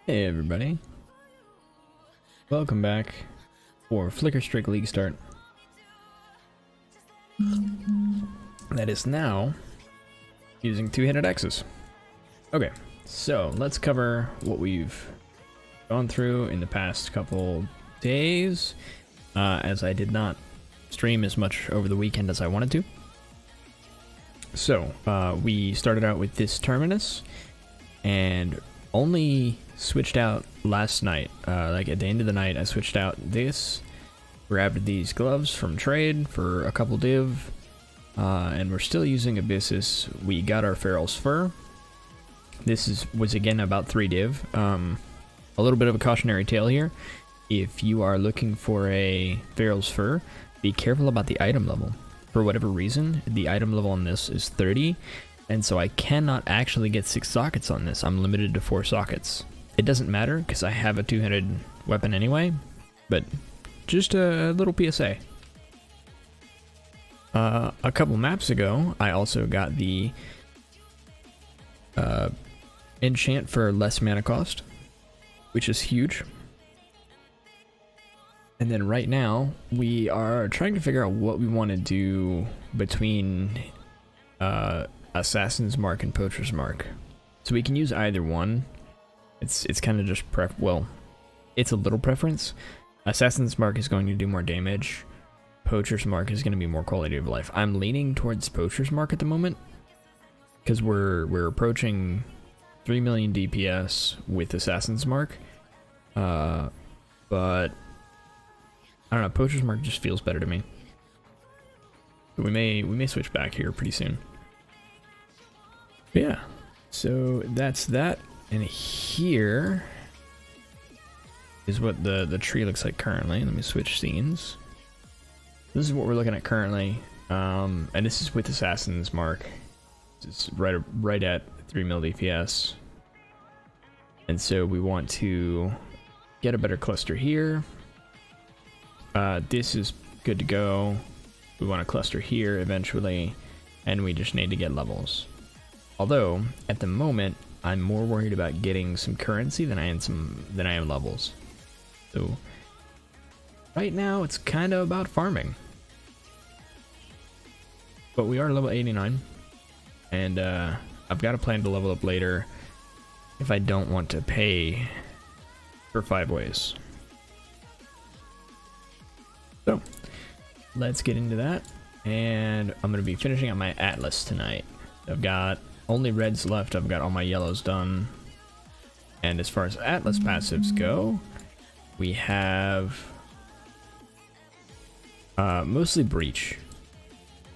Hey everybody, welcome back for Flicker Streak League start. That is now using two-handed axes. Okay, so let's cover what we've gone through in the past couple days, as I did not stream as much over the weekend as I wanted to. So, we started out with this Terminus, and only switched out last night. Like at the end of the night, I switched out this, grabbed these gloves from trade for a couple div, and we're still using Abyssus. We got our Feral's Fur. This was again about 3 div. A little bit of a cautionary tale here. If you are looking for a Feral's Fur, be careful about the item level. For whatever reason, the item level on this is 30. And so I cannot actually get 6 sockets on this. I'm limited to 4 sockets. It doesn't matter because I have a two-handed weapon anyway, but just a little PSA. A couple maps ago, I also got the enchant for less mana cost, which is huge. And then right now, we are trying to figure out what we want to do between Assassin's Mark and Poacher's Mark. So we can use either one. It's kind of just well, it's a little preference. Assassin's Mark is going to do more damage. Poacher's Mark is going to be more quality of life. I'm leaning towards Poacher's Mark at the moment because we're approaching 3 million DPS with Assassin's Mark. But I don't know, Poacher's Mark just feels better to me. But we may switch back here pretty soon. But yeah, so that's that. And here is what the tree looks like currently. Let me switch scenes. This is what we're looking at currently, and this is with Assassin's Mark. It's right at 3 mil DPS, and so we want to get a better cluster here. This is good to go. We want to cluster here eventually, and we just need to get levels. Although at the moment, I'm more worried about getting some currency than I am levels. So right now it's kind of about farming. But we are level 89, and I've got a plan to level up later if I don't want to pay for 5 ways. So let's get into that, and I'm going to be finishing up my Atlas tonight. I've got only reds left. I've got all my yellows done. And as far as Atlas passives go, we have mostly Breach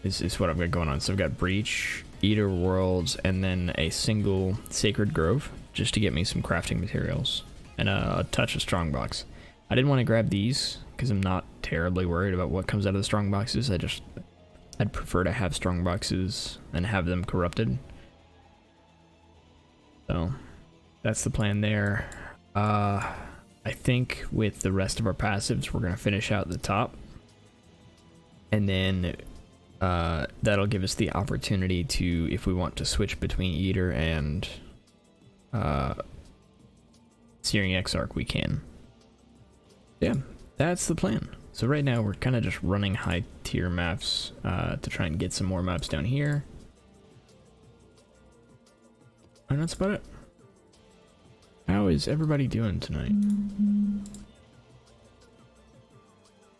is what I've got going on. So I've got Breach, Eater Worlds, and then a single Sacred Grove just to get me some crafting materials and a touch of Strongbox. I didn't want to grab these because I'm not terribly worried about what comes out of the Strongboxes. I'd prefer to have Strongboxes and have them corrupted. So that's the plan there. I think with the rest of our passives, we're going to finish out the top. And then that'll give us the opportunity to, if we want to switch between Eater and Searing Exarch, we can. Yeah, that's the plan. So right now we're kind of just running high tier maps to try and get some more maps down here. And that's about it. How is everybody doing tonight?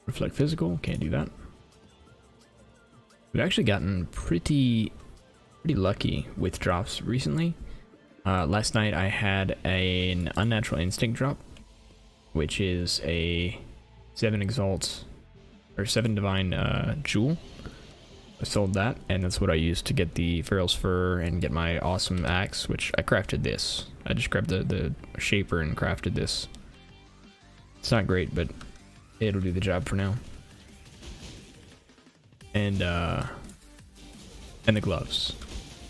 Reflect physical, can't do that. We've actually gotten pretty lucky with drops recently. Last night I had an Unnatural Instinct drop, which is a 7 Exalt or 7 Divine Jewel. I sold that, and that's what I used to get the Feral's Fur and get my awesome axe, which I crafted this. I just grabbed the shaper and crafted this. It's not great, but it'll do the job for now. And the gloves.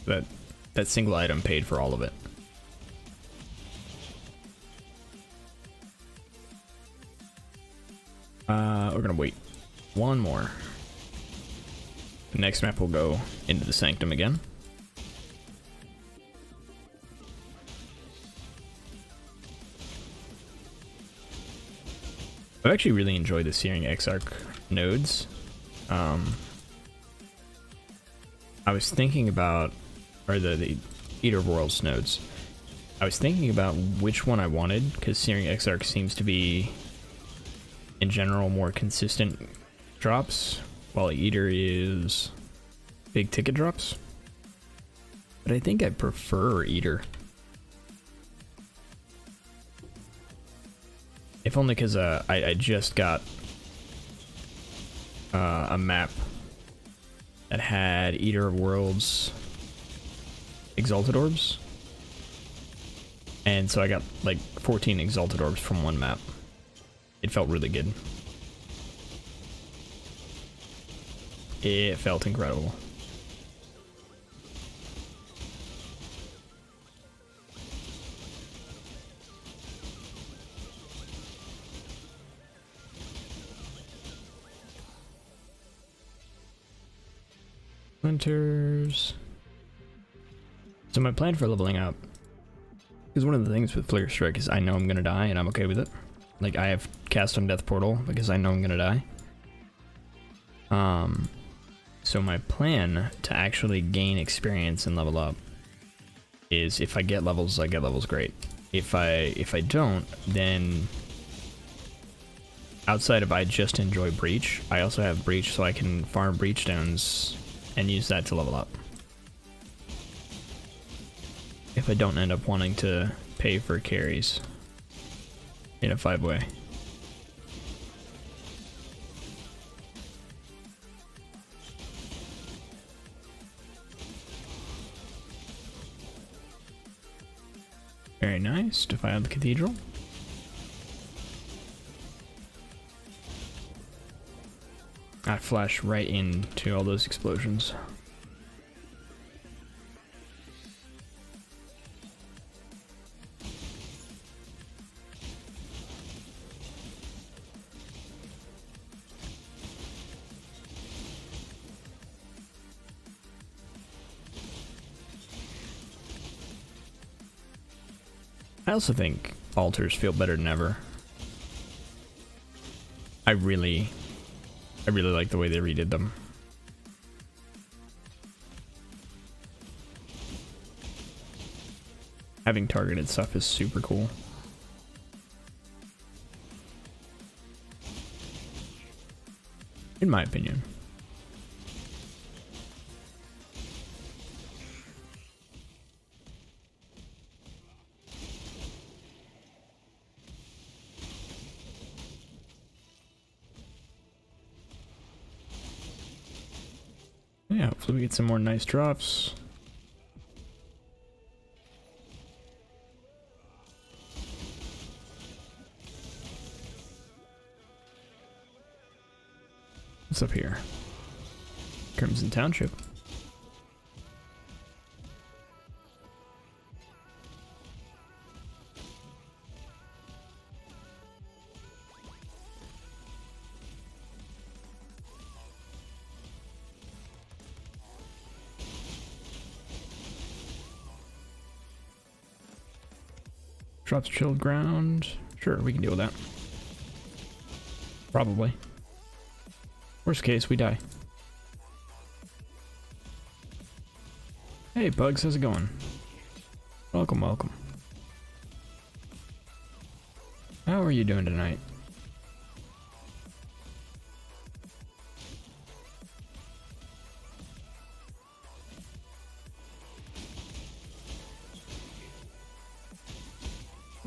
That single item paid for all of it. We're gonna wait one more. The next map will go into the Sanctum again. I actually really enjoyed the Searing Exarch nodes. I was thinking about, or the Eater of Worlds nodes. I was thinking about which one I wanted, because Searing Exarch seems to be, in general, more consistent drops, while Eater is big ticket drops. But I think I prefer Eater. If only because I just got a map that had Eater of Worlds Exalted Orbs. And so I got like 14 Exalted Orbs from one map. It felt really good. It felt incredible. Hunters. So my plan for leveling up, because one of the things with Flare Strike is I know I'm gonna die and I'm okay with it. Like I have cast on Death Portal because I know I'm gonna die. So my plan to actually gain experience and level up is if I get levels, I get levels, great. If I don't, then outside of I just enjoy Breach, I also have Breach so I can farm Breach stones and use that to level up. If I don't end up wanting to pay for carries in a 5-way. Very nice. Defile the Cathedral. I flash right into all those explosions. I also think altars feel better than ever. I really like the way they redid them. Having targeted stuff is super cool. In my opinion. Yeah, hopefully we get some more nice drops. What's up here? Crimson Township. Drops chilled ground. Sure, we can deal with that. Probably. Worst case, we die. Hey, Bugs, how's it going? Welcome, welcome. How are you doing tonight?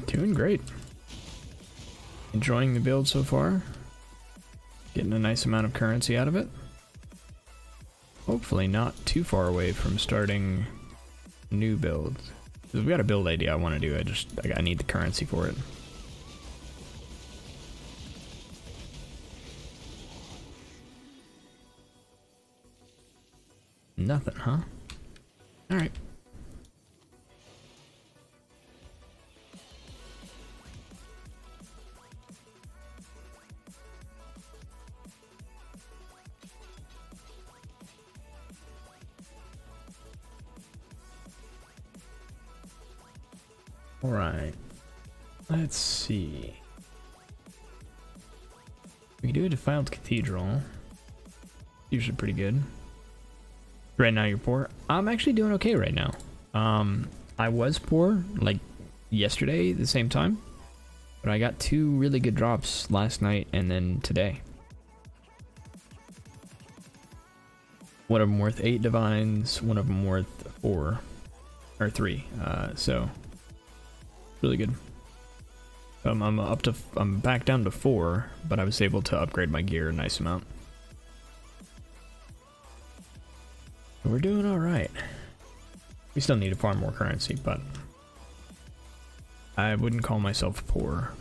Doing great. Enjoying the build so far. Getting a nice amount of currency out of it. Hopefully not too far away from starting new builds. We've got a build idea I want to do, I need the currency for it. Nothing, huh? Alright. Alright, let's see. We do a defiled cathedral. Usually pretty good. Right now you're poor. I'm actually doing okay right now. I was poor like yesterday at the same time, but I got 2 really good drops last night and then today. One of them worth 8 divines, one of them worth 4 or 3. So really good. I'm back down to 4, but I was able to upgrade my gear a nice amount. We're doing all right. We still need to farm more currency, but I wouldn't call myself poor.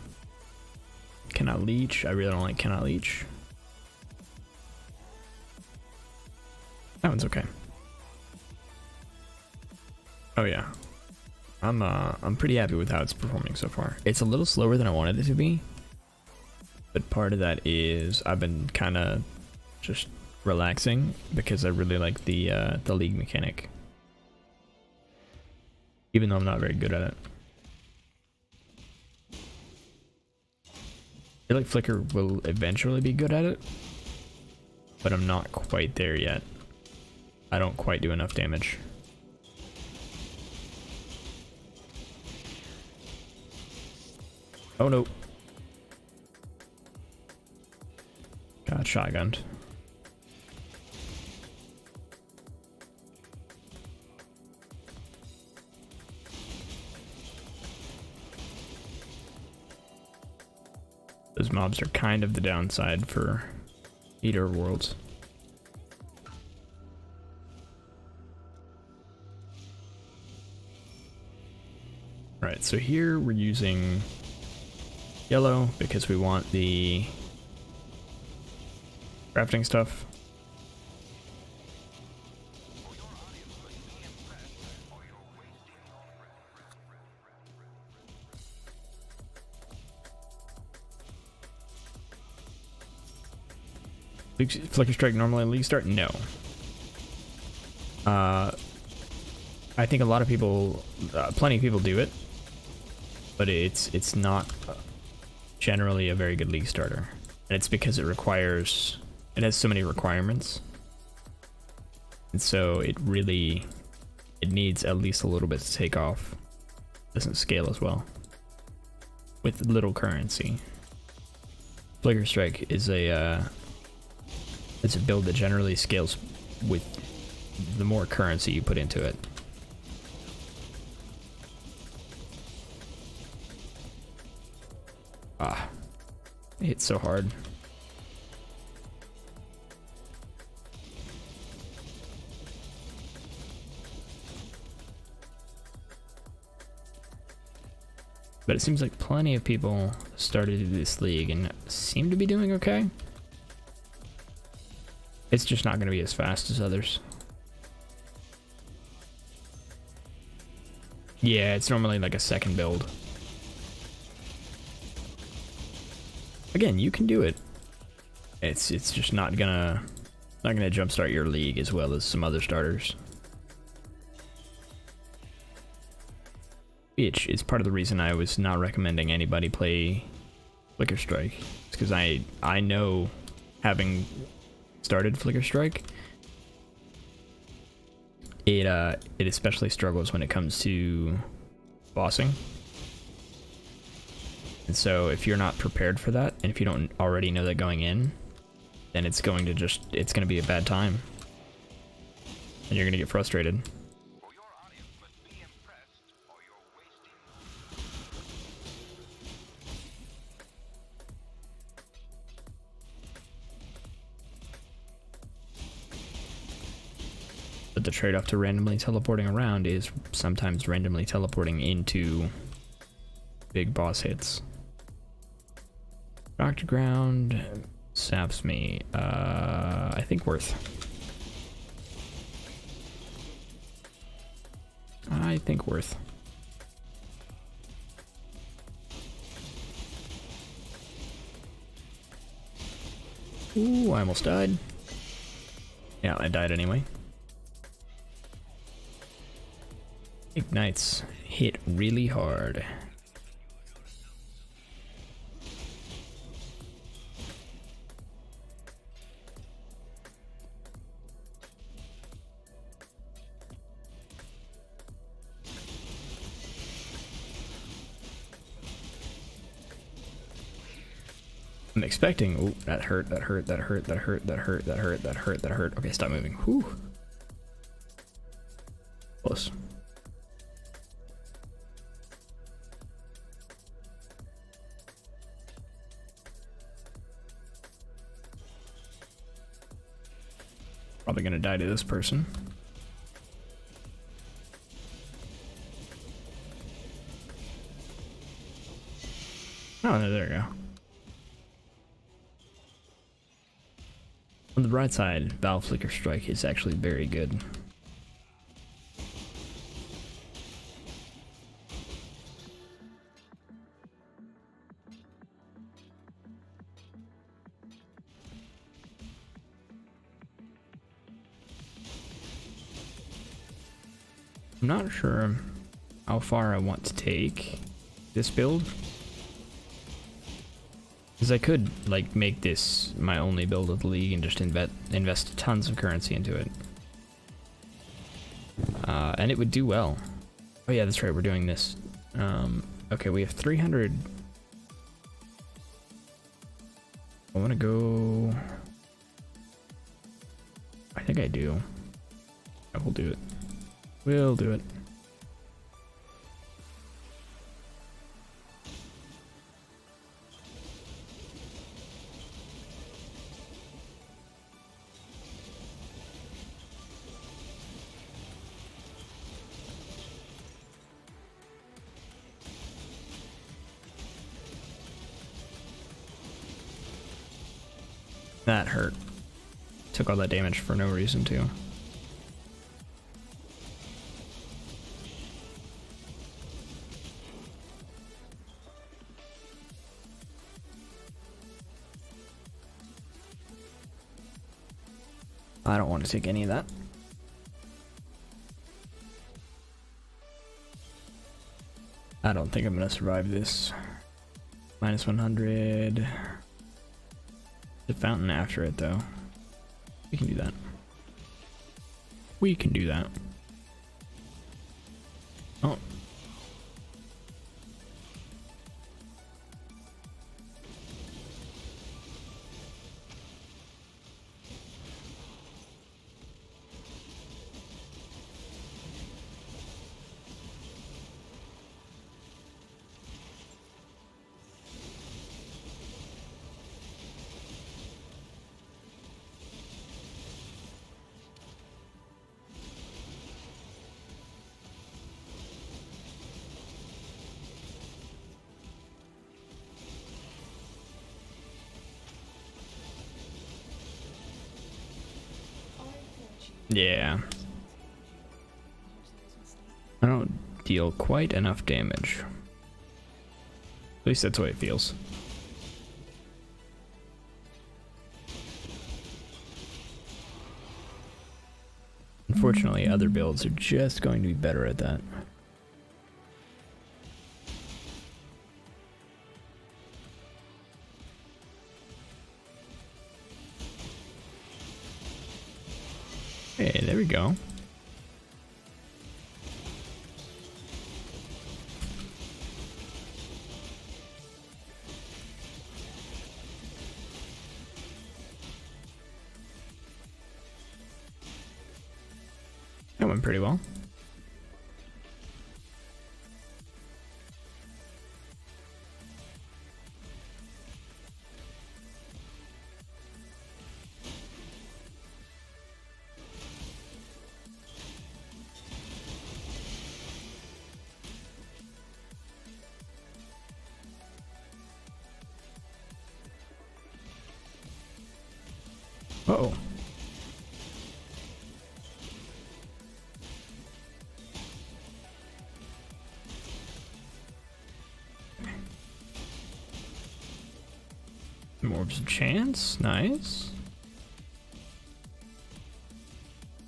Cannot leech. I really don't like cannot leech. That one's okay. Oh yeah. I'm pretty happy with how it's performing so far. It's a little slower than I wanted it to be, but part of that is I've been kind of just relaxing because I really like the league mechanic, even though I'm not very good at it. I feel like Flicker will eventually be good at it, but I'm not quite there yet. I don't quite do enough damage. Oh no. Got shotgunned. Those mobs are kind of the downside for Eater of Worlds. Right, so here we're using yellow because we want the crafting stuff. Flicker Strike normally League Start? No. I think a lot of people, plenty of people do it, but it's not generally a very good League Starter. And it's because it has so many requirements. And so it needs at least a little bit to take off. Doesn't scale as well with little currency. Flicker Strike is it's a build that generally scales with the more currency you put into it. Ah, it hits so hard. But it seems like plenty of people started this league and seem to be doing okay. It's just not going to be as fast as others. Yeah, it's normally like a second build. Again, you can do it. It's just not gonna jumpstart your league as well as some other starters. Which is part of the reason I was not recommending anybody play Flicker Strike. It's because I know, having started Flicker Strike, it especially struggles when it comes to bossing. And so if you're not prepared for that, and if you don't already know that going in, then it's going to be a bad time. And you're going to get frustrated. But the trade-off to randomly teleporting around is sometimes randomly teleporting into big boss hits. Doctor Ground saps me. I think worth. I think worth. Ooh, I almost died. Yeah, I died anyway. Ignites hit really hard. I'm expecting. Oh, that hurt, that hurt, that hurt, that hurt, that hurt, that hurt, that hurt, that hurt. Okay, stop moving. Whew. Close. Probably gonna die to this person. Oh, there we go. On the bright side, Valve Flicker Strike is actually very good. I'm not sure how far I want to take this build. Because I could, like, make this my only build of the league and just invest tons of currency into it. And it would do well. Oh yeah, that's right, we're doing this. Okay, we have 300. I want to go... I think I do. Yeah, we'll do it. We'll do it. That hurt. Took all that damage for no reason too. I don't want to take any of that. I don't think I'm gonna survive this. Minus 100. The fountain after it though. We can do that. We can do that. Oh. Yeah. I don't deal quite enough damage. At least that's the way it feels. Unfortunately, other builds are just going to be better at that. Hey, there we go. That went pretty well. Uh-oh. Orbs of Chance, nice.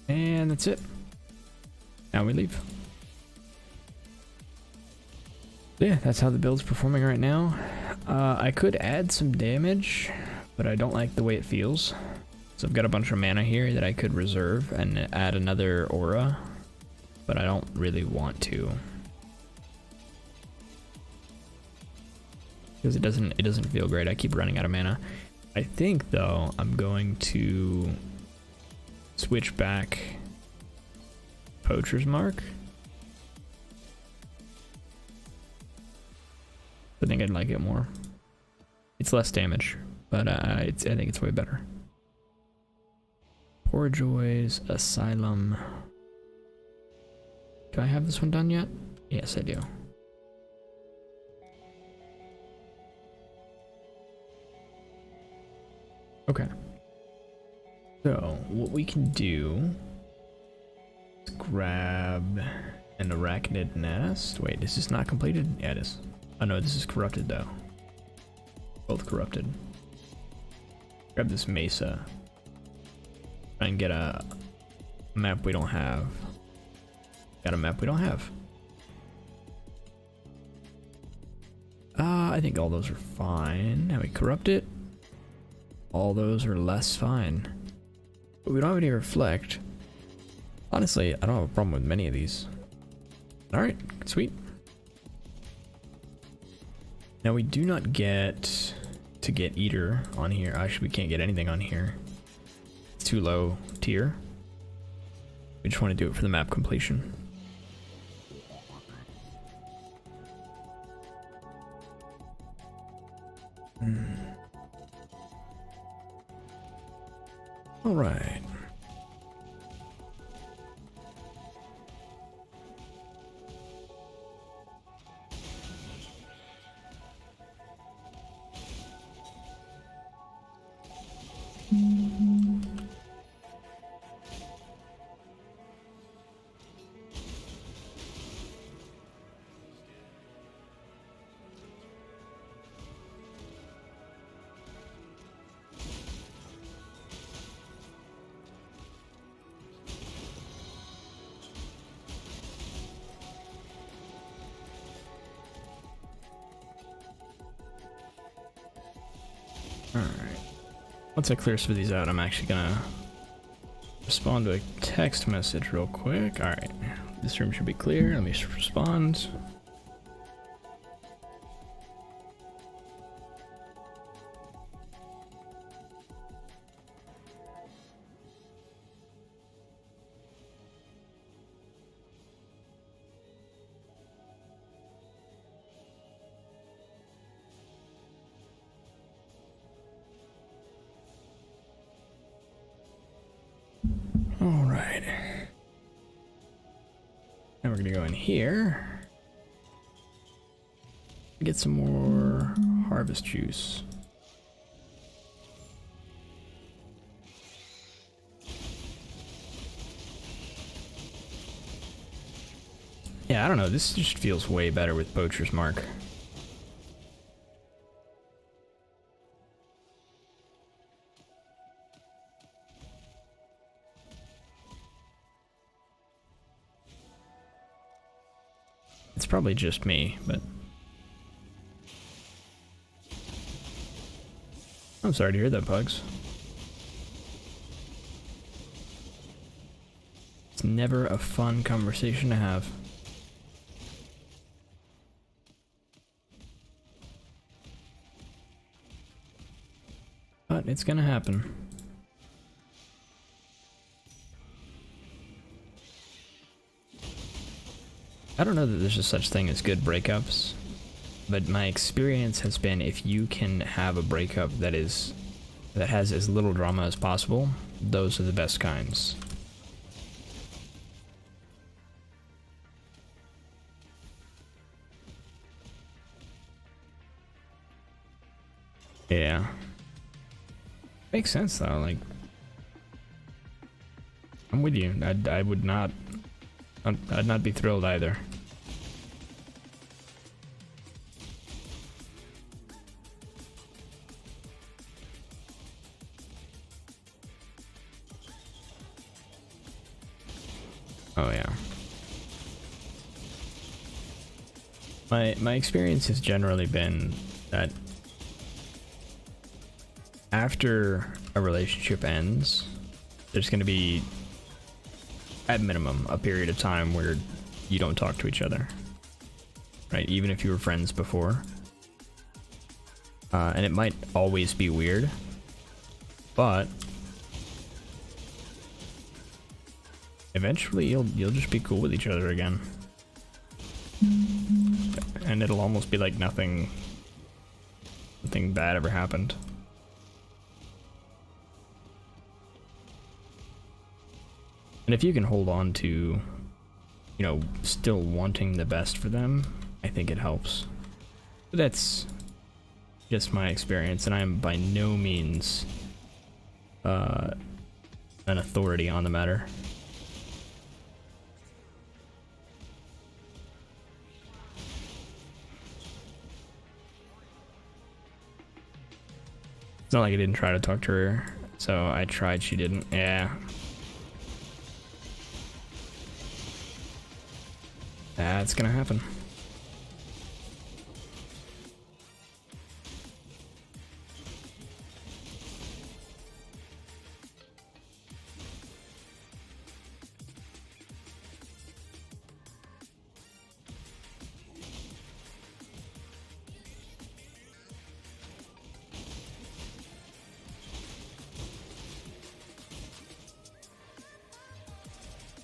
And that's it. Now we leave. Yeah, that's how the build's performing right now. I could add some damage, but I don't like the way it feels. So I've got a bunch of mana here that I could reserve and add another aura, but I don't really want to. because it doesn't feel great. I keep running out of mana. I think though I'm going to switch back Poacher's Mark. I think I'd like it more. It's less damage, but I think it's way better. Poor Joy's Asylum. Do I have this one done yet? Yes, I do. Okay. So, what we can do is grab an Arachnid Nest. Wait, this is not completed? Yeah, it is. Oh no, this is corrupted though. Both corrupted. Grab this Mesa. Try and get a map we don't have. Got a map we don't have. I think all those are fine. Now we corrupt it. All those are less fine. But we don't have any reflect. Honestly, I don't have a problem with many of these. Alright, sweet. Now we do not get to get Eater on here. Actually, we can't get anything on here. It's too low tier. We just want to do it for the map completion. All right. Alright. Once I clear some of these out, I'm actually gonna respond to a text message real quick. Alright. This room should be clear. Let me just respond. All right. Now we're gonna go in here. Get some more harvest juice. Yeah, I don't know. This just feels way better with Poacher's Mark. It's probably just me, but I'm sorry to hear that, Pugs. It's never a fun conversation to have. But it's gonna happen. I don't know that there's a such thing as good breakups, but my experience has been if you can have a breakup that has as little drama as possible, those are the best kinds. Yeah. Makes sense though, like I'm with you. I'd not be thrilled either. Oh yeah. My experience has generally been that after a relationship ends, there's going to be, at minimum, a period of time where you don't talk to each other. Right? Even if you were friends before. And it might always be weird, but eventually you'll just be cool with each other again. And it'll almost be like nothing bad ever happened. And if you can hold on to, you know, still wanting the best for them, I think it helps. But that's just my experience, and I am by no means an authority on the matter. It's not like I didn't try to talk to her, so I tried, she didn't. Yeah. That's gonna happen.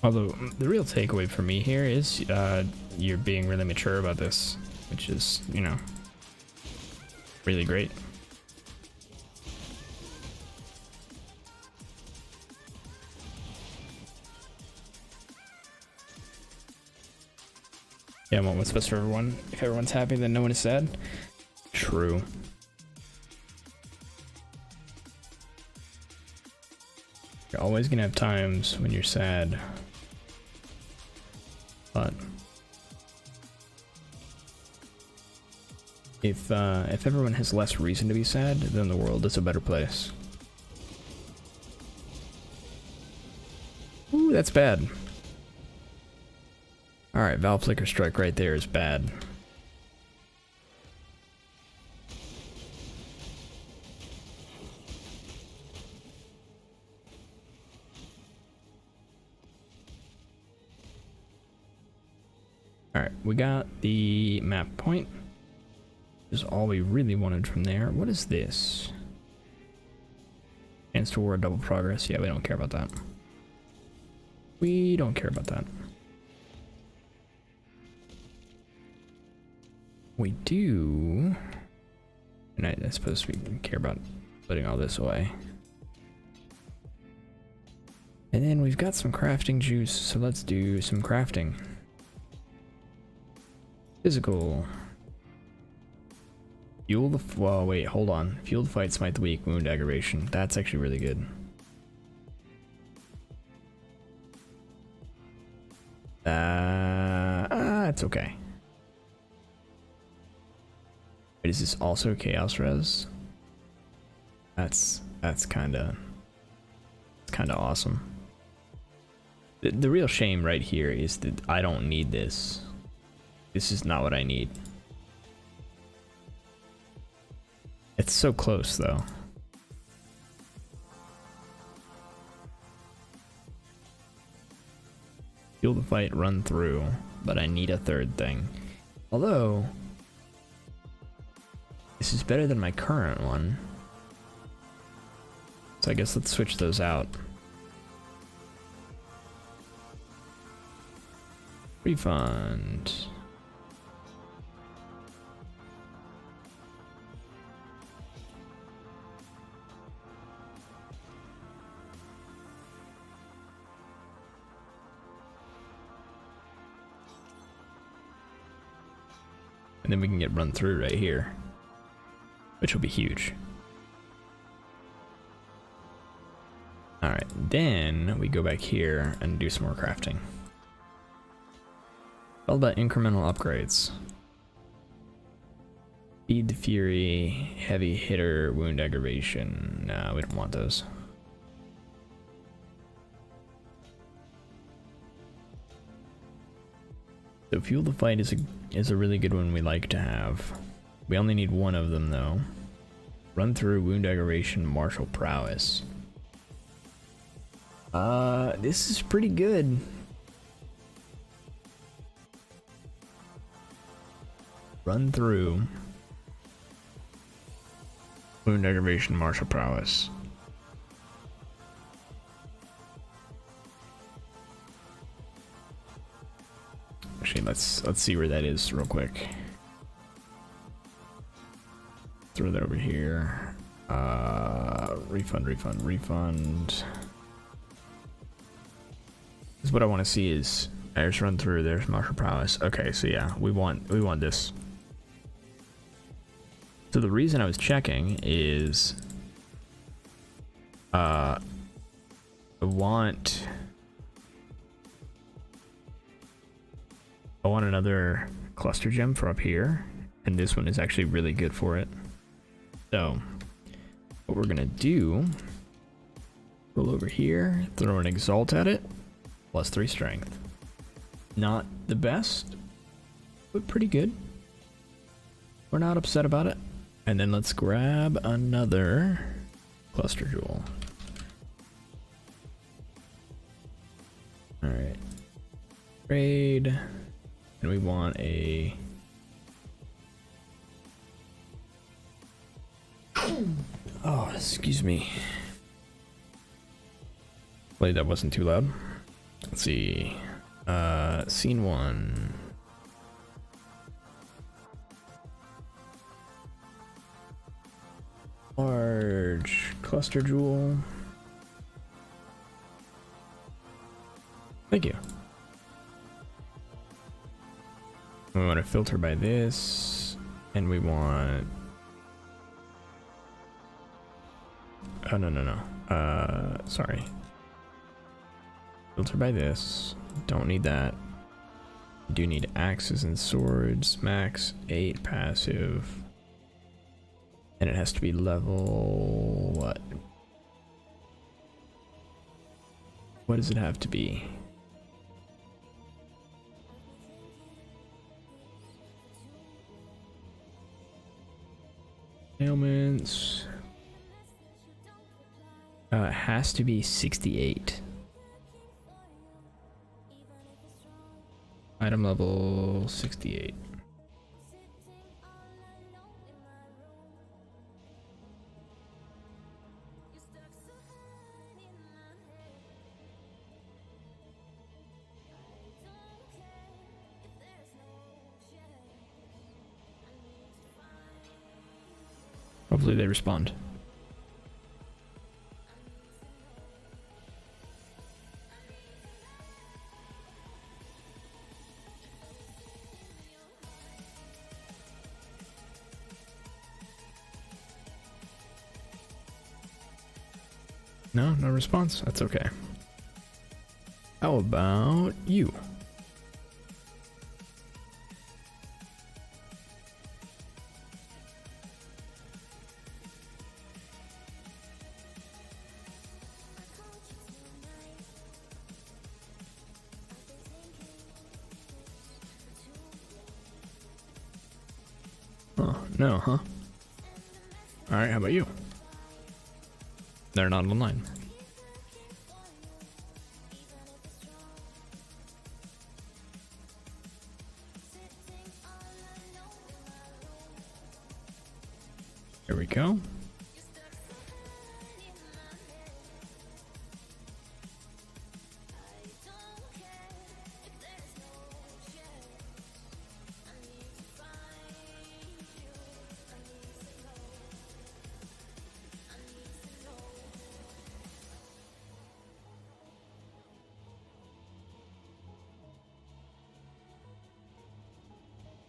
Although, the real takeaway for me here is you're being really mature about this, which is, you know, really great. Yeah, I want what's best for everyone. If everyone's happy, then no one is sad. True. You're always gonna have times when you're sad. But if everyone has less reason to be sad, then the world is a better place. Ooh, that's bad. Alright, Valve Flicker Strike right there is bad. Alright, we got the map point. This is all we really wanted from there. What is this? Chance to award double progress. Yeah, we don't care about that. We don't care about that. We do... And I suppose we care about putting all this away. And then we've got some crafting juice, so let's do some crafting. Physical. Fuel the... Well, wait, hold on. Fuel the fight, smite the weak, wound aggravation. That's actually really good. It's okay. Wait, is this also Chaos Res? That's kinda... It's kinda awesome. The real shame right here is that I don't need this. This is not what I need. It's so close, though. Fuel the fight, run through, but I need a third thing. Although, this is better than my current one. So I guess let's switch those out. Refund. And then we can get run through right here, which will be huge. Alright, then we go back here and do some more crafting. All about incremental upgrades. Speed to Fury, Heavy Hitter, Wound Aggravation. No, we don't want those. So Fuel the Fight is a really good one we like to have. We only need one of them though. Run Through, Wound Aggravation, Martial Prowess. This is pretty good. Run Through. Wound aggravation, martial prowess. Actually, let's see where that is real quick. Throw that over here. Refund. This is what I want to see is I just run through. There's martial prowess. Okay, so yeah, we want this. So the reason I was checking is I want another cluster gem for up here, and this one is actually really good for it. So what we're gonna do, roll over here, throw an exalt at it, +3 strength. Not the best, but pretty good. We're not upset about it. And then let's grab another cluster jewel. All right, trade, and we want a. Oh, excuse me. Hopefully that wasn't too loud. Let's see. Scene 1. Large cluster jewel. Thank you. We want to filter by this, and we want. Oh, no. Sorry. Filter by this. Don't need that. Do need axes and swords. Max 8 passive. And it has to be level what? What does it have to be? Ailments. It has to be 68. Item level 68. Hopefully they respond. No response. That's okay. How about you? Oh, no, huh? Alright, how about you? They're not online. Here we go.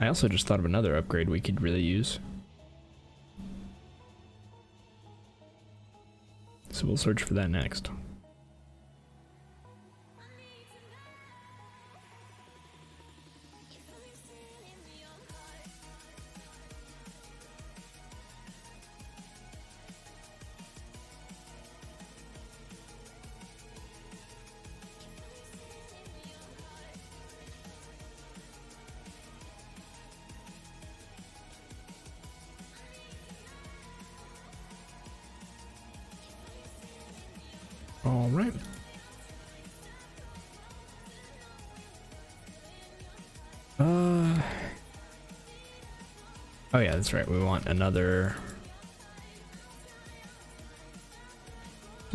I also just thought of another upgrade we could really use. So we'll search for that next. All right. Oh yeah, that's right. We want another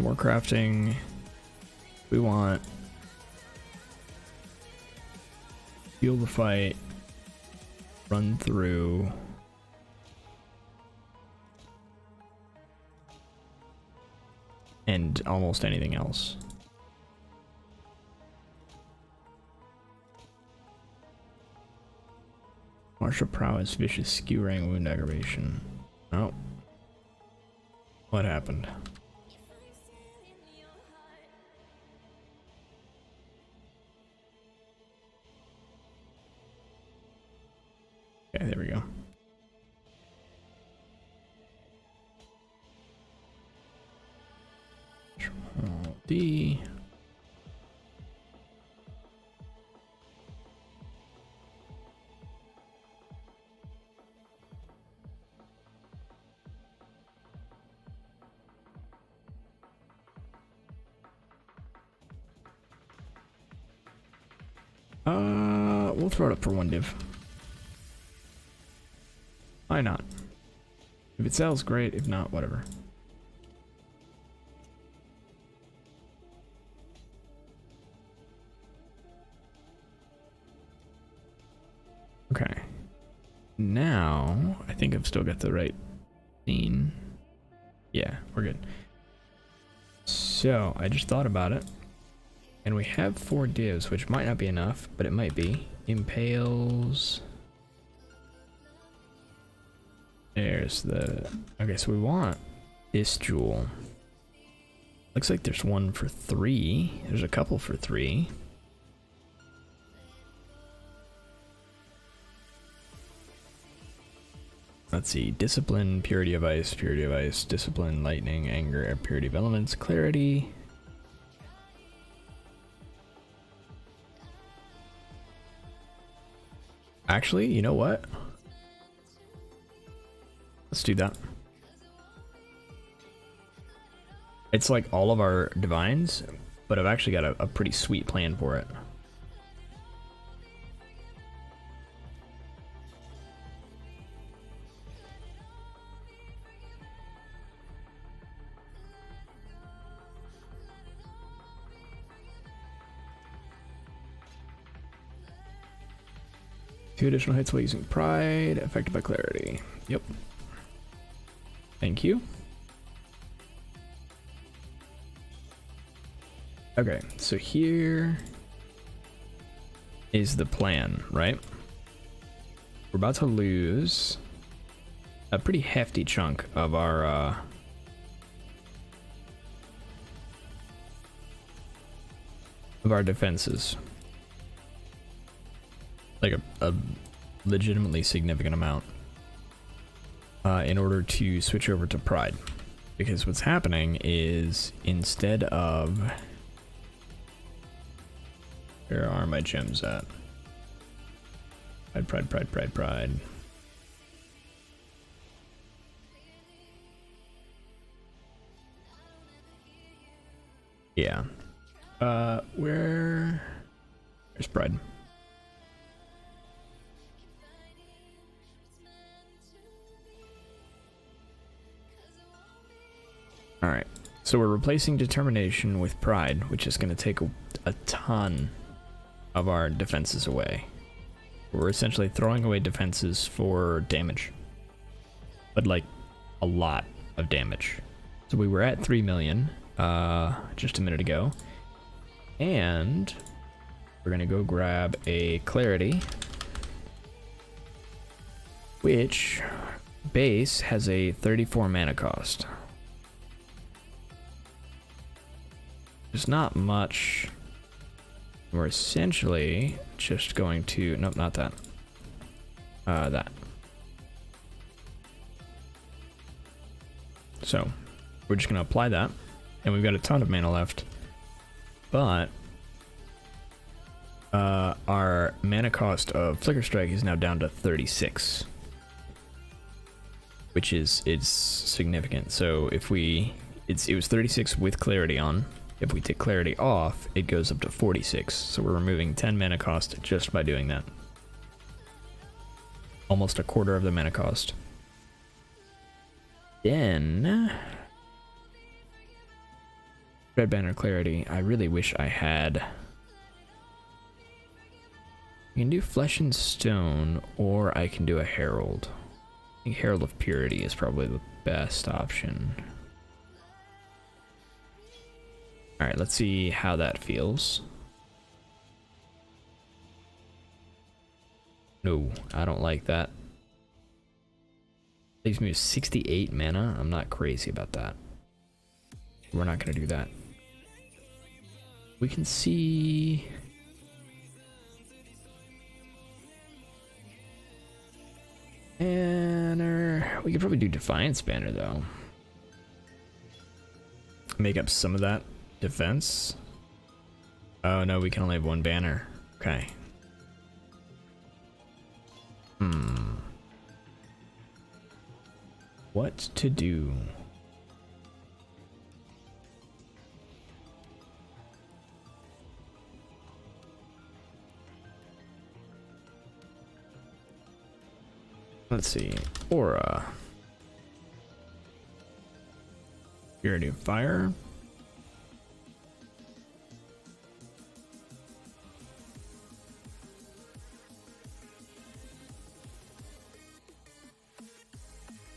more crafting. We want fuel the fight, run through, and almost anything else. Martial prowess, vicious skewering, wound aggravation. Oh. What happened? Okay, there we go. Control D. We'll throw it up for one div. Why not? If it sells, great. If not, whatever. Okay. Now, I think I've still got the right scene. Yeah, we're good. So, I just thought about it. And we have 4 divs, which might not be enough, but it might be. Impales. There's the... Okay, so we want this jewel. Looks like there's one for 3. There's a couple for 3. Let's see. Discipline, purity of ice, discipline, lightning, anger, purity of elements, clarity. Actually, you know what? Let's do that. It's like all of our divines, but I've actually got a pretty sweet plan for it. Two additional hits while using pride, affected by clarity. Yep. Thank you. Okay, so here is the plan, right? We're about to lose a pretty hefty chunk of our defenses. Like a legitimately significant amount in order to switch over to pride, because what's happening is instead of, where are my gems at? Pride. Yeah. Where's pride? Alright, so we're replacing determination with pride, which is going to take a ton of our defenses away. We're essentially throwing away defenses for damage, but like a lot of damage. So we were at 3 million just a minute ago, and we're going to go grab a clarity, which base has a 34 mana cost. There's not much. We're essentially just going to, nope, not that. That. So we're just going to apply that, and we've got a ton of mana left, but our mana cost of Flicker Strike is now down to 36, which is significant. So if it was 36 with clarity on. If we take clarity off, it goes up to 46. So we're removing 10 mana cost just by doing that. Almost a quarter of the mana cost. Then Red banner clarity. I really wish I had. I can do flesh and stone, or I can do a herald. I think Herald of Purity is probably the best option. Alright, let's see how that feels. No, I don't like that. Leaves me with 68 mana. I'm not crazy about that. We're not going to do that. We can see... Banner. We could probably do Defiance Banner, though. Make up some of that defense. Oh, no, we can only have one banner. Okay. What to do? Let's see. Aura. Purity of Fire.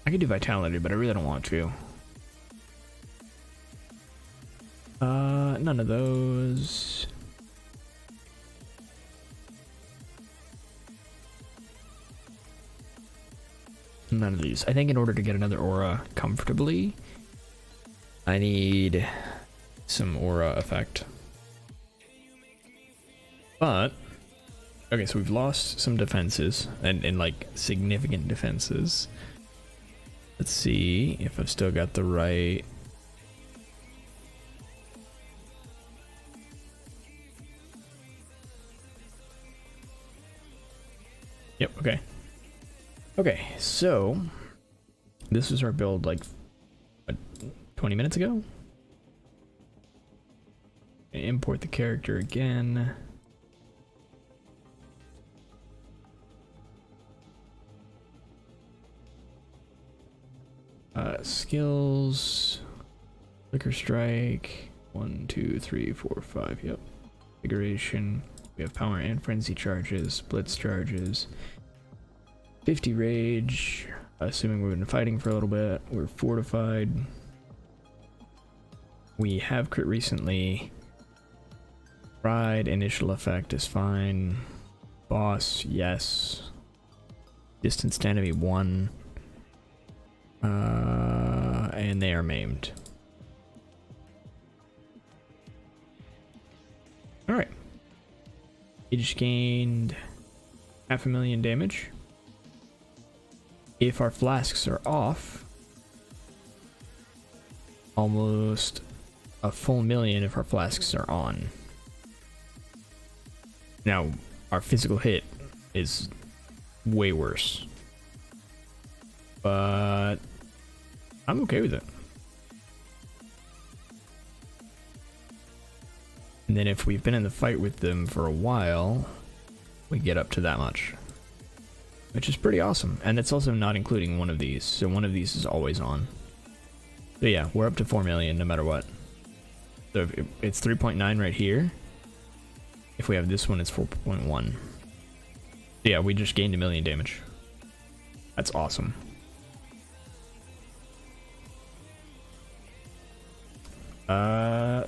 I could do Vitality, but I really don't want to. None of those. None of these. I think in order to get another aura comfortably, I need some aura effect. But, okay, so we've lost some defenses, and like significant defenses. Let's see if I've still got the right... Yep, okay. Okay, so this was our build like what, 20 minutes ago. Import the character again. Skills, Flicker Strike, 1, 2, 3, 4, 5. Yep. Configuration. We have power and frenzy charges, blitz charges. 50 rage, assuming we've been fighting for a little bit. We're fortified. We have crit recently. Pride, initial effect is fine. Boss, yes. Distance to enemy 1. And they are maimed. Alright. Each gained 500,000 damage. If our flasks are off, almost a full million if our flasks are on. Now, our physical hit is way worse. But I'm okay with it. And then if we've been in the fight with them for a while, we get up to that much. Which is pretty awesome. And it's also not including one of these. So one of these is always on. So yeah, we're up to 4 million no matter what. So if it's 3.9 right here. If we have this one, it's 4.1. So yeah, we just gained 1 million damage. That's awesome.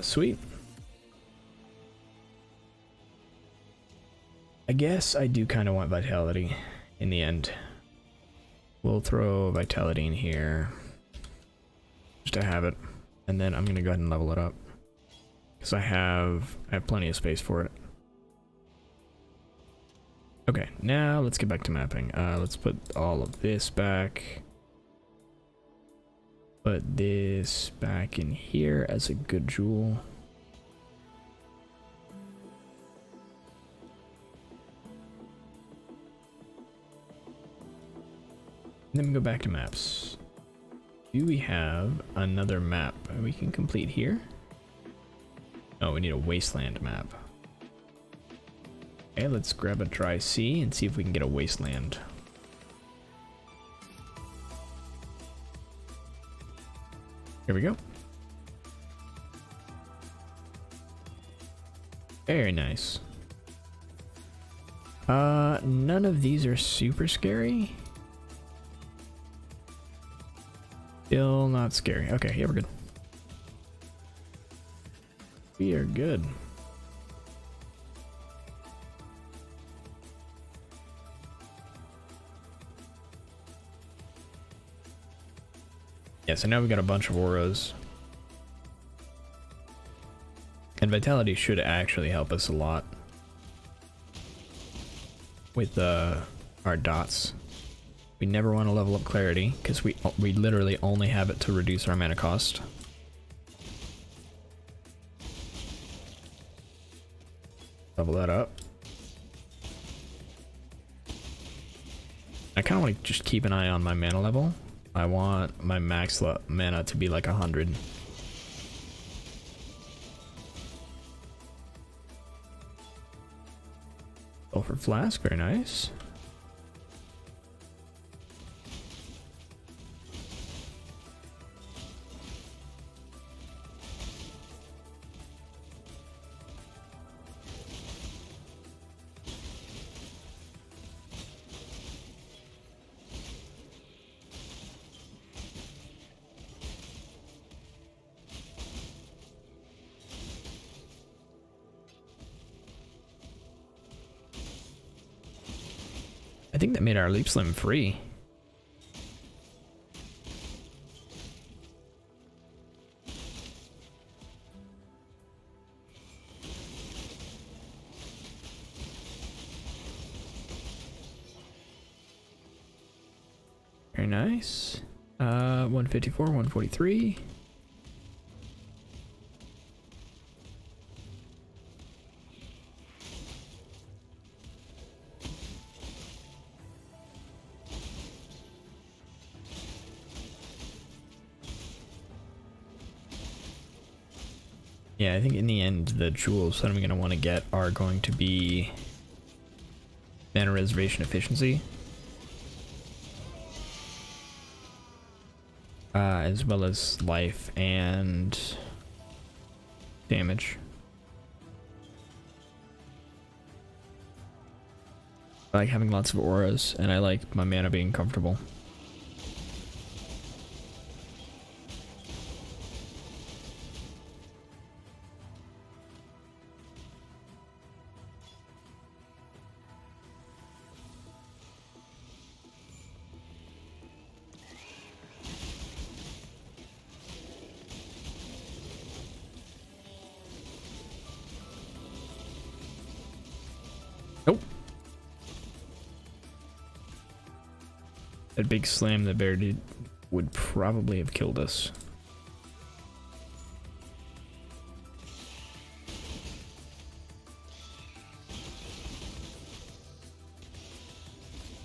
Sweet. I guess I do kind of want Vitality in the end. We'll throw Vitality in here just to have it, and then I'm gonna go ahead and level it up because I have plenty of space for it. Okay, now let's get back to mapping. Let's put all of this back. Put this back in here as a good jewel. Then we go back to maps. Do we have another map we can complete here? Oh, we need a wasteland map. Okay, let's grab a dry sea and see if we can get a wasteland. Here we go. Very nice. None of these are super scary. Still not scary. Okay, yeah, we're good. We are good. Yeah, so now we got a bunch of auras. And Vitality should actually help us a lot with our dots. We never want to level up Clarity because we literally only have it to reduce our mana cost. Level that up. I kind of want to just keep an eye on my mana level. I want my max mana to be like 100. Sulfur Flask, very nice. I think that made our Leap Slim free. Very nice. 154, 143. Yeah, I think in the end, the jewels that I'm going to want to get are going to be mana reservation efficiency. As well as life and damage. I like having lots of auras, and I like my mana being comfortable. Nope. That big slam the bear did would probably have killed us.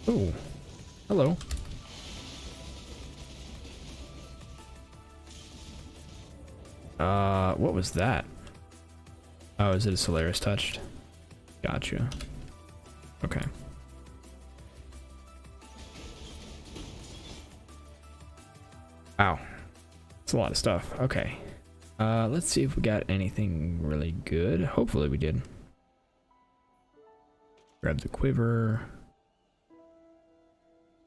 Oh, hello. What was that? Oh, is it a Solaris touched? Gotcha. Okay. Wow. That's a lot of stuff. Okay. Let's see if we got anything really good. Hopefully we did. Grab the quiver.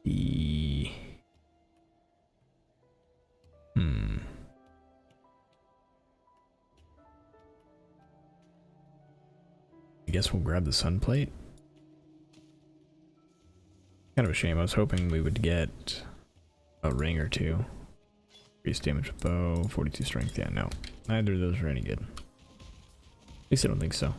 The... I guess we'll grab the sun plate. Kind of a shame. I was hoping we would get a ring or two. Increased damage with bow, 42 strength. Yeah, no. Neither of those are any good. At least I don't think so. How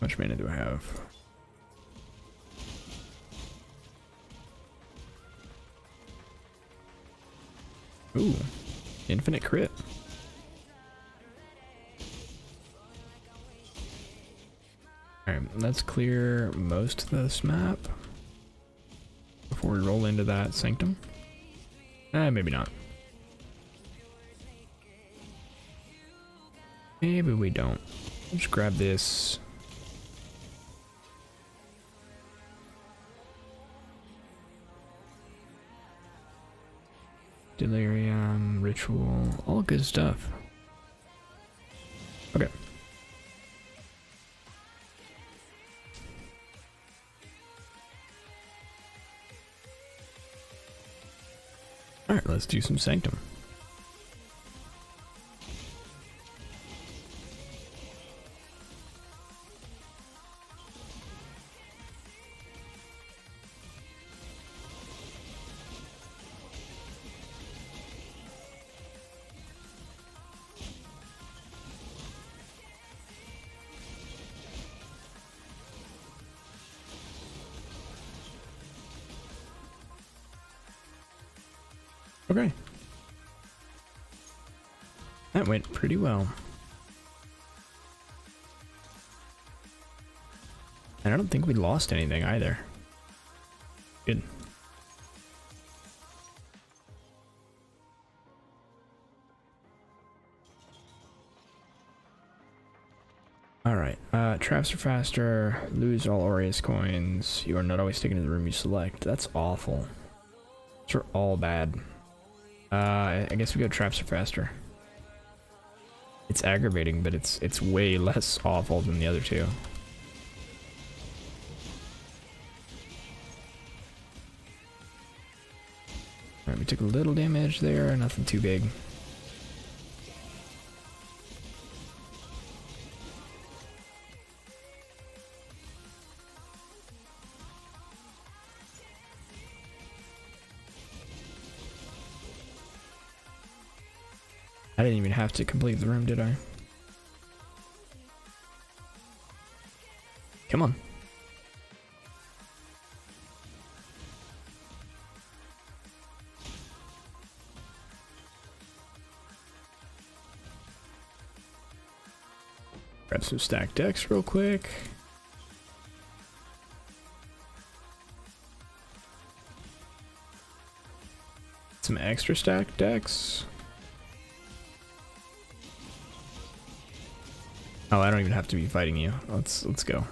much mana do I have? Ooh, infinite crit. Alright, let's clear most of this map before we roll into that Sanctum. Maybe not. Maybe we don't. Let's grab this. delirium, ritual, all good stuff. Okay. Alright, let's do some Sanctum. Okay. That went pretty well. And I don't think we lost anything either. Good. Alright, traps are faster, lose all Aureus coins, you are not always taken to the room you select. That's awful. Those are all bad. I guess we go traps are faster. It's aggravating, but it's way less awful than the other two. Alright, we took a little damage there, nothing too big. I didn't even have to complete the room, did I? Come on. Grab some stacked decks real quick. Some extra stacked decks. Oh, I don't even have to be fighting you. Let's go.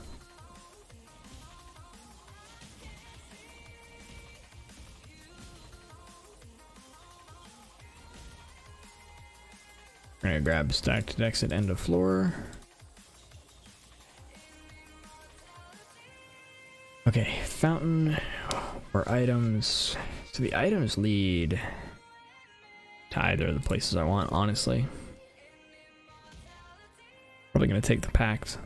I'm gonna grab stacked decks at end of floor. Okay, fountain or items. So the items lead to either of the places I want, honestly. Probably gonna take the pact.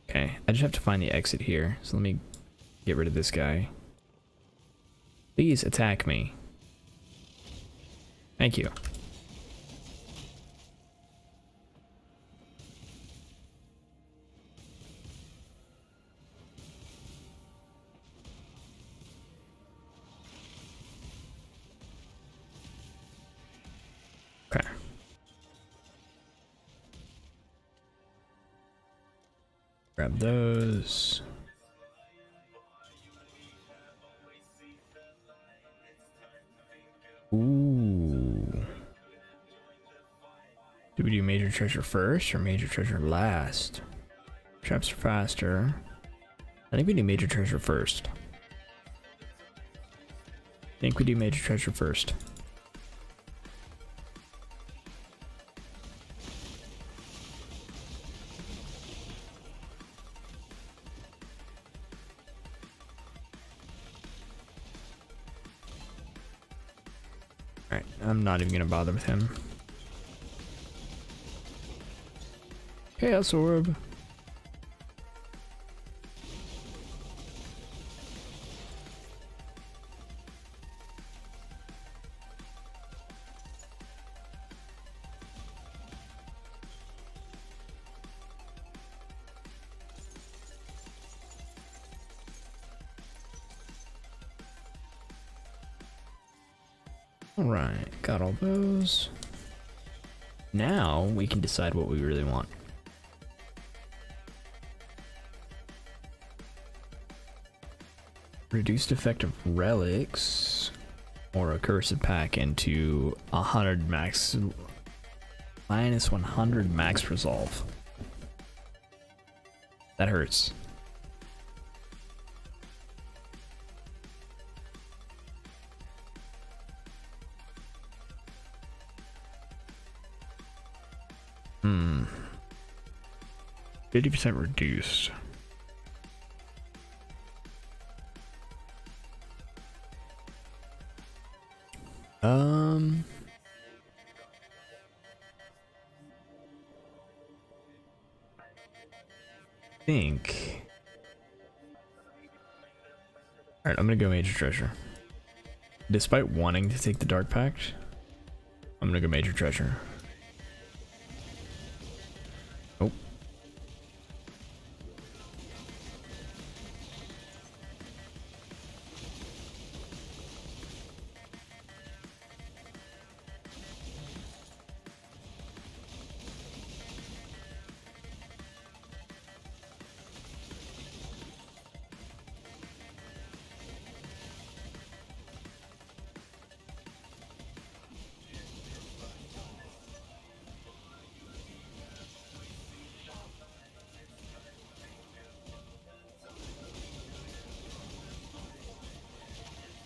Okay, I just have to find the exit here. So let me get rid of this guy. Please attack me. Thank you. Okay. Grab those. Ooh. Do we do major treasure first or major treasure last? Traps are faster. I think we do major treasure first. I think we do major treasure first. Alright, I'm not even gonna bother with him. Chaos Orb. Alright, got all those. Now we can decide what we really want. Reduced effect of relics or a cursed pack into 100 max minus 100 max resolve. That hurts. 50% reduced. Think. Alright, I'm gonna go Major Treasure. Despite wanting to take the Dark Pact, I'm gonna go Major Treasure. Oh.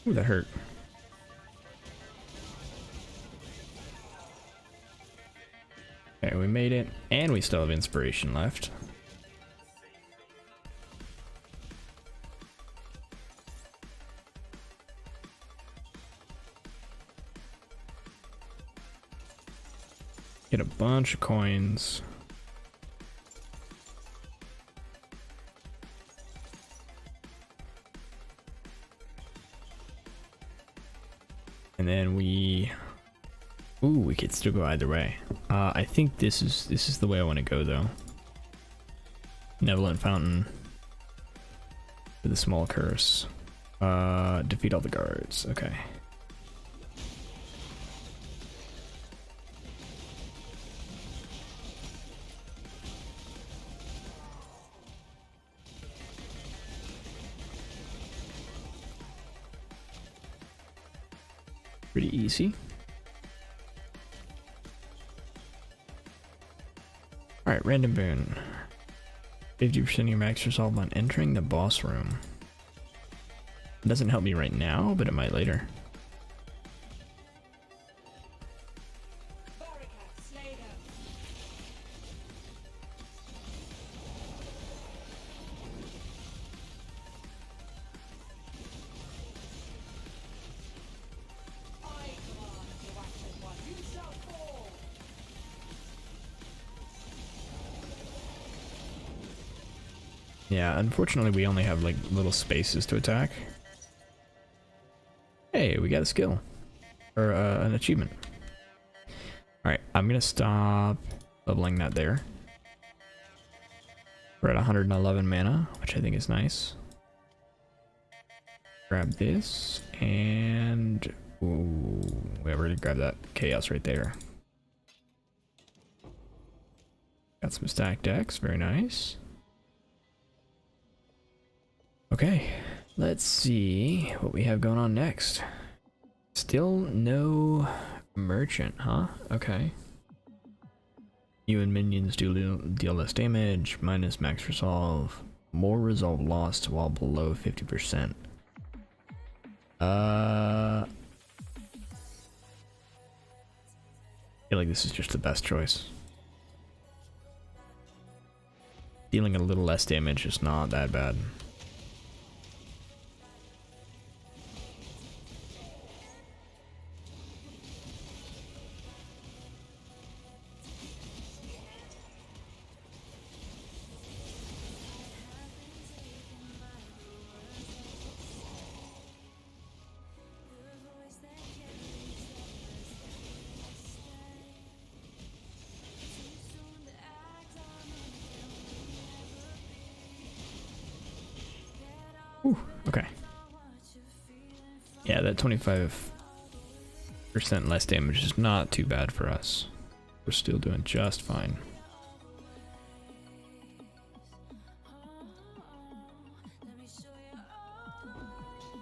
Ooh, that hurt. Okay, we made it, and we still have inspiration left. Get a bunch of coins. And then we could still go either way. I think this is the way I want to go though. Benevolent Fountain for the small curse. Defeat all the guards. Okay. Pretty easy. Alright, random boon. 50% of your max resolve on entering the boss room. It doesn't help me right now, but it might later. Yeah, unfortunately we only have like little spaces to attack. Hey, we got a skill. Or an achievement. Alright, I'm gonna stop leveling that there. We're at 111 mana, which I think is nice. Grab this, and... ooh, we already grabbed that chaos right there. Got some stacked decks, very nice. Okay, let's see what we have going on next. Still no merchant, huh? Okay. You and minions deal less damage, minus max resolve, more resolve lost while below 50%. I feel like this is just the best choice. Dealing a little less damage is not that bad. Whew, okay. Yeah, that 25% less damage is not too bad for us. We're still doing just fine.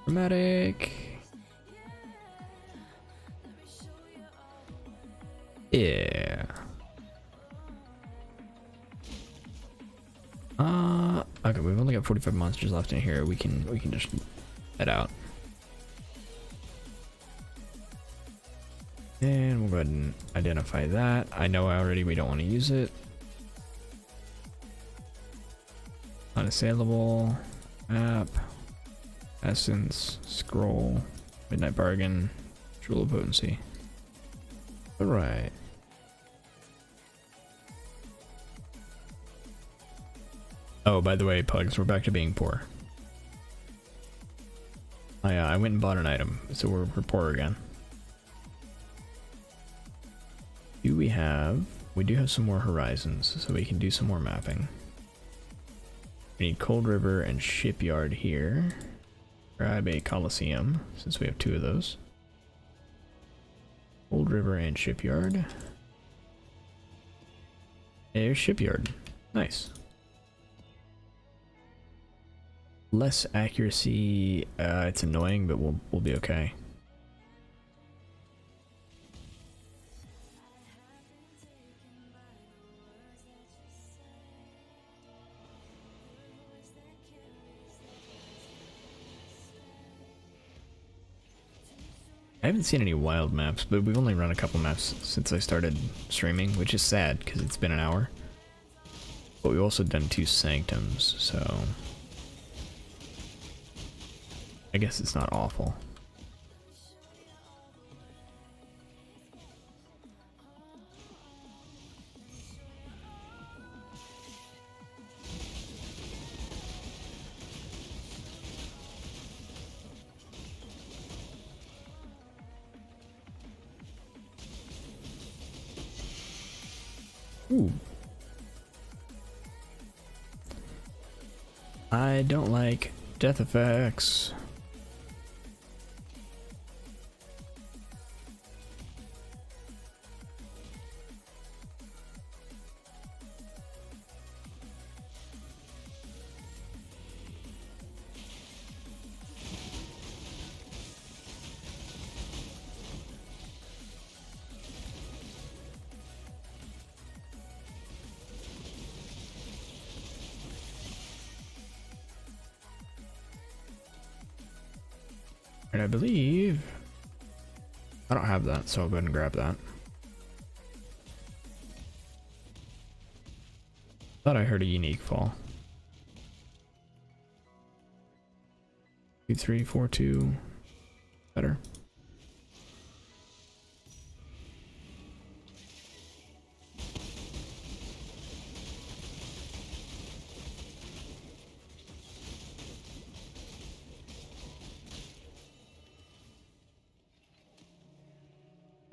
Dramatic. Yeah. Okay, we've only got 45 monsters left in here. We can just head out. And we'll go ahead and identify that. I know already we don't want to use it. Unassailable, map, essence, scroll, midnight bargain, jewel of potency. Alright. Oh, by the way, pugs, we're back to being poor. I went and bought an item, so we're poor again. We do have some more horizons, so we can do some more mapping. We need Cold River and Shipyard here. Grab a Coliseum, since we have 2 of those. Cold River and Shipyard. There's Shipyard. Nice. Less accuracy, it's annoying, but we'll be okay. I haven't seen any wild maps, but we've only run a couple maps since I started streaming, which is sad because it's been an hour. But we've also done 2 Sanctums, so I guess it's not awful. Ooh. I don't like death effects. And I believe I don't have that, so I'll go ahead and grab that. Thought I heard a unique fall. 2, 3, 4, 2. Better.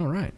All right.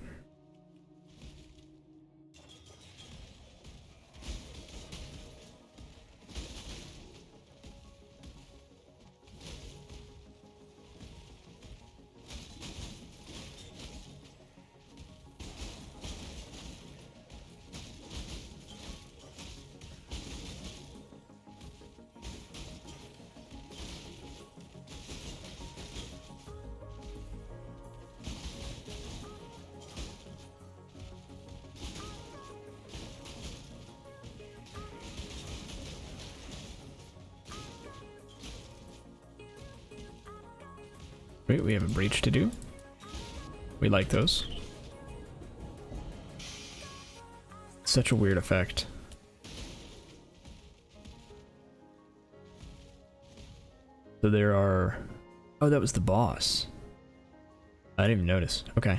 Wait, we have a breach to do. We like those. Such a weird effect. So there are... Oh, that was the boss. I didn't even notice. Okay.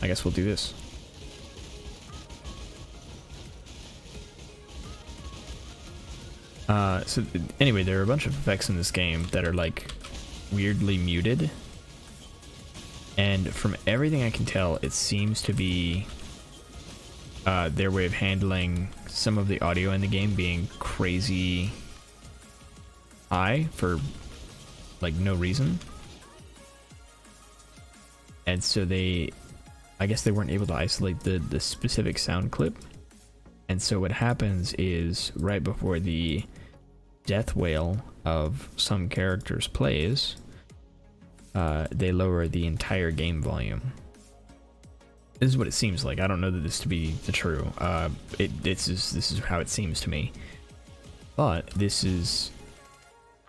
I guess we'll do this. So anyway, there are a bunch of effects in this game that are like weirdly muted, and from everything I can tell, it seems to be their way of handling some of the audio in the game being crazy high for like no reason. And so I guess they weren't able to isolate the specific sound clip. And so what happens is right before the death wail of some characters plays, they lower the entire game volume. This is what it seems like. I don't know that this to be the true. This is how it seems to me. But this is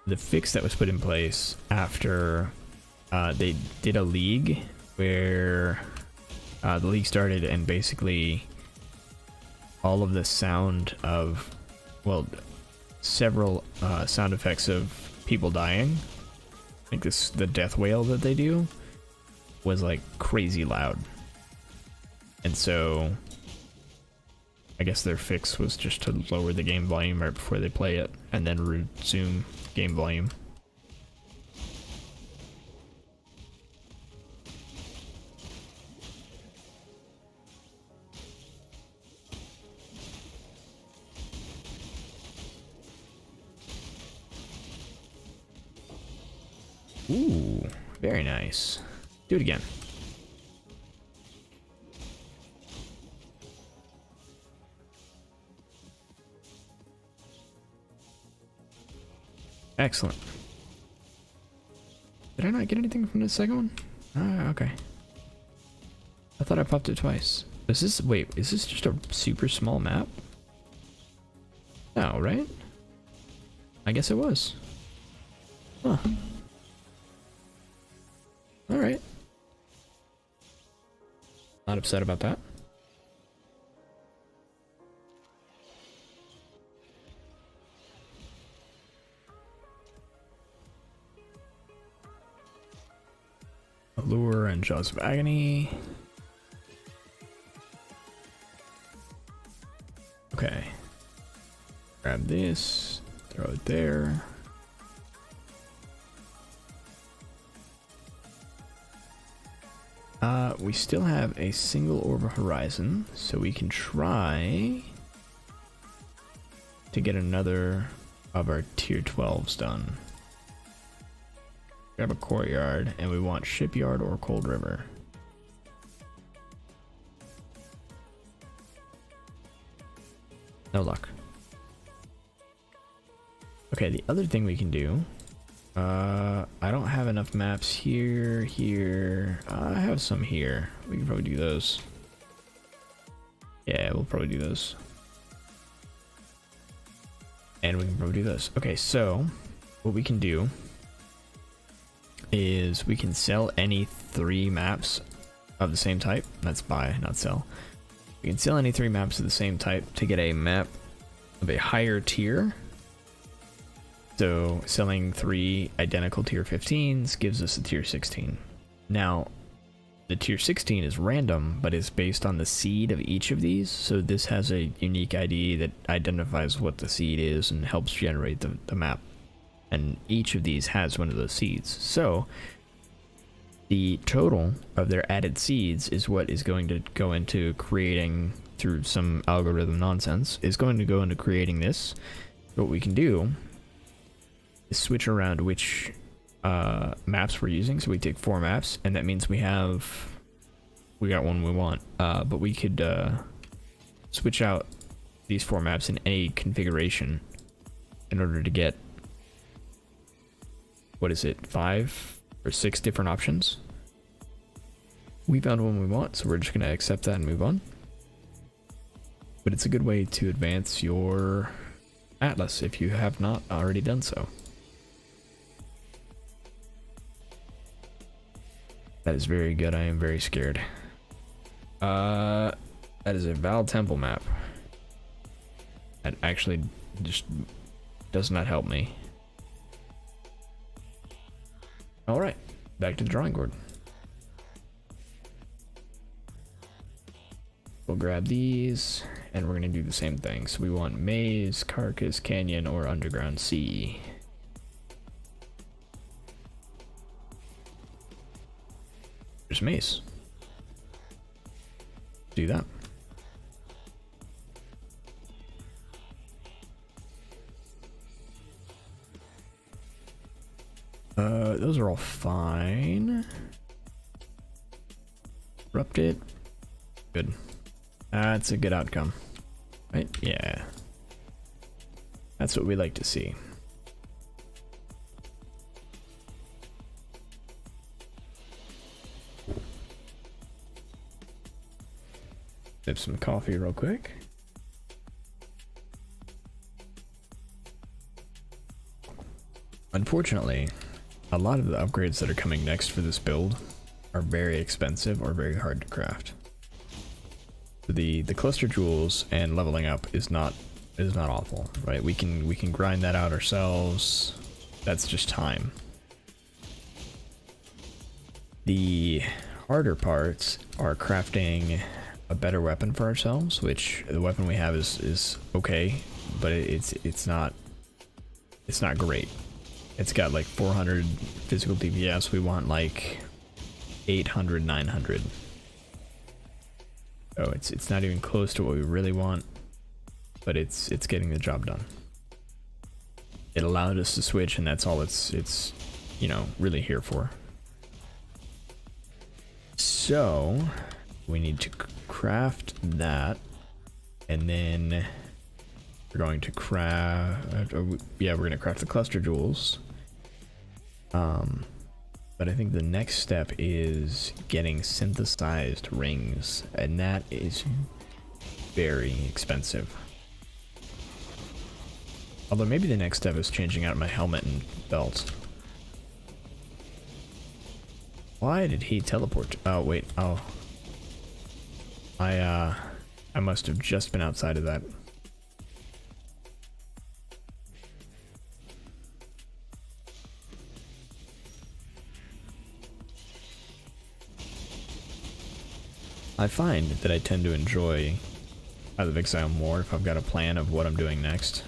the fix that was put in place after they did a league where the league started, and basically all of the sound of, well, several sound effects of people dying. I think the death wail that they do was like crazy loud. And so I guess their fix was just to lower the game volume right before they play it and then resume game volume. Ooh, very nice. Do it again. Excellent. Did I not get anything from the second one? Ah, okay. I thought I popped it twice. Is this, wait, is this just a super small map? No, right? I guess it was. Huh. Alright. Not upset about that. Allure and Jaws of Agony. Okay. Grab this, throw it there. We still have a single orb of horizon, so we can try to get another of our tier 12s done. We have a courtyard, and we want shipyard or cold river. No luck. Okay, the other thing we can do, I don't have enough maps here, I have some here. We can probably do those. Yeah, we'll probably do those. And we can probably do those. Okay, so what we can do is we can sell any 3 maps of the same type. That's buy, not sell. We can sell any 3 maps of the same type to get a map of a higher tier. So selling 3 identical tier 15s gives us a tier 16. Now, the tier 16 is random, but is based on the seed of each of these. So this has a unique ID that identifies what the seed is and helps generate the map. And each of these has one of those seeds. So the total of their added seeds is what is going to go into creating, through some algorithm nonsense, is going to go into creating this. What we can do is switch around which maps we're using. So we take 4 maps, and that means we got one we want. But we could switch out these 4 maps in any configuration in order to get, what is it, 5 or 6 different options. We found one we want, so we're just going to accept that and move on. But it's a good way to advance your atlas if you have not already done so. That is very good. I am very scared. That is a Val Temple map. That actually just does not help me. Alright, back to the drawing board. We'll grab these, and we're going to do the same thing. So we want maze, carcass, canyon, or underground sea. There's maze. Do that. Those are all fine. Erupted. Good. That's a good outcome. Right? Yeah. That's what we like to see. Sip some coffee real quick. Unfortunately, a lot of the upgrades that are coming next for this build are very expensive or very hard to craft. The cluster jewels and leveling up is not is not awful, right? We can grind that out ourselves. That's just time. The harder parts are crafting a better weapon for ourselves, which the weapon we have is okay, but it's not great. It's got like 400 physical DPS. We want like 800, 900. Oh, it's not even close to what we really want, but it's getting the job done. It allowed us to switch, and that's all it's you know, really here for. So we need to craft that, and then we're going to craft, yeah, we're gonna craft the cluster jewels. But I think the next step is getting synthesized rings, and that is very expensive. Although maybe the next step is changing out my helmet and belt. Why did he teleport? Oh wait, oh. I must have just been outside of that. I find that I tend to enjoy Path of Exile more if I've got a plan of what I'm doing next.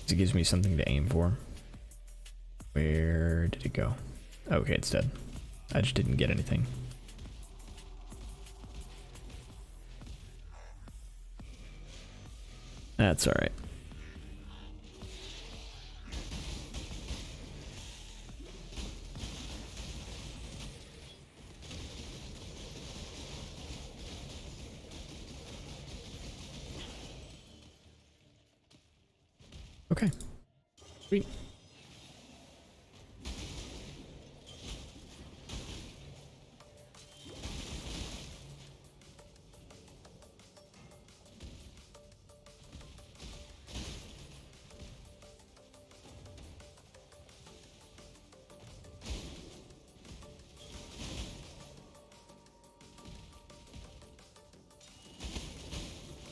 It gives me something to aim for. Where did it go? Okay, it's dead. I just didn't get anything. That's alright. Okay. Sweet.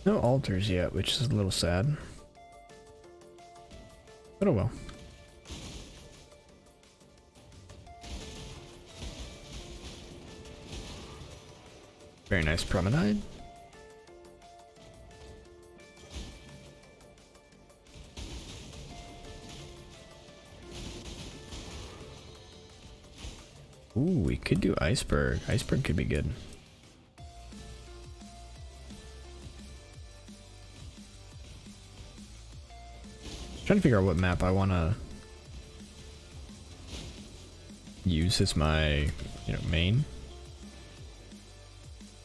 No altars yet, which is a little sad. But oh well. Very nice promenade. Ooh, we could do iceberg. Iceberg could be good. Trying to figure out what map I want to use as my, you know, main,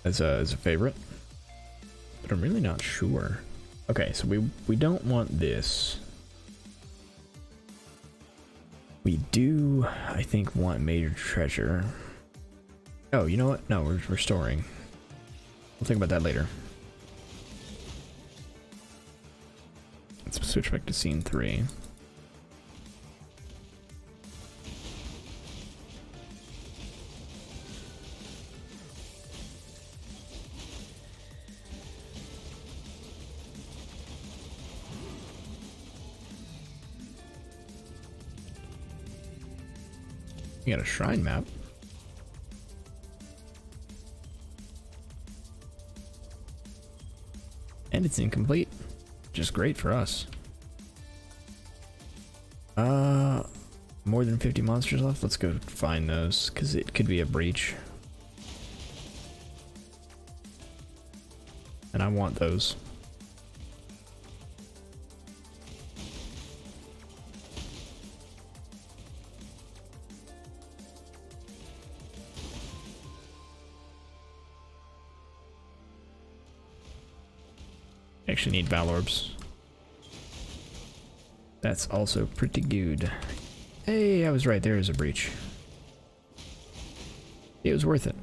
as a favorite, but I'm really not sure. Okay, so we don't want this. We do, I think, want major treasure. Oh, you know what? No, we're restoring. We'll think about that later. Let's switch back to scene 3. We got a shrine map. And it's incomplete. Just great for us. More than 50 monsters left. Let's go find those, because it could be a breach. And I want those. Actually need Valorbs. That's also pretty good. Hey, I was right, there is a breach. It was worth it.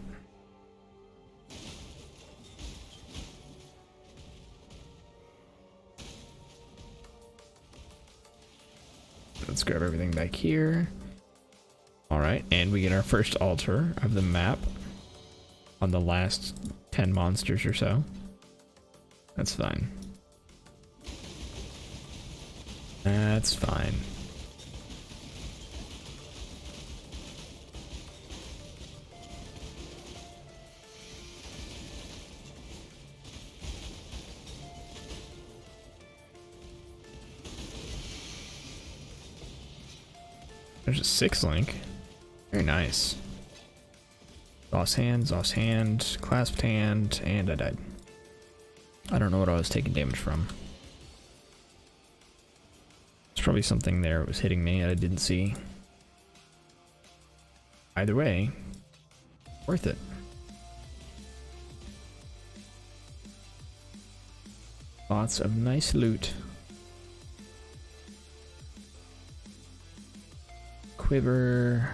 Let's grab everything back here. Alright, and we get our first altar of the map on the last 10 monsters or so. That's fine. That's fine. There's a 6-link. Very nice. Lost hand, clasped hand, and I died. I don't know what I was taking damage from. It's probably something there that was hitting me and I didn't see. Either way, worth it. Lots of nice loot. Quiver.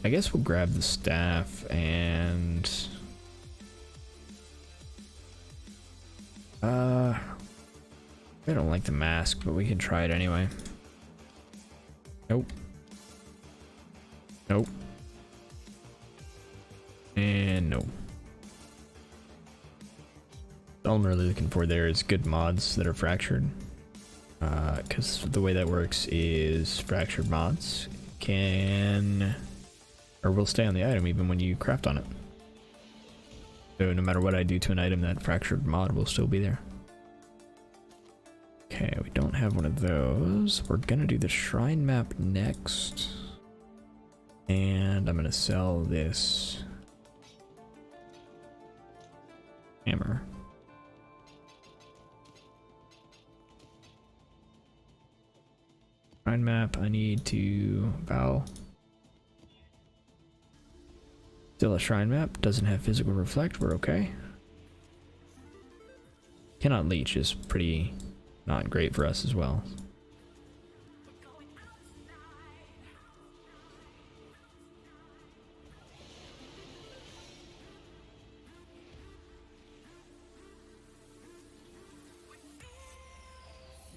I guess we'll grab the staff and I don't like the mask, but we can try it anyway. Nope. Nope. And no. All I'm really looking for there is good mods that are fractured. Because the way that works is fractured mods will stay on the item even when you craft on it. So no matter what I do to an item, that fractured mod will still be there. Okay, we don't have one of those. We're gonna do the shrine map next. And I'm gonna sell this hammer. Shrine map, I need to bow. Still a shrine map, doesn't have physical reflect, we're okay. Cannot leech is pretty not great for us as well.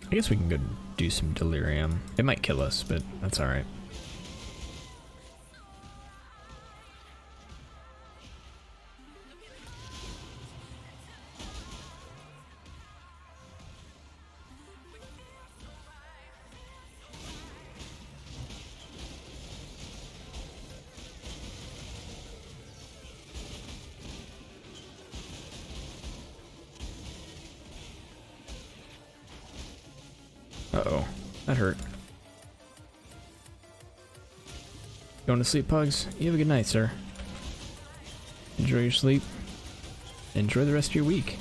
I guess we can go do some delirium. It might kill us, but that's alright. Uh-oh, that hurt. Going to sleep, Pugs? You have a good night, sir. Enjoy your sleep. Enjoy the rest of your week.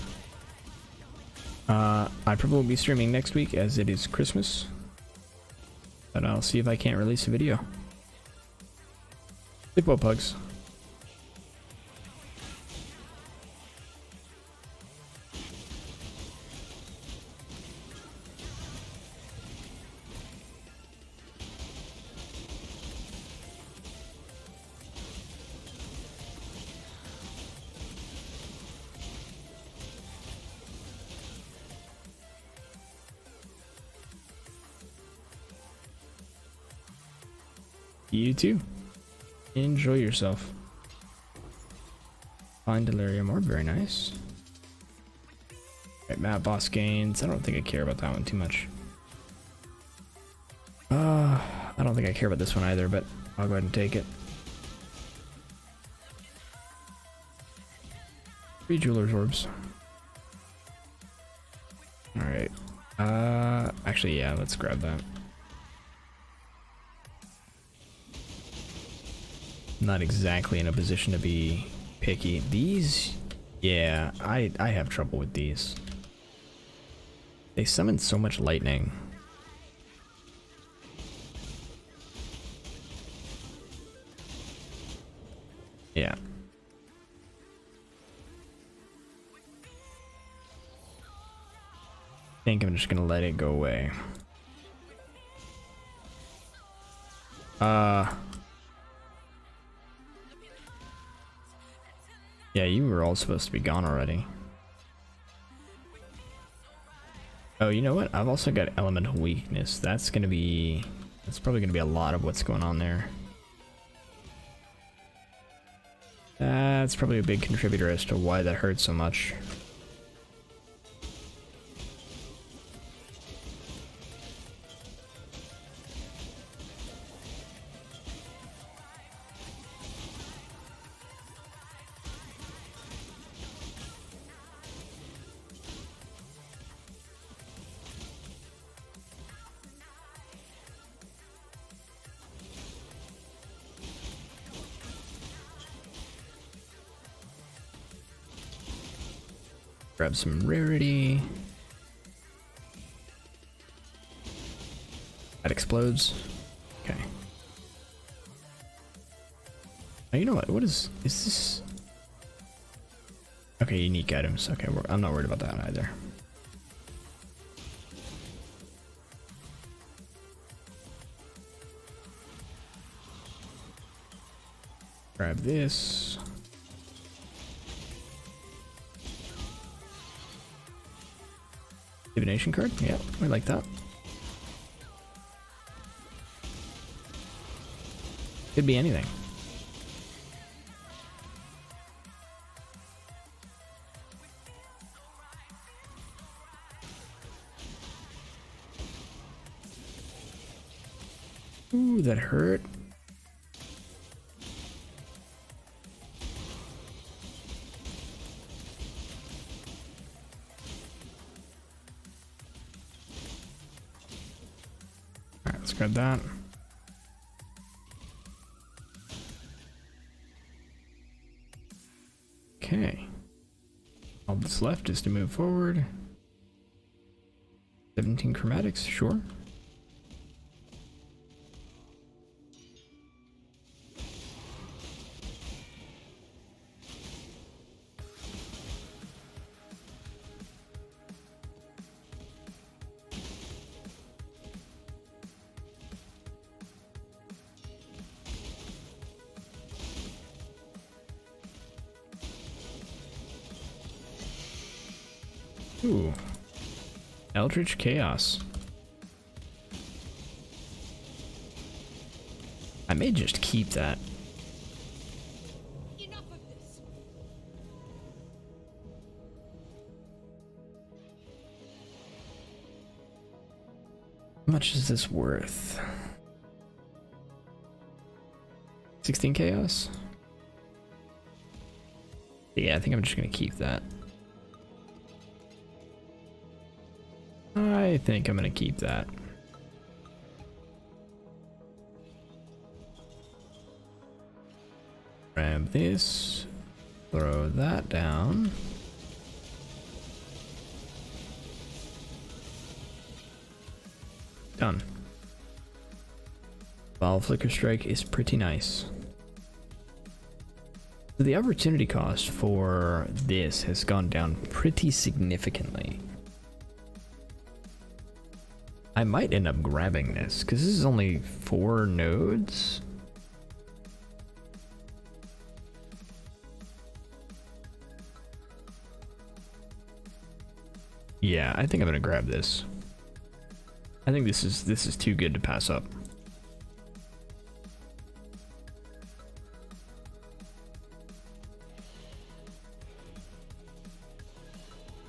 I probably won't be streaming next week as it is Christmas. But I'll see if I can't release a video. Sleep well, Pugs. You too. Enjoy yourself. Find delirium orb, very nice. Right, map boss gains. I don't think I care about that one too much. I don't think I care about this one either, but I'll go ahead and take it. 3 jeweler's orbs. Alright. Actually, yeah, let's grab that. Not exactly in a position to be picky. These, yeah, I have trouble with these. They summon so much lightning. Yeah. I think I'm just gonna let it go away. Yeah, you were all supposed to be gone already. Oh, you know what? I've also got elemental weakness. That's probably gonna be a lot of what's going on there. That's probably a big contributor as to why that hurts so much. Grab some rarity. That explodes. Okay. Now, you know what? What is this? Okay, unique items. Okay, I'm not worried about that either. Grab this. Divination card? Yeah, we like that. Could be anything. Ooh, that hurt. Alright, let's grab that. Okay. All that's left is to move forward. 17 chromatics, sure. Ooh. Eldritch Chaos. I may just keep that. Enough of this. How much is this worth? 16 chaos? Yeah, I think I'm just gonna keep that. I think I'm gonna keep that. Grab this, throw that down. Done. While Flicker Strike is pretty nice. So the opportunity cost for this has gone down pretty significantly. I might end up grabbing this because this is only 4 nodes. Yeah, I think I'm gonna grab this. I think this is too good to pass up.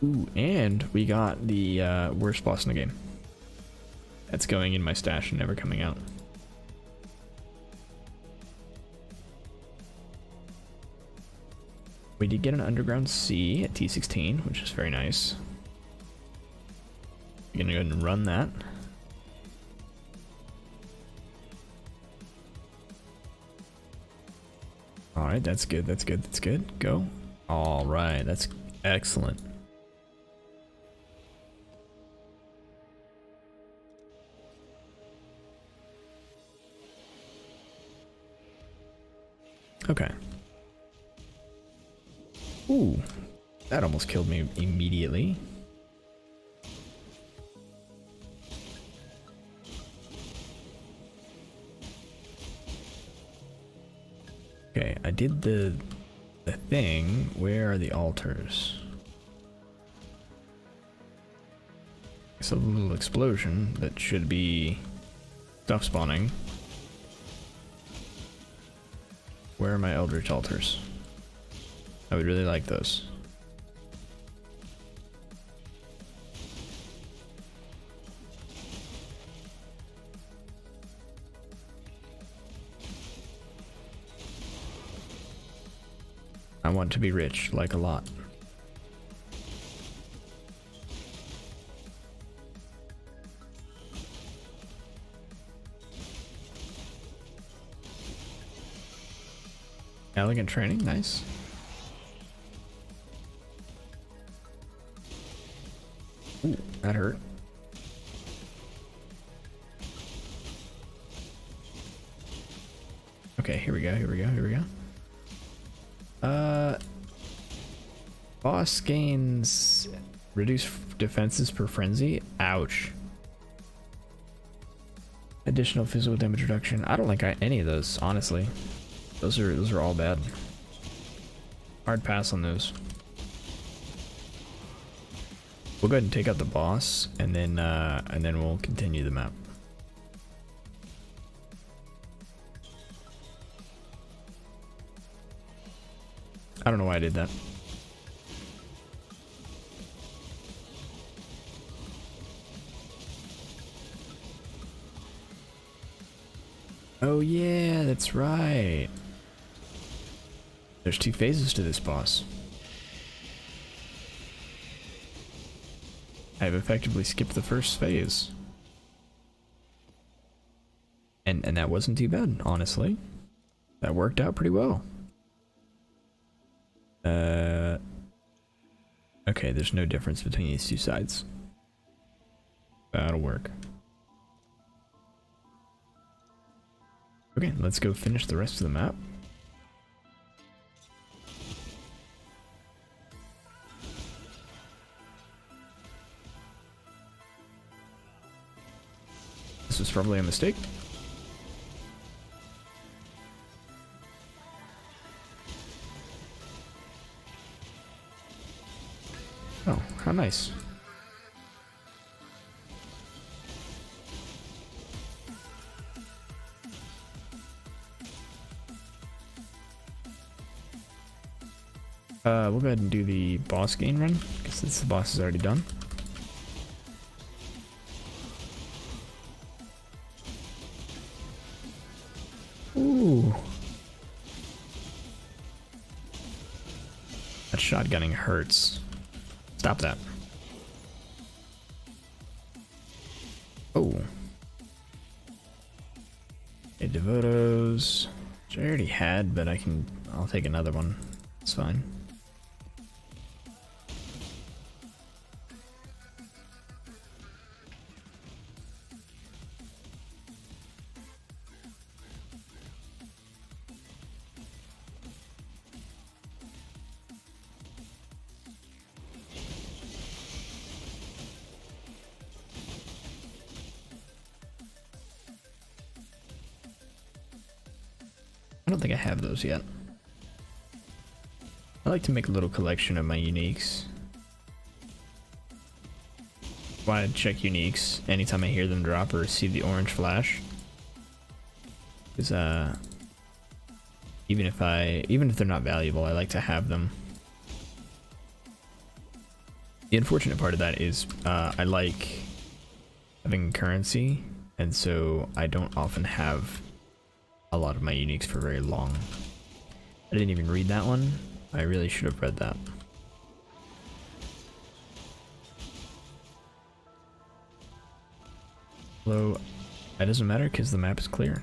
Ooh, and we got the worst boss in the game. That's going in my stash and never coming out. We did get an underground C at T16, which is very nice. I'm gonna go ahead and run that. Alright, that's good, that's good, that's good. Go. Alright, that's excellent. Okay. Ooh, that almost killed me immediately. Okay, I did the thing. Where are the altars? It's a little explosion that should be stuff spawning. Where are my Eldritch altars? I would really like those. I want to be rich, like a lot. Elegant training, nice. Ooh, that hurt. Okay, here we go, here we go, here we go. Boss gains reduce defenses per frenzy. Ouch. Additional physical damage reduction. I don't like any of those, honestly. Those are all bad. Hard pass on those. We'll go ahead and take out the boss, and then we'll continue the map. I don't know why I did that. Oh yeah, that's right. There's 2 phases to this boss. I've effectively skipped the first phase. And that wasn't too bad, honestly. That worked out pretty well. Okay, there's no difference between these 2 sides. That'll work. Okay, let's go finish the rest of the map. This was probably a mistake. Oh, how nice. We'll go ahead and do the boss gain run, because since the boss is already done. Ooh. That shotgunning hurts. Stop that. Oh. Okay, Devotos, which I already had, but I'll take another one. It's fine. I don't think I have those yet. I like to make a little collection of my uniques. Want to check uniques anytime I hear them drop or see the orange flash. Because even if they're not valuable, I like to have them. The unfortunate part of that is I like having currency, and so I don't often have a lot of my uniques for very long. I didn't even read that one. I really should have read that. Although, that doesn't matter because the map is clear.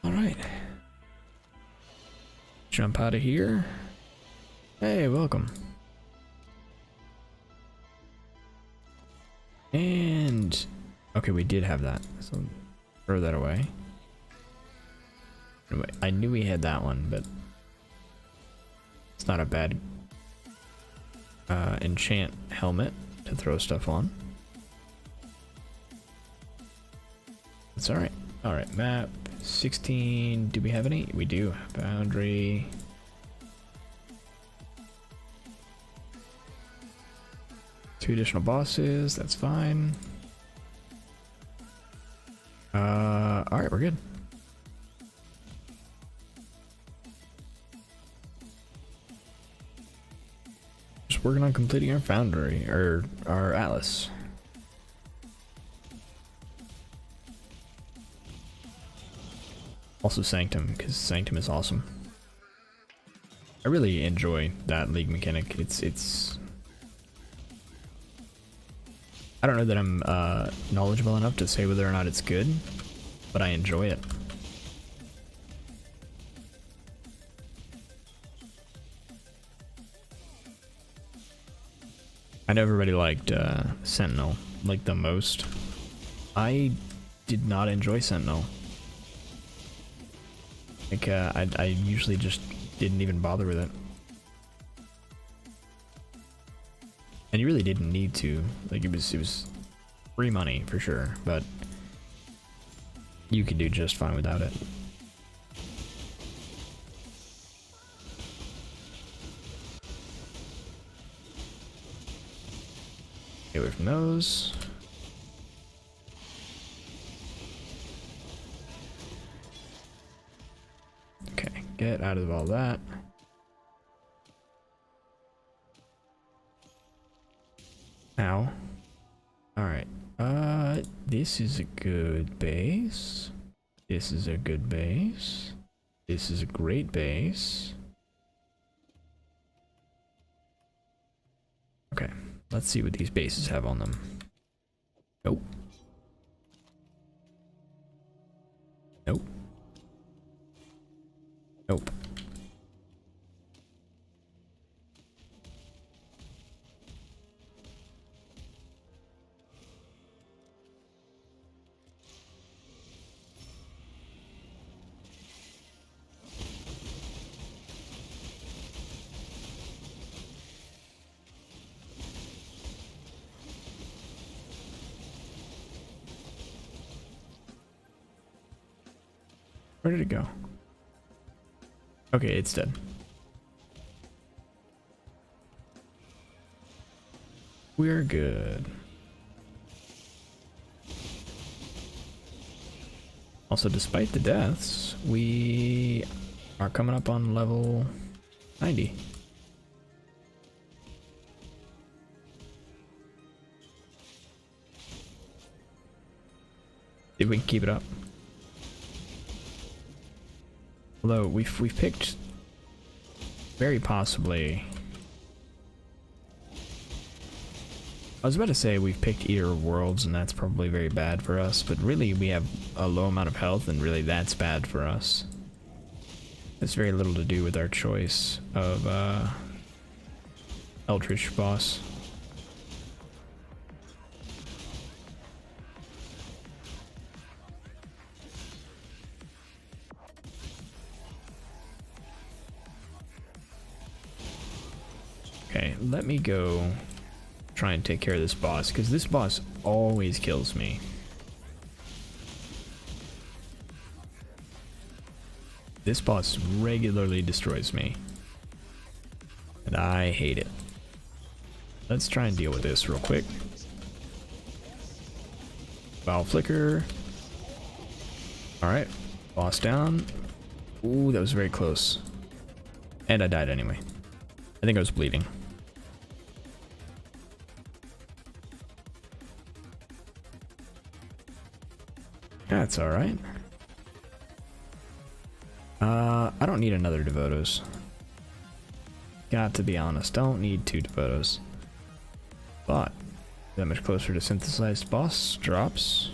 Alright. Jump out of here. Hey, welcome. And okay, we did have that, so throw that away. Anyway, I knew we had that one, but it's not a bad enchant helmet to throw stuff on. It's alright. Alright, map 16. Do we have any? We do. Boundary. Two additional bosses, that's fine. Alright, we're good. Just working on completing our foundry, or our atlas. Also Sanctum, because Sanctum is awesome. I really enjoy that league mechanic. It's I don't know that I'm knowledgeable enough to say whether or not it's good, but I enjoy it. I know everybody liked Sentinel like the most. I did not enjoy Sentinel. Like I usually just didn't even bother with it. And you really didn't need to. Like it was free money for sure, but you could do just fine without it. Get away from those. Okay, get out of all that. Ow. Alright. This is a good base. This is a good base. This is a great base. Okay, let's see what these bases have on them. Nope. Nope. Nope. Where did it go? Okay, it's dead. We're good. Also, despite the deaths, we are coming up on level 90. See if we can keep it up. Although we've picked very possibly. I was about to say we've picked Eater of Worlds, and that's probably very bad for us, but really we have a low amount of health, and really that's bad for us. It's very little to do with our choice of Eldritch boss. Okay, let me go try and take care of this boss, because this boss always kills me. This boss regularly destroys me, and I hate it. Let's try and deal with this real quick. Foul Flicker. Alright, boss down. Ooh, that was very close. And I died anyway. I think I was bleeding. That's alright. I don't need another Devotos. Got to be honest, don't need 2 Devotos. But, that much closer to synthesized boss drops.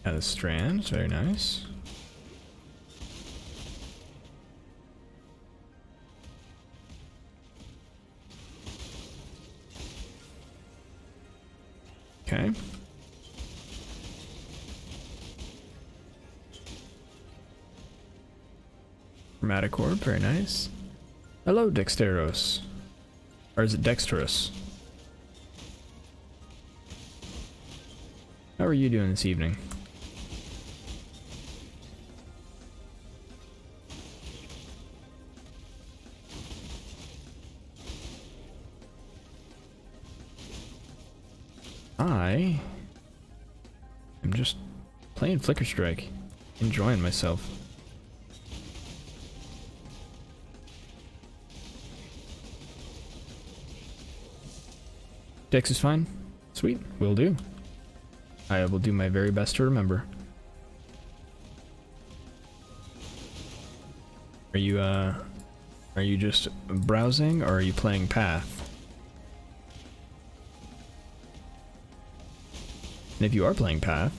Got a strand, very nice. Okay. Chromatic orb, very nice. Hello, Dexteros. Or is it Dexterous? How are you doing this evening? I am just playing Flicker Strike, enjoying myself. Dex is fine? Sweet, will do. I will do my very best to remember. Are you just browsing, or are you playing Path? And if you are playing Path,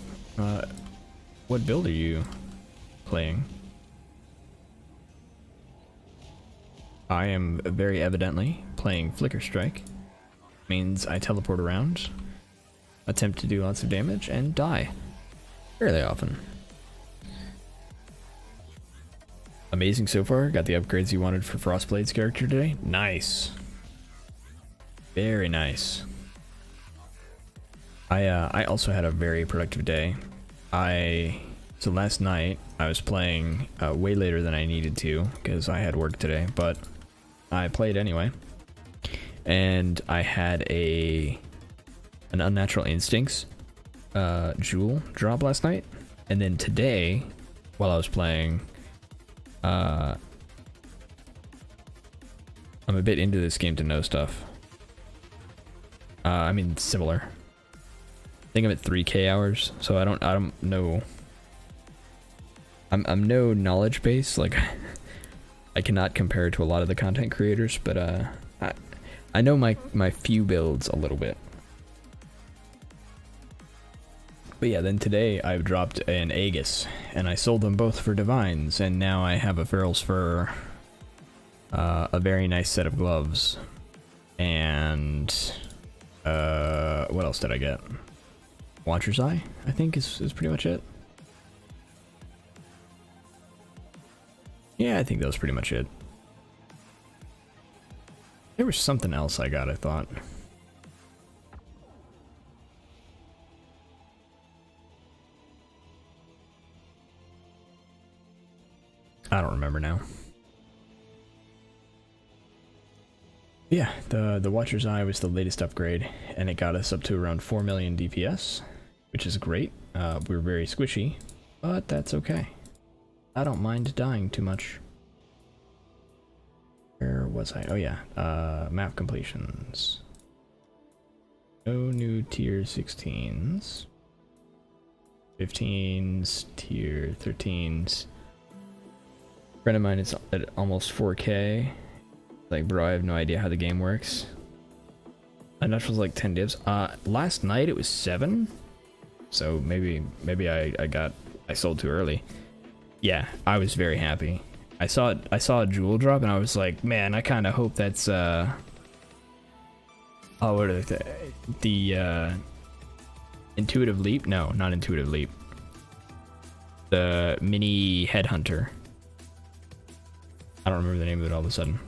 what build are you playing? I am very evidently playing Flicker Strike. Means I teleport around, attempt to do lots of damage, and die fairly often. Amazing so far. Got the upgrades you wanted for Frostblade's character today. Nice. Very nice. I also had a very productive day. So last night I was playing way later than I needed to because I had work today, but I played anyway. And I had an Unnatural Instincts jewel drop last night, and then today while I was playing, I'm a bit into this game to know stuff. I mean, similar. I think I'm at 3K hours, so I don't know. I'm no knowledge base, like I cannot compare to a lot of the content creators, but I know my few builds a little bit. But yeah, then today I've dropped an Aegis, and I sold them both for divines, and now I have a Feral's Fur, a very nice set of gloves, and what else did I get? Watcher's Eye, I think is pretty much it. Yeah, I think that was pretty much it. There was something else I got, I thought. I don't remember now. Yeah, the Watcher's Eye was the latest upgrade, and it got us up to around 4 million DPS, which is great. We're very squishy, but that's okay. I don't mind dying too much. Where was I? Oh yeah, map completions. No new tier 16s. 15s, tier 13s. Friend of mine is at almost 4K. Like, bro, I have no idea how the game works. Unnatural's like 10 divs. Last night it was 7. So maybe I sold too early. Yeah, I was very happy. I saw a jewel drop and I was like, man, I kind of hope that's oh, what are the Intuitive Leap? No, not Intuitive Leap. The mini headhunter. I don't remember the name of it all of a sudden.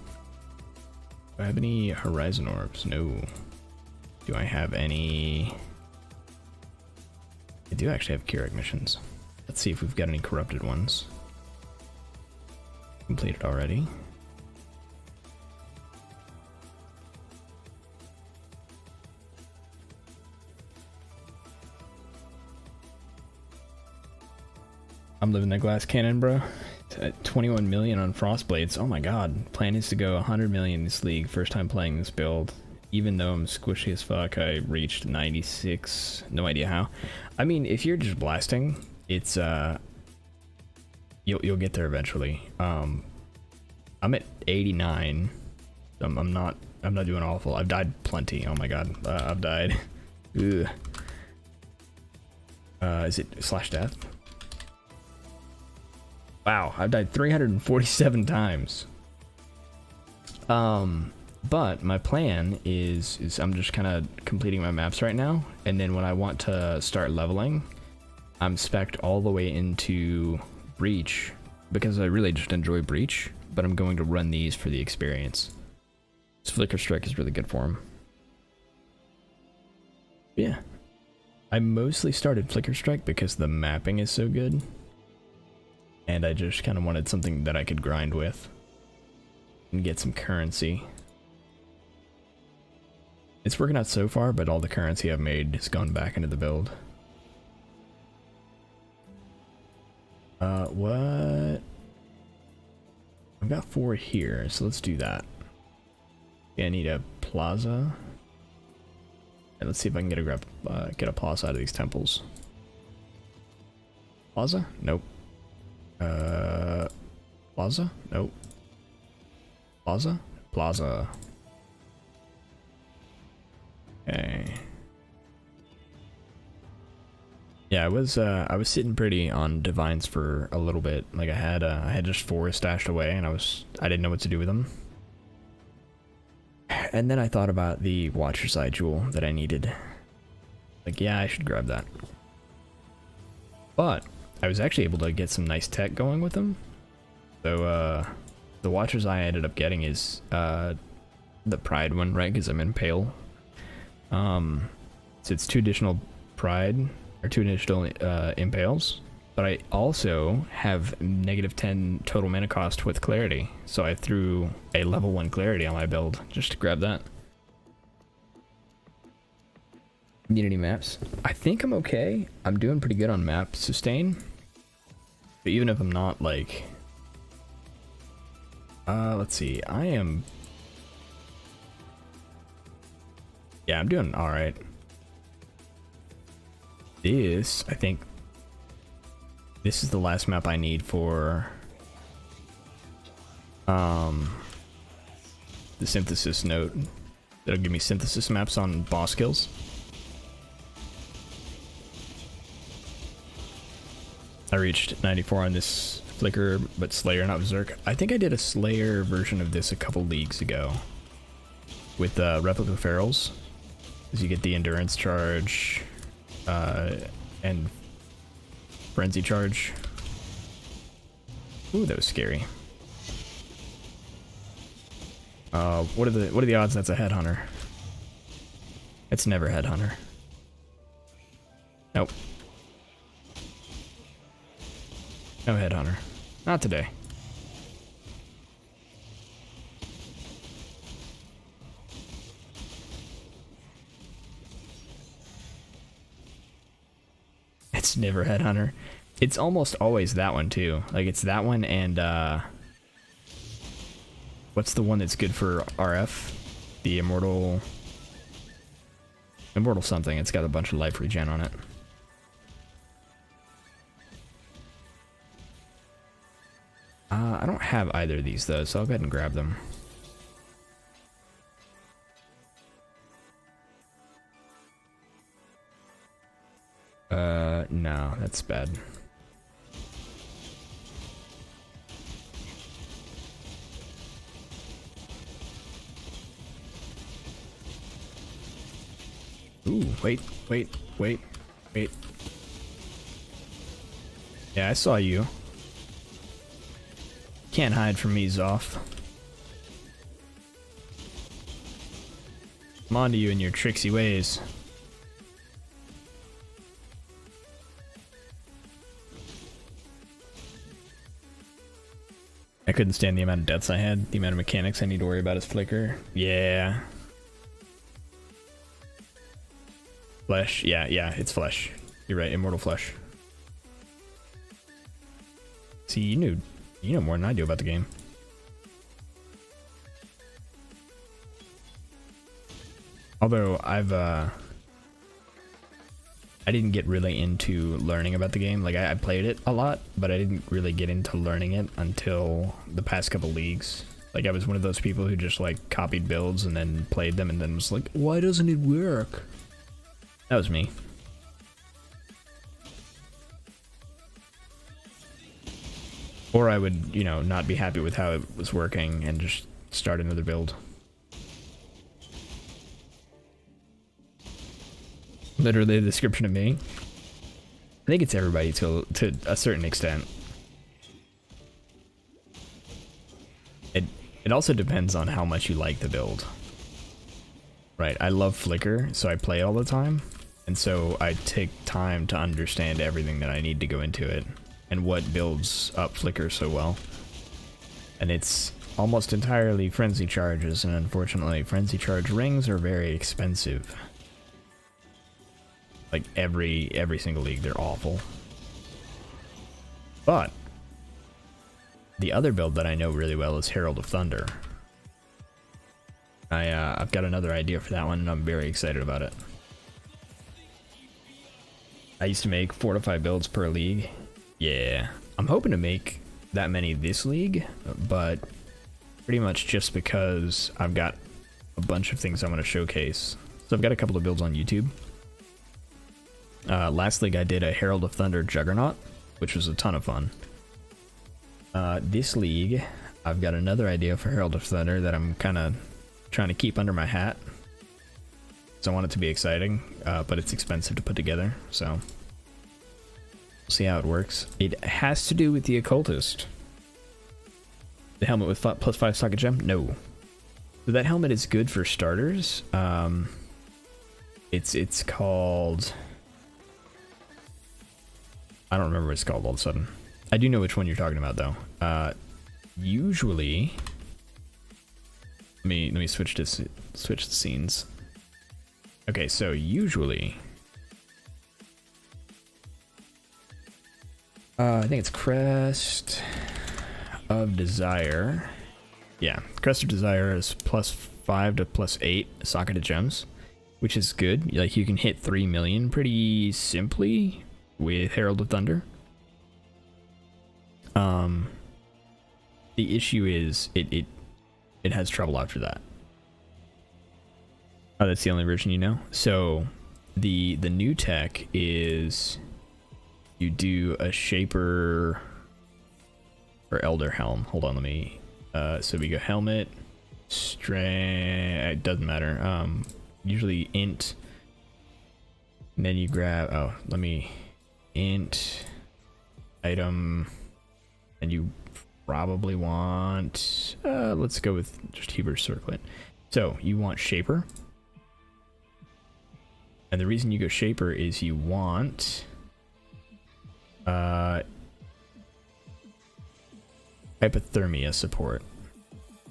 Do I have any Horizon Orbs? No. Do I have any? I do actually have Keurig missions. Let's see if we've got any corrupted ones. Completed already. I'm living the glass cannon, bro. At 21 million on Frostblades. Oh my god. Plan is to go 100 million in this league. First time playing this build. Even though I'm squishy as fuck, I reached 96. No idea how. I mean, if you're just blasting, it's you'll get there eventually. I'm at 89. I'm not doing awful. I've died plenty. Oh my god. I've died. Ugh. Is it slash death? Wow, I've died 347 times. But my plan is I'm just kind of completing my maps right now, and then when I want to start leveling, I'm spec'd all the way into Breach, because I really just enjoy Breach, but I'm going to run these for the experience. This Flicker Strike is really good for them. Yeah. I mostly started Flicker Strike because the mapping is so good. And I just kind of wanted something that I could grind with and get some currency. It's working out so far, but all the currency I've made has gone back into the build. What? I've got 4 here, so let's do that. Yeah, I need a plaza. And let's see if I can get a plaza out of these temples. Plaza? Nope. Plaza? Nope. Plaza? Plaza. Okay. Yeah, I was sitting pretty on divines for a little bit. Like I had just 4 stashed away, and I didn't know what to do with them. And then I thought about the Watcher's Eye jewel that I needed. Like, yeah, I should grab that. But I was actually able to get some nice tech going with them. So the Watcher's Eye I ended up getting is the Pride one, right? Because I'm Impale. So it's 2 additional Pride, or 2 additional Impales. But I also have -10 total mana cost with Clarity. So I threw a level 1 Clarity on my build just to grab that. Community maps. I think I'm okay. I'm doing pretty good on map sustain. But even if I'm not, like... let's see. I am... Yeah, I'm doing alright. This, I think... This is the last map I need for... the synthesis note. That'll give me synthesis maps on boss kills. I reached 94 on this Flicker, but Slayer, not Berserk. I think I did a Slayer version of this a couple leagues ago with Replica Ferals, as you get the Endurance charge and Frenzy charge. Ooh, that was scary. What are the odds that's a Headhunter? It's never Headhunter. Nope. No Headhunter. Not today. It's never Headhunter. It's almost always that one too. Like it's that one and what's the one that's good for RF? The Immortal something. It's got a bunch of life regen on it. I don't have either of these though, so I'll go ahead and grab them. No, that's bad. Ooh, wait. Yeah, I saw you. Can't hide from me, Zoth. I'm on to you in your tricksy ways. I couldn't stand the amount of deaths I had, the amount of mechanics I need to worry about is Flicker. Yeah. Flesh, yeah, it's Flesh. You're right, Immortal Flesh. See, you know more than I do about the game. Although I didn't get really into learning about the game. Like I played it a lot, but I didn't really get into learning it until the past couple leagues. Like I was one of those people who just like copied builds and then played them and then was like, why doesn't it work? That was me. Or I would, you know, not be happy with how it was working and just start another build. Literally the description of me. I think it's everybody to a certain extent. It also depends on how much you like the build. Right, I love Flicker, so I play all the time. And so I take time to understand everything that I need to go into it. And what builds up Flicker so well. And it's almost entirely Frenzy charges, and unfortunately Frenzy charge rings are very expensive. Like every single league, they're awful. But the other build that I know really well is Herald of Thunder. I've got another idea for that one, and I'm very excited about it. I used to make 4 to 5 builds per league. Yeah, I'm hoping to make that many this league, but pretty much just because I've got a bunch of things I want to showcase. So I've got a couple of builds on YouTube. Last league I did a Herald of Thunder Juggernaut, which was a ton of fun. This league, I've got another idea for Herald of Thunder that I'm kind of trying to keep under my hat. So I want it to be exciting, but it's expensive to put together, so we'll see how it works. It has to do with the Occultist. The helmet with +5 socket gem? No. So that helmet is good for starters. It's called... I don't remember what it's called all of a sudden. I do know which one you're talking about though. Usually... Let me switch the scenes. Okay, so usually... I think it's Crest of Desire. Yeah, Crest of Desire is +5 to +8 socketed gems, which is good. Like, you can hit 3 million pretty simply with Herald of Thunder. The issue is it has trouble after that. Oh, that's the only version you know? So the new tech is you do a Shaper or Elder Helm. Hold on, let me so we go helmet, strength, it doesn't matter. Usually int, and then you grab int item, and you probably want let's go with just Hebrew circlet. So you want Shaper, and the reason you go Shaper is you want hypothermia support.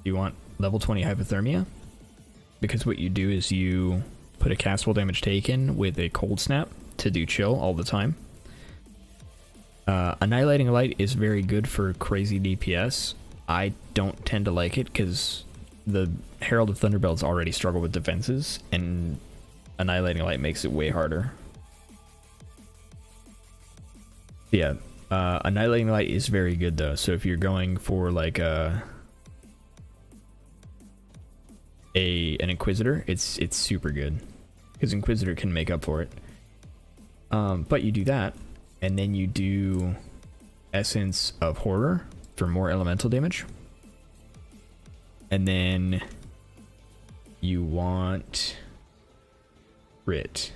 You want level 20 hypothermia, because what you do is you put a castable damage taken with a cold snap to do chill all the time. Annihilating Light is very good for crazy DPS. I don't tend to like it because the Herald of Thunder builds already struggle with defenses, and Annihilating Light makes it way harder. Yeah, Annihilating Light is very good though. So if you're going for like an Inquisitor, it's super good because Inquisitor can make up for it. But you do that, and then you do Essence of Horror for more elemental damage, and then you want crit.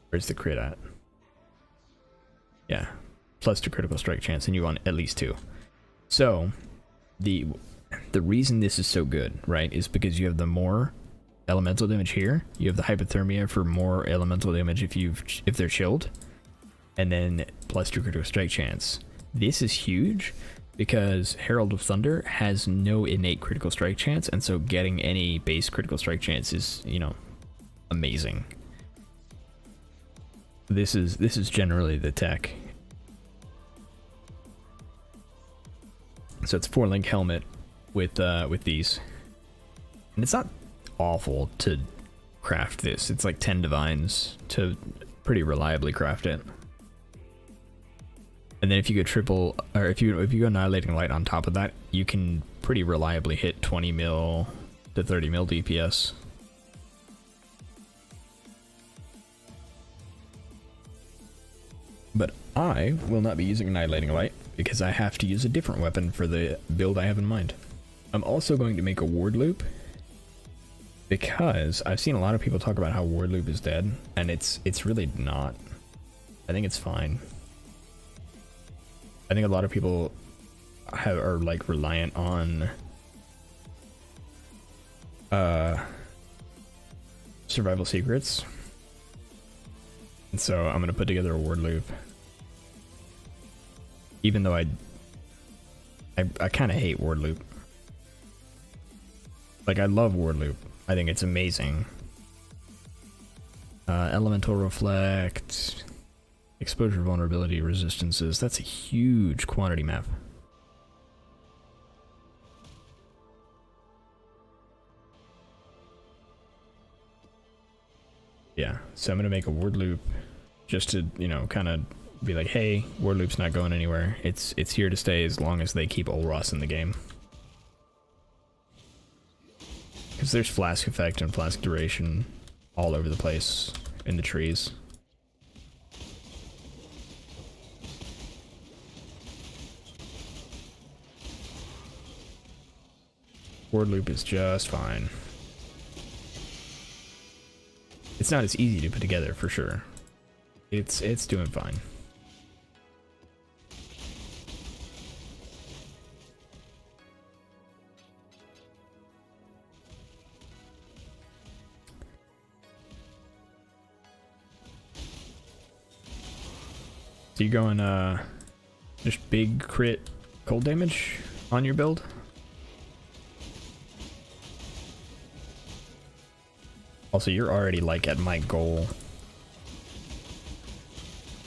Where's the crit at? Yeah, +2 critical strike chance, and you want at least 2. So the reason this is so good, right, is because you have the more elemental damage here. You have the hypothermia for more elemental damage if they're chilled, and then +2 critical strike chance. This is huge because Herald of Thunder has no innate critical strike chance, and so getting any base critical strike chance is, you know, amazing. This is generally the tech. So it's 4-link helmet with these, and it's not awful to craft this. It's like 10 divines to pretty reliably craft it. And then if you go triple, or if you go Annihilating Light on top of that, you can pretty reliably hit 20 mil to 30 mil DPS. But I will not be using Annihilating Light because I have to use a different weapon for the build I have in mind. I'm also going to make a Ward Loop because I've seen a lot of people talk about how Ward Loop is dead, and it's really not. I think it's fine. I think a lot of people are like reliant on survival secrets, and so I'm gonna put together a Ward Loop. Even though I kind of hate Ward Loop. Like, I love Ward Loop. I think it's amazing. Elemental Reflect, Exposure Vulnerability, Resistances. That's a huge quantity map. Yeah, so I'm going to make a Ward Loop just to, you know, kind of be like, hey, Word Loop's not going anywhere. It's here to stay as long as they keep Olros in the game. Because there's Flask Effect and Flask Duration all over the place in the trees. Word Loop is just fine. It's not as easy to put together for sure. It's doing fine. So you going just big crit cold damage on your build? Also, you're already like at my goal.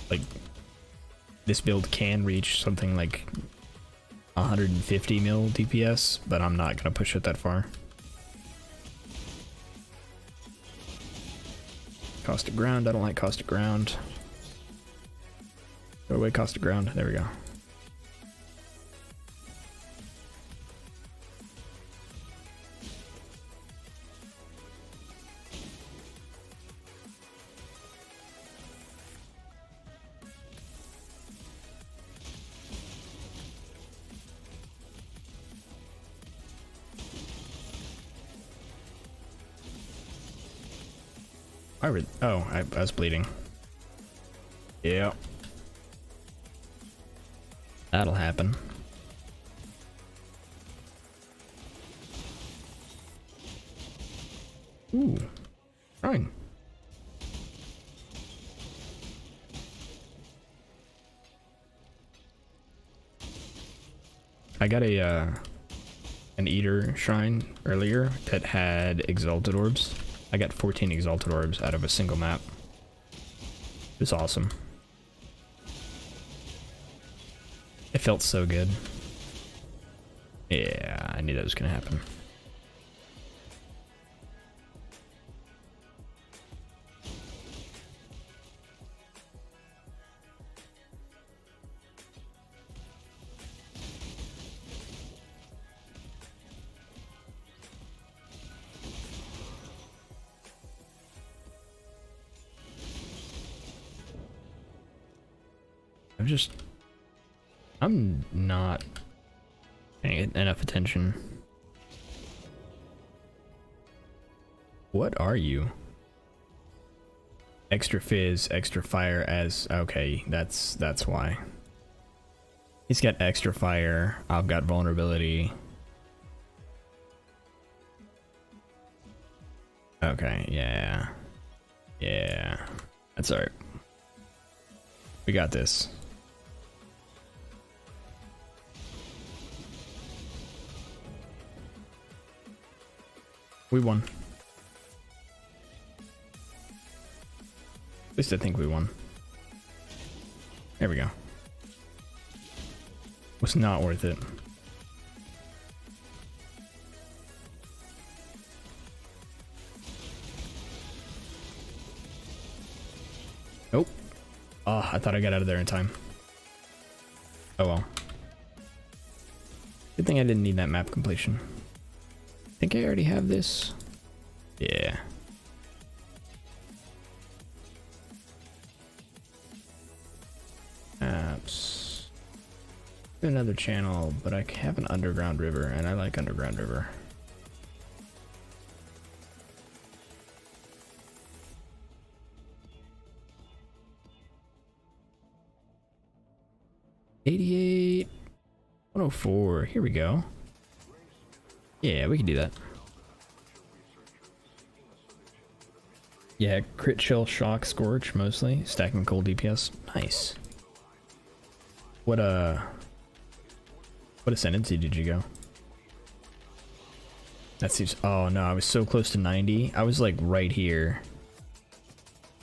Like, this build can reach something like 150 mil DPS, but I'm not gonna push it that far. Cost of ground, I don't like cost of ground. Go away, cost of ground, there we go. I was bleeding. Yeah. That'll happen. Ooh. Fine. I got an Eater Shrine earlier that had Exalted Orbs. I got 14 Exalted Orbs out of a single map. It was awesome. It felt so good. Yeah, I knew that was gonna happen. I'm not paying enough attention. What are you? Extra fizz, extra fire as... Okay, that's why. He's got extra fire, I've got vulnerability. Okay, yeah. Yeah. That's alright. We got this. We won. At least I think we won. There we go. Was not worth it. Nope. Oh, I thought I got out of there in time. Oh well. Good thing I didn't need that map completion. I think I already have this. Yeah. Apps. Another channel, but I have an underground river, and I like underground river. $88, 104. Here we go. Yeah, we can do that. Yeah, crit shell, shock, scorch mostly. Stacking cold DPS. Nice. What ascendancy did you go? That seems... Oh no, I was so close to 90. I was like right here.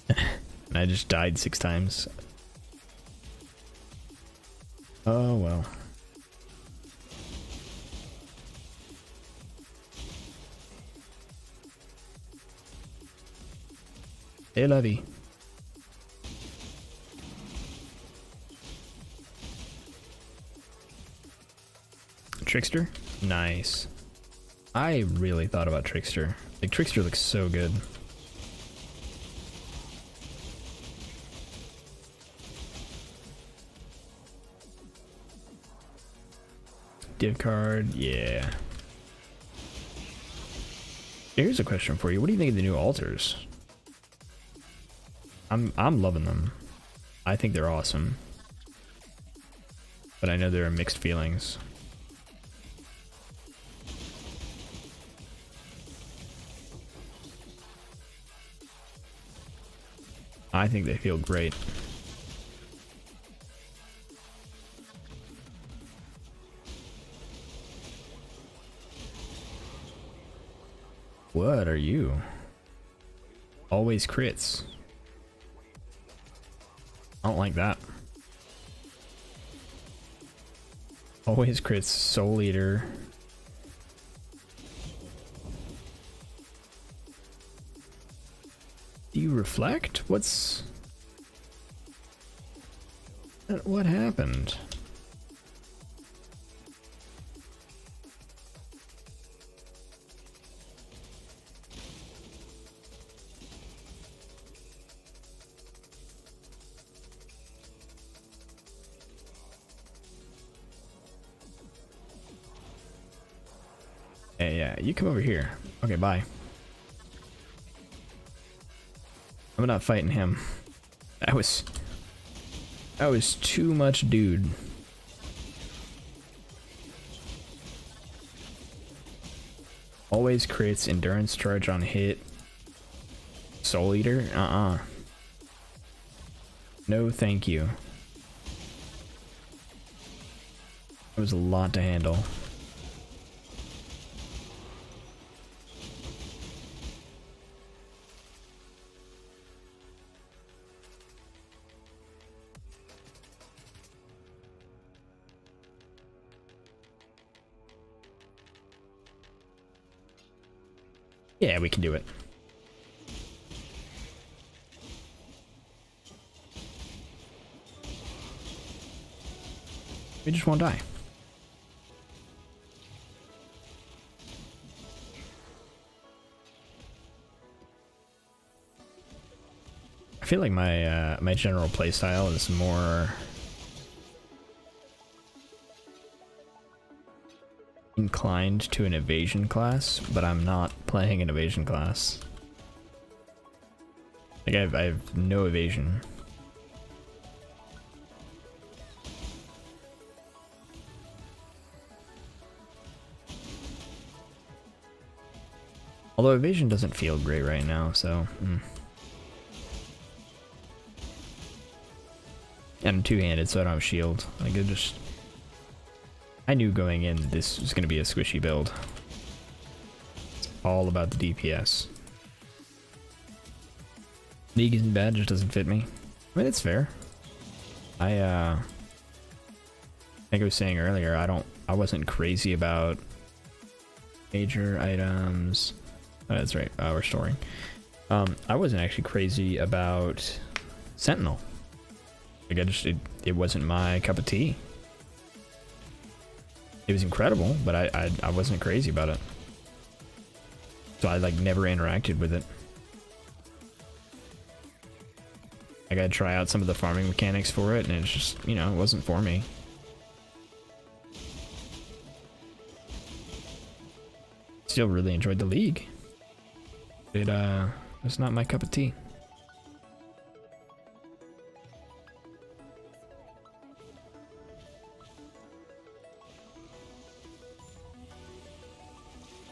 And I just died 6 times. Oh well. Hey, Levy. Trickster? Nice. I really thought about Trickster. Like, Trickster looks so good. Div card, yeah. Here's a question for you. What do you think of the new altars? I'm loving them. I think they're awesome. But I know there are mixed feelings. I think they feel great. What are you? Always crits. I don't like that. Always crits, Soul Eater. Do you reflect? What happened? Hey, yeah, you come over here. Okay, bye. I'm not fighting him. That was too much, dude. Always creates endurance charge on hit. Soul Eater? No, thank you. It was a lot to handle. Yeah, we can do it. We just won't die. I feel like my my general playstyle is more inclined to an evasion class, but I'm not playing an evasion class. Like I have no evasion. Although evasion doesn't feel great right now, so and I'm two-handed, so I don't have shield. Like I knew going in this was going to be a squishy build. It's all about the DPS. League isn't bad, just doesn't fit me. I mean, it's fair. I think I was saying earlier, I wasn't crazy about major items. Oh, that's right, we're storing. I wasn't actually crazy about Sentinel. Like it wasn't my cup of tea. It was incredible, but I wasn't crazy about it. So I like never interacted with it. I gotta try out some of the farming mechanics for it, and it's just, you know, it wasn't for me. Still really enjoyed the league. It's not my cup of tea.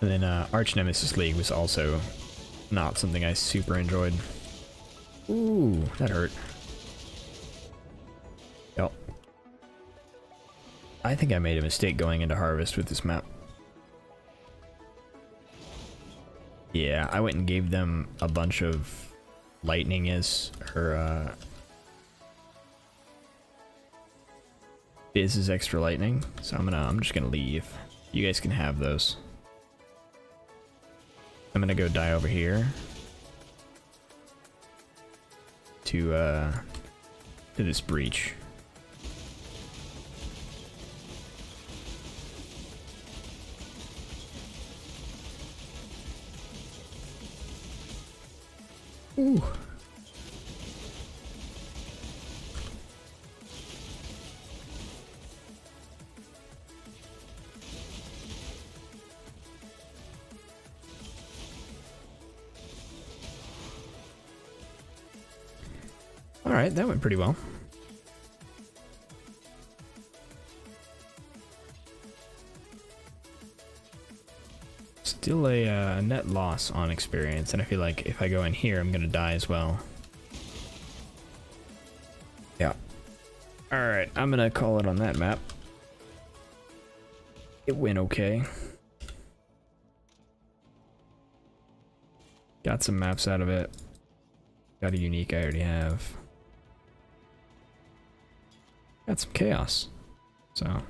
And then Arch Nemesis League was also not something I super enjoyed. Ooh, that hurt. Yep. I think I made a mistake going into Harvest with this map. Yeah, I went and gave them a bunch of lightning as her Biz is extra lightning, so I'm just gonna leave. You guys can have those. I'm gonna go die over here to this breach. Ooh. All right, that went pretty well. Still a net loss on experience, and I feel like if I go in here, I'm gonna die as well. Yeah. All right, I'm gonna call it on that map. It went okay. Got some maps out of it. Got a unique I already have. Got some chaos. So,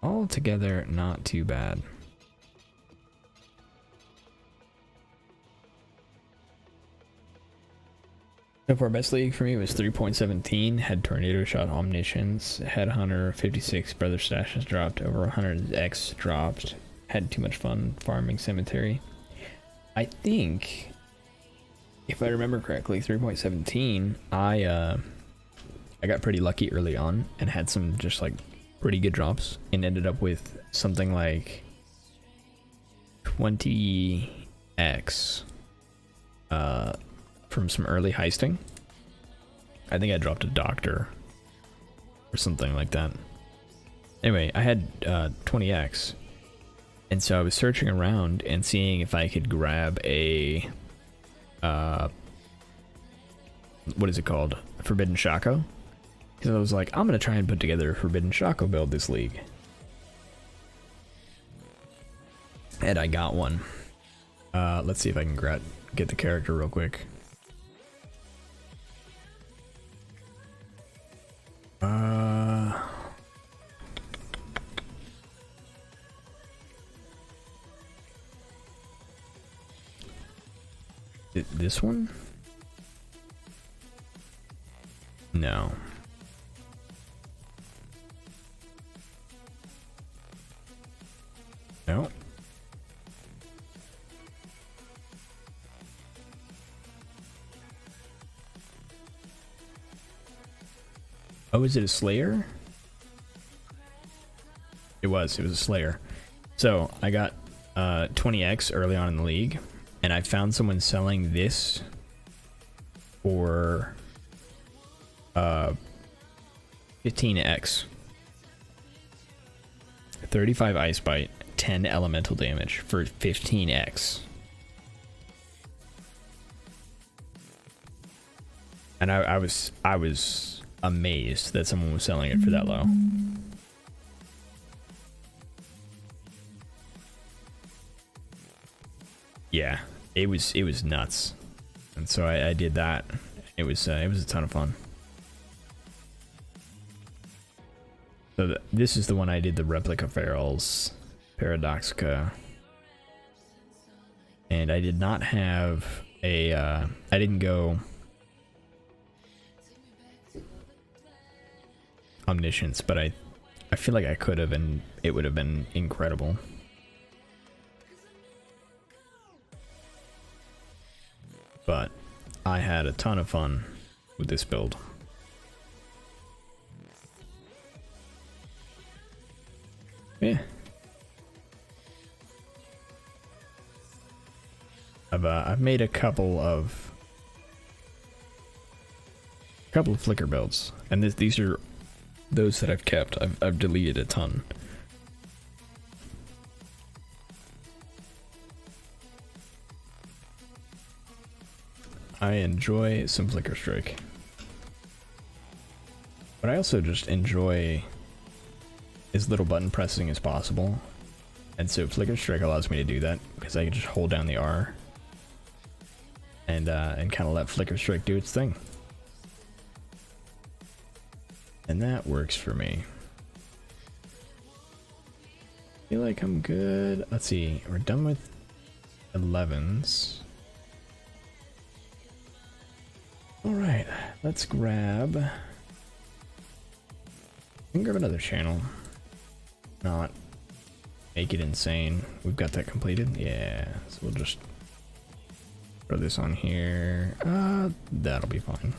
all together, not too bad. So far, best league for me was 3.17. Had Tornado Shot Omniscience. Had Hunter 56. Brother Stashes dropped. Over 100 X dropped. Had too much fun farming Cemetery. I think, if I remember correctly, 3.17, I got pretty lucky early on and had some just like pretty good drops and ended up with something like 20x from some early heisting. I think I dropped a doctor or something like that. Anyway, I had 20x, and so I was searching around and seeing if I could grab a what is it called? A Forbidden Shaco. Because I was like, I'm gonna try and put together a Forbidden Shaco build this league. And I got one. Let's see if I can get the character real quick. This one? No. No. Oh, is it a Slayer? It was a Slayer. So I got 20x early on in the league, and I found someone selling this for 15x. 35 Ice Bite, 10 elemental damage for 15x. And I was amazed that someone was selling it for that low. Yeah, it was nuts. And so I did that. It was a ton of fun. So this is the one I did the replica ferals, Paradoxica, and I did not have a. I didn't go Omniscience, but I feel like I could have, and it would have been incredible. But I had a ton of fun with this build. Yeah. I've made a couple of flicker builds, and these are those that I've kept. I've deleted a ton. I enjoy some Flicker Strike, but I also just enjoy as little button pressing as possible, and so Flicker Strike allows me to do that because I can just hold down the R and kind of let Flicker Strike do its thing, and that works for me. I feel like I'm good. Let's see, we're done with 11s. All right, let's grab. We can grab another channel. Not make it insane. We've got that completed. Yeah, so we'll just Throw this on here. That'll be fine. I'm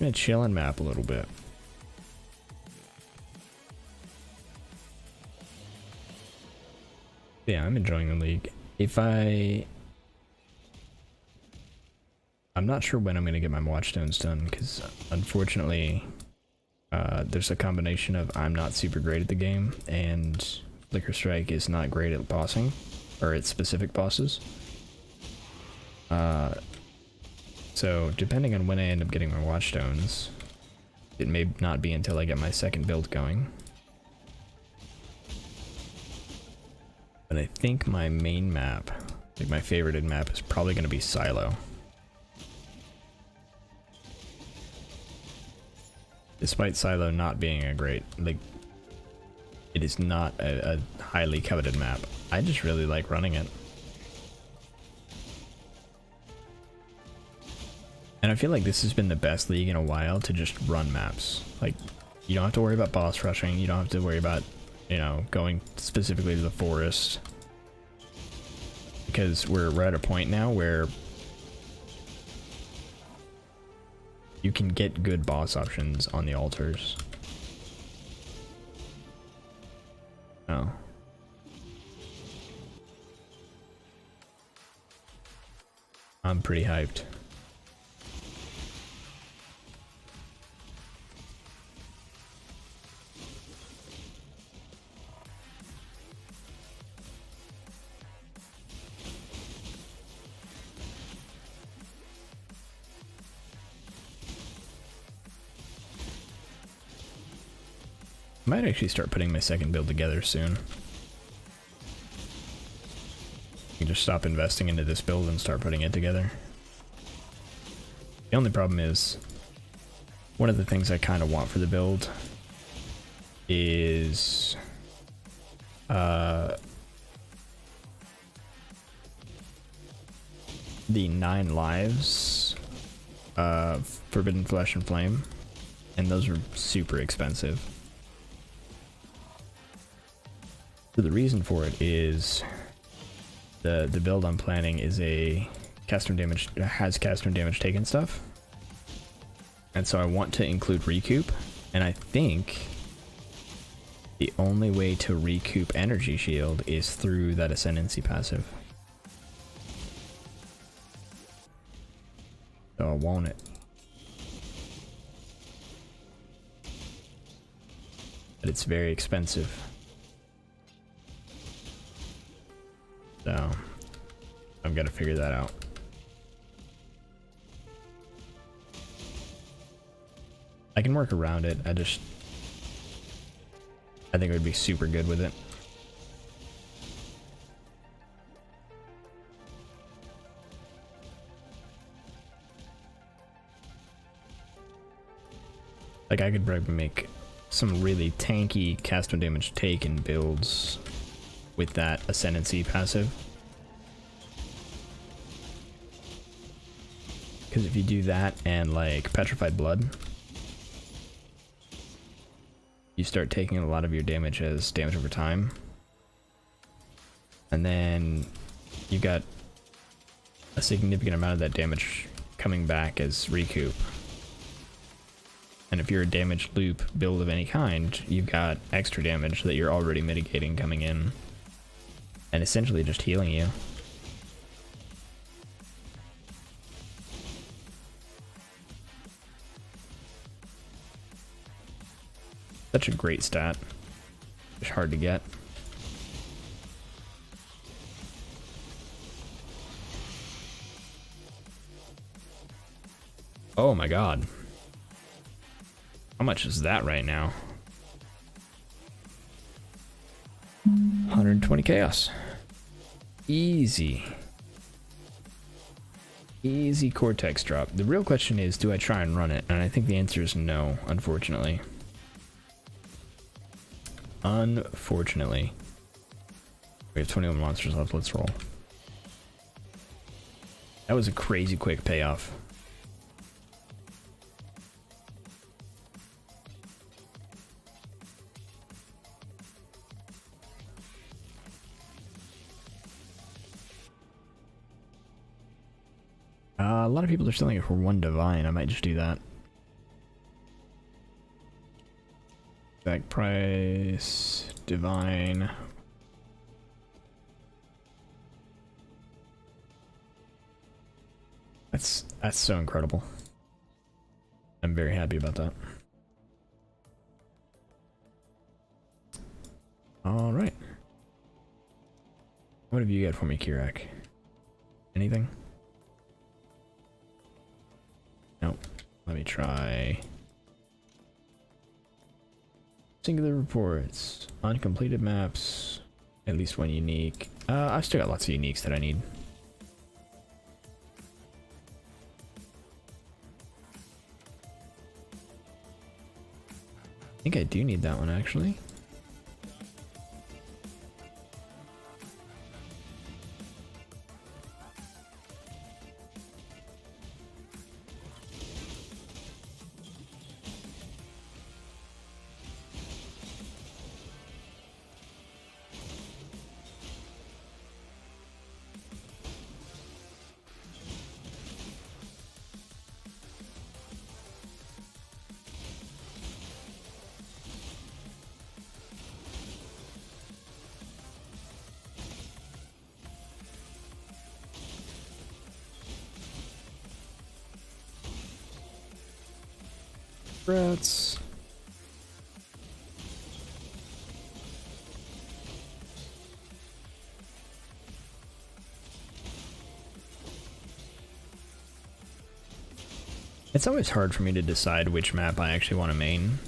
gonna chill and map a little bit. Yeah, I'm enjoying the league. I'm not sure when I'm gonna get my watchstones done, because unfortunately there's a combination of I'm not super great at the game and Liquor Strike is not great at bossing, or at specific bosses. So depending on when I end up getting my watchstones, it may not be until I get my second build going. But I think my main map, like my favorited map, is probably going to be Silo. Despite Silo not being a great, like, it is not a highly coveted map. I just really like running it. And I feel like this has been the best league in a while to just run maps. Like, you don't have to worry about boss rushing, you don't have to worry about, you know, going specifically to the forest. Because we're at a point now where you can get good boss options on the altars. Oh. I'm pretty hyped. I might actually start putting my second build together soon. You can just stop investing into this build and start putting it together. The only problem is, one of the things I kind of want for the build is the 9 lives Forbidden Flesh and Flame, and those are super expensive. So the reason for it is the build I'm planning is a cast damage, has cast damage taken stuff, and so I want to include recoup, and I think the only way to recoup energy shield is through that ascendancy passive. So I want it. But it's very expensive. So I've got to figure that out. I can work around it. I think it would be super good with it. Like, I could probably make some really tanky cast no damage taken builds with that ascendancy passive. Because if you do that and like Petrified Blood, you start taking a lot of your damage as damage over time. And then you got a significant amount of that damage coming back as recoup. And if you're a damage loop build of any kind, you've got extra damage that you're already mitigating coming in. And essentially just healing you. Such a great stat. It's hard to get. Oh my god. How much is that right now? 120 chaos. Easy. Easy Cortex drop. The real question is, do I try and run it? And I think the answer is no, unfortunately. Unfortunately. We have 21 monsters left, let's roll. That was a crazy quick payoff. A lot of people are selling it for 1 divine. I might just do that. Back price, divine. That's so incredible. I'm very happy about that. All right. What have you got for me, Kirak? Anything? Nope. Let me try. Singular reports, uncompleted maps, at least 1 unique. I've still got lots of uniques that I need. I think I do need that one actually. Rats. It's always hard for me to decide which map I actually want to main,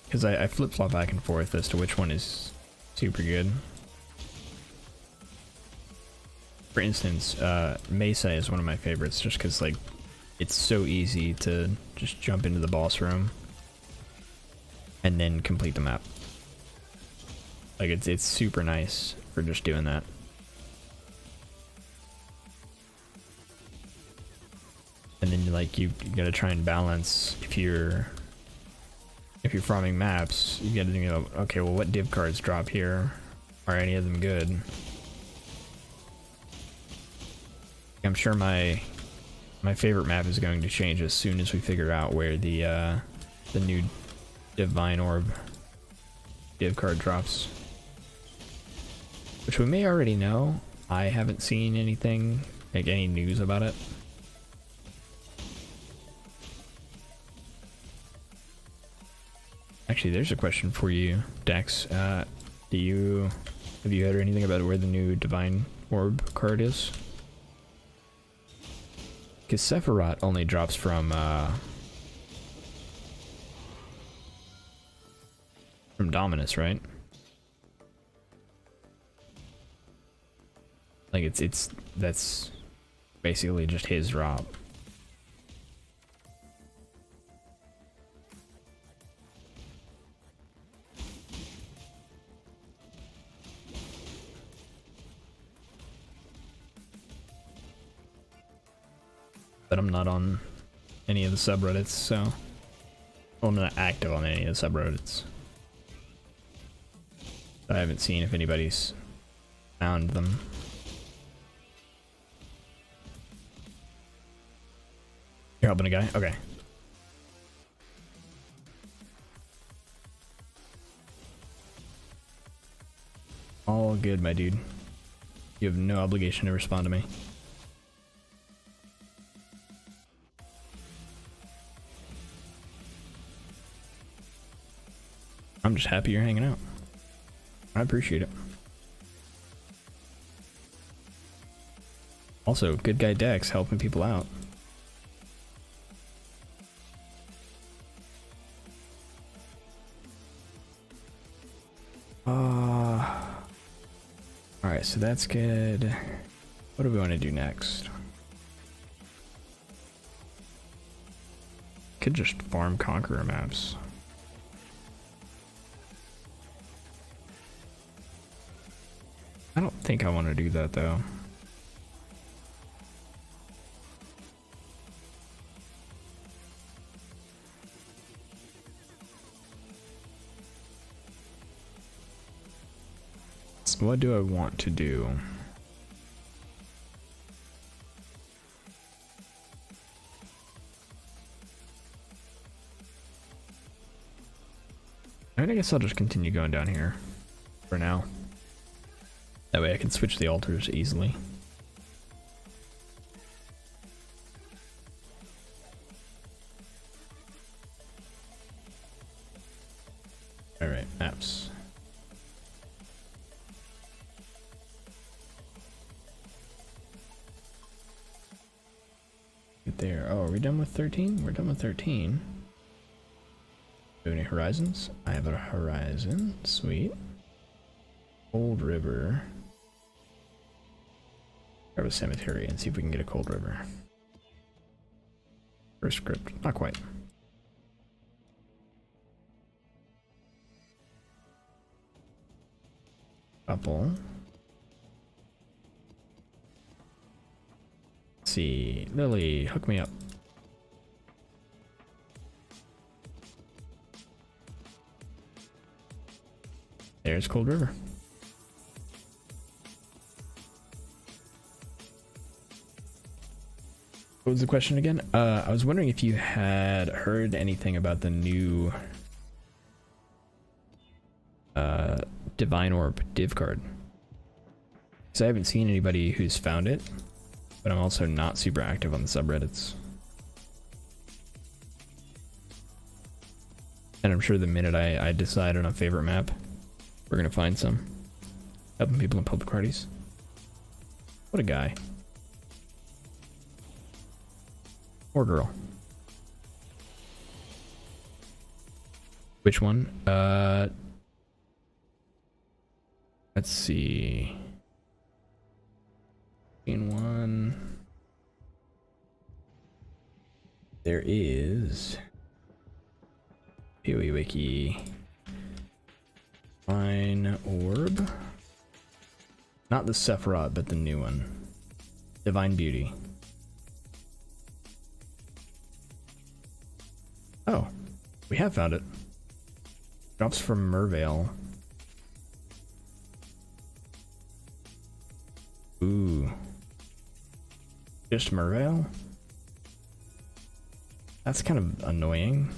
because I flip-flop back and forth as to which one is super good. For instance, Mesa is one of my favorites just because, like, it's so easy to just jump into the boss room and then complete the map. Like, it's super nice for just doing that. And then like you gotta try and balance if you're farming maps, you gotta think, okay, well, what div cards drop here? Are any of them good? I'm sure my favorite map is going to change as soon as we figure out where the new Divine Orb div card drops. Which we may already know. I haven't seen anything, like any news about it. Actually, there's a question for you, Dex. Have you heard anything about where the new Divine Orb card is? Because Sephiroth only drops from Dominus, right? Like that's basically just his drop. But I'm not on any of the subreddits, so I'm not active on any of the subreddits. I haven't seen if anybody's found them. You're helping a guy? Okay. All good, my dude. You have no obligation to respond to me. I'm just happy you're hanging out. I appreciate it. Also, good guy Dex helping people out. Alright, so that's good. What do we want to do next? Could just farm Conqueror maps. I don't think I want to do that though. So what do I want to do? I guess I'll just continue going down here for now. That way I can switch the altars easily. Alright, maps. There. Oh, are we done with 13? We're done with 13. Do any horizons? I have a horizon. Sweet. Cold River. Grab a cemetery and see if we can get a Cold River. First script. Not quite. Couple. Let's see. Lily, hook me up. There's Cold River. What was the question again? I was wondering if you had heard anything about the new Divine Orb div card. Because I haven't seen anybody who's found it, but I'm also not super active on the subreddits. And I'm sure the minute I decide on a favorite map, we're gonna find some. Helping people in public parties. What a guy. Or girl. Which one? Let's see. In one. There is PoE Wiki. Divine Orb. Not the Sephiroth, but the new one. Divine Beauty. Oh, we have found it. Drops from Mervale. Ooh. Just Mervale? That's kind of annoying.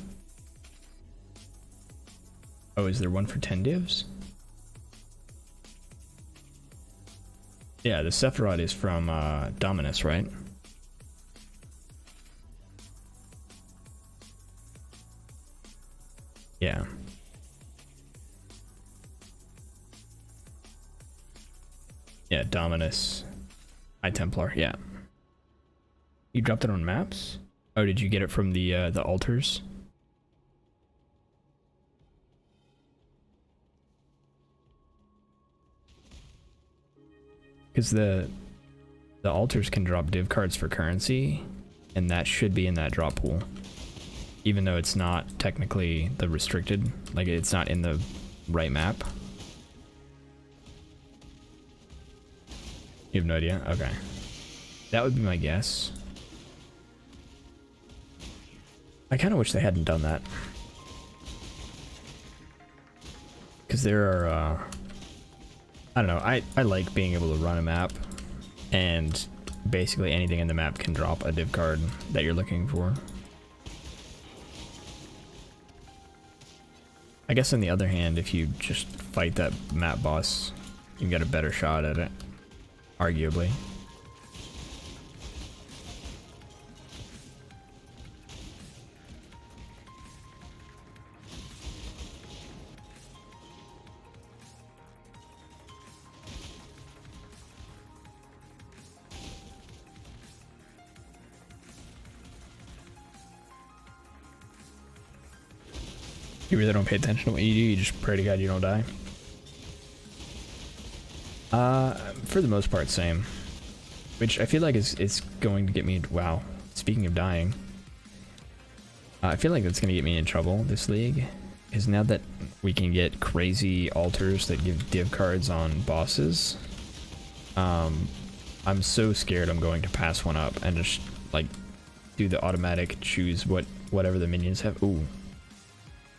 Oh, is there one for 10 divs? Yeah, the Sephiroth is from Dominus, right? Yeah. Yeah, Dominus. High Templar, yeah. You dropped it on maps? Oh, did you get it from the altars? Because the altars can drop div cards for currency, and that should be in that drop pool. Even though it's not technically the restricted, like it's not in the right map. You have no idea? Okay. That would be my guess. I kind of wish they hadn't done that. Because there are, I don't know, I like being able to run a map, and basically anything in the map can drop a div card that you're looking for. I guess on the other hand, if you just fight that map boss, you get a better shot at it, arguably. You really don't pay attention to what you do, you just pray to God you don't die. For the most part, same. Which I feel like is going to get me, wow, speaking of dying. I feel like that's going to get me in trouble, this league. Is now that we can get crazy altars that give div cards on bosses. I'm so scared I'm going to pass one up and just, like, do the automatic choose whatever the minions have. Ooh.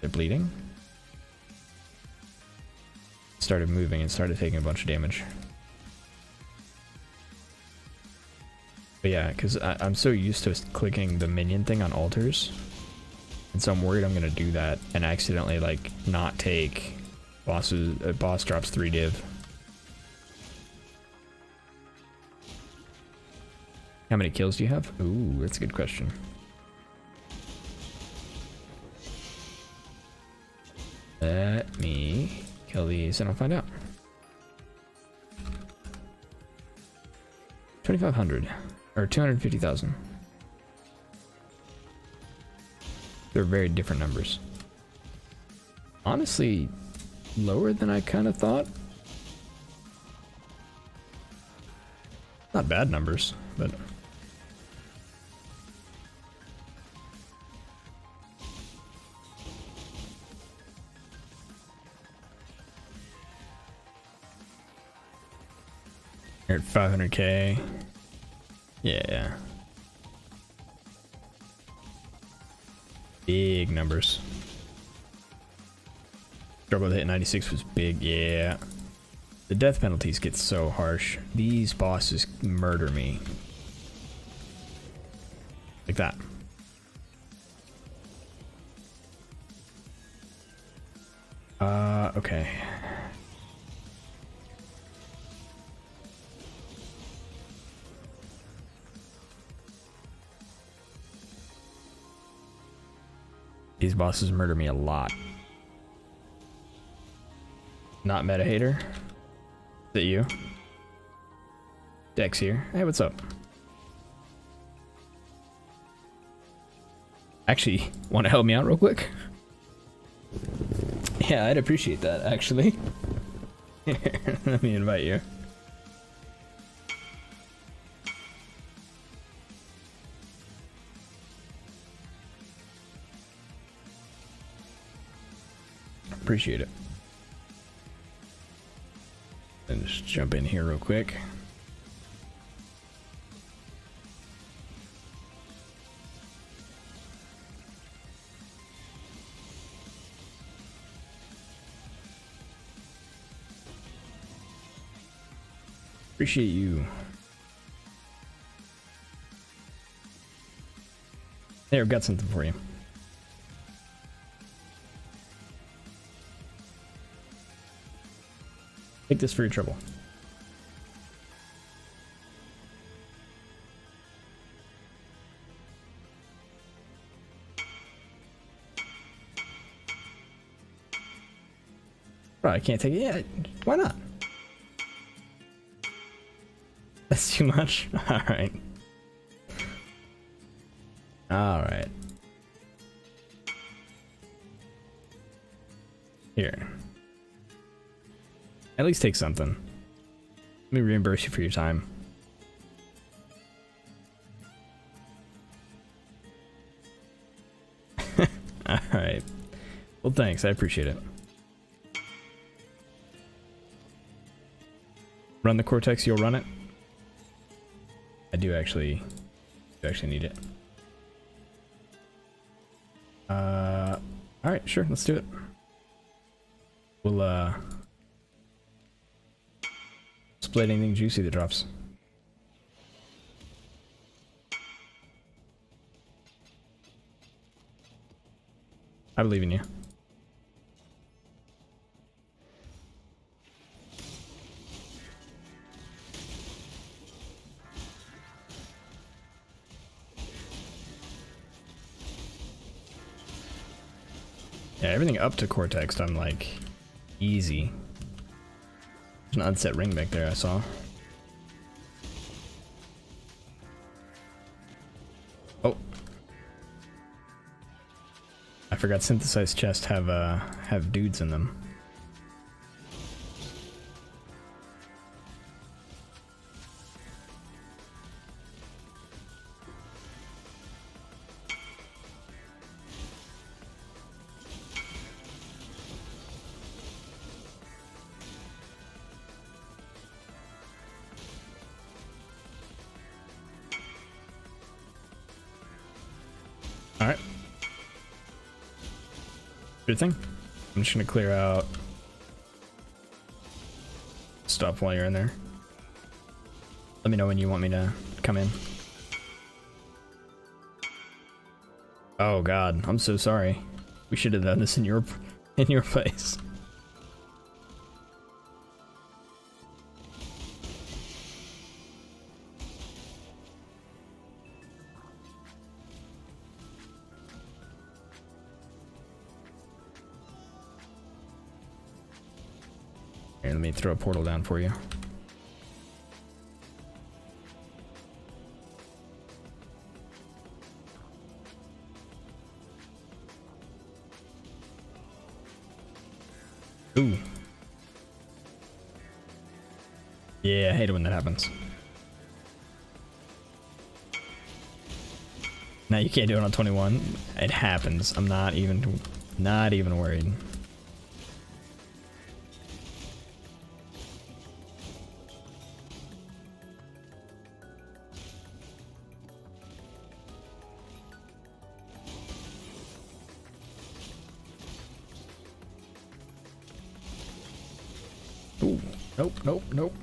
They're bleeding. Started moving and started taking a bunch of damage. But yeah, because I'm so used to clicking the minion thing on altars And so I'm worried I'm gonna do that and accidentally like not take bosses. Boss drops 3 div. How many kills do you have? Ooh, that's a good question. Let me kill these and I'll find out. 2,500 or 250,000. They're very different numbers. Honestly, lower than I kind of thought. Not bad numbers, but you're at 500k. Yeah. Big numbers. Struggle to hit 96 was big, yeah. The death penalties get so harsh. These bosses murder me. Like that. Okay. These bosses murder me a lot. Not meta hater. Is that you? Dex here. Hey, what's up? Actually, want to help me out real quick? Yeah, I'd appreciate that, actually. Here, let me invite you. Appreciate it. And just jump in here real quick. Appreciate you. There, I've got something for you. Take this for your trouble. Bro, I can't take it. Yeah, why not? That's too much? Alright. Alright. Here. At least take something. Let me reimburse you for your time. Alright. Well, thanks. I appreciate it. Run the Cortex, you'll run it? I do actually need it. Alright, sure, let's do it. We'll, split anything juicy that drops. I believe in you. Yeah, everything up to Cortex, I'm like, easy. There's an unset ring back there, I saw. Oh. I forgot synthesized chests have dudes in them. Alright. Good thing. I'm just gonna clear out stuff while you're in there. Let me know when you want me to come in. Oh god, I'm so sorry. We should have done this in your place. Here, let me throw a portal down for you. Ooh. Yeah, I hate it when that happens. Now you can't do it on 21. It happens. I'm not even worried. Ooh. Nope, nope, nope.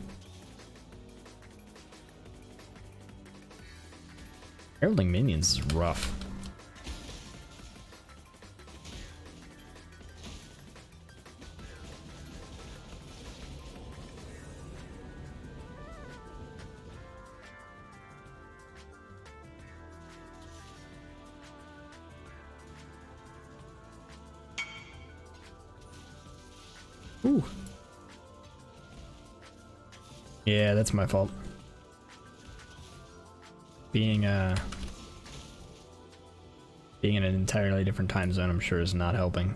Heralding minions is rough. Ooh. Yeah, that's my fault. Being in an entirely different time zone, I'm sure, is not helping.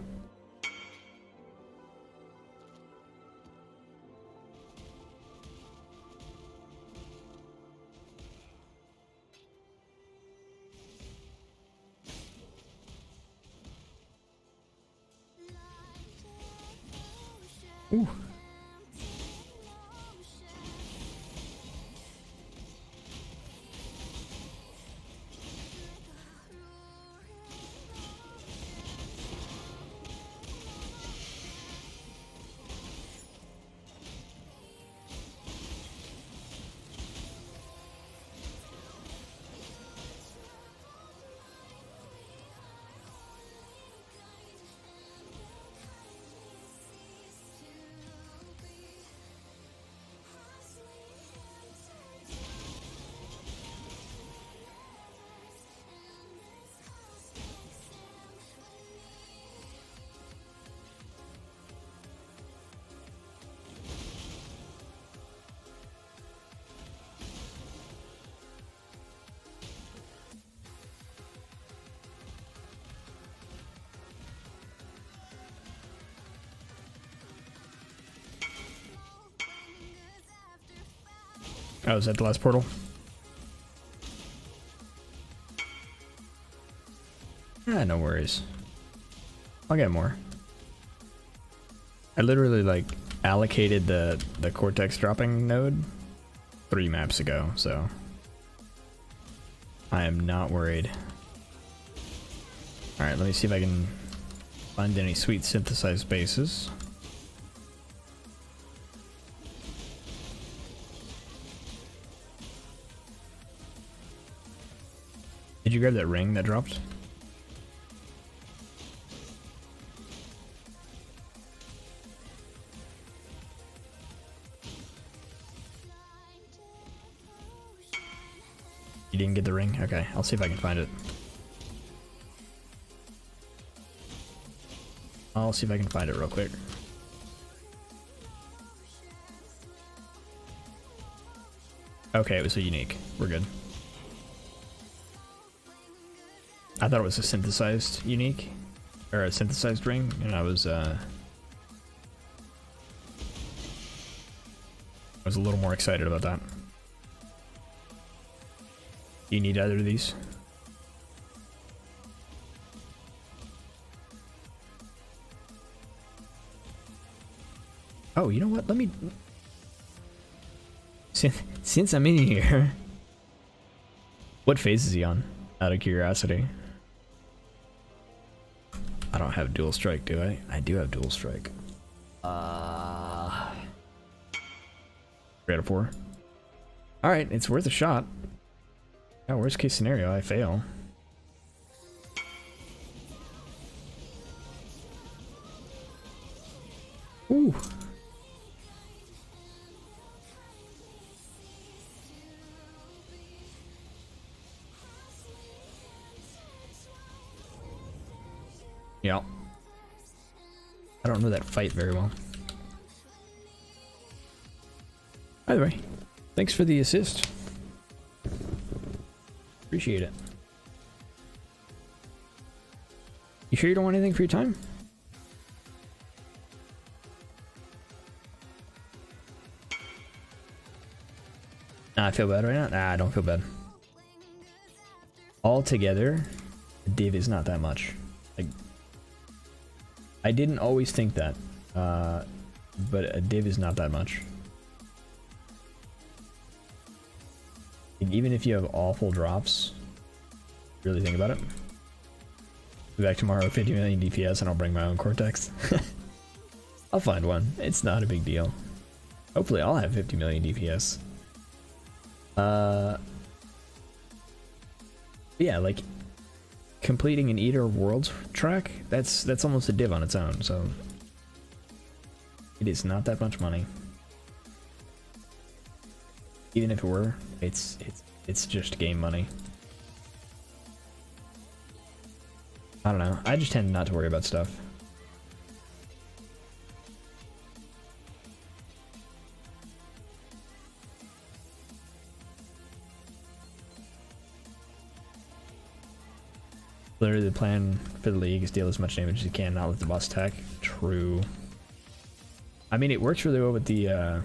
Ooh. Oh, is that the last portal? Ah, no worries. I'll get more. I literally like allocated the Cortex dropping node 3 maps ago, so I am not worried. Alright, let me see if I can find any sweet synthesized bases. Did you grab that ring that dropped? You didn't get the ring? Okay, I'll see if I can find it. I'll see if I can find it real quick. Okay, it was a unique. We're good. I thought it was a synthesized unique, or a synthesized ring, and I was a little more excited about that. Do you need either of these? Oh, you know what? Let me... Since I'm in here... What phase is he on? Out of curiosity. I don't have dual strike, do I? I do have dual strike. 3 out of 4. Alright, it's worth a shot. Yeah, worst case scenario, I fail. Yeah. I don't know that fight very well. By the way, thanks for the assist. Appreciate it. You sure you don't want anything for your time? Nah, I feel bad right now. Nah, I don't feel bad. Altogether, a div is not that much. Like, I didn't always think that, but a div is not that much. Like, even if you have awful drops, really think about it. Be back tomorrow, 50 million DPS, and I'll bring my own Cortex. I'll find one. It's not a big deal. Hopefully, I'll have 50 million DPS. Yeah, like completing an Eater of Worlds track, that's almost a div on its own, so it is not that much money. Even if it were, it's just game money. I don't know. I just tend not to worry about stuff. Literally, the plan for the league is deal as much damage as you can, not let the boss attack. True. I mean, it works really well with the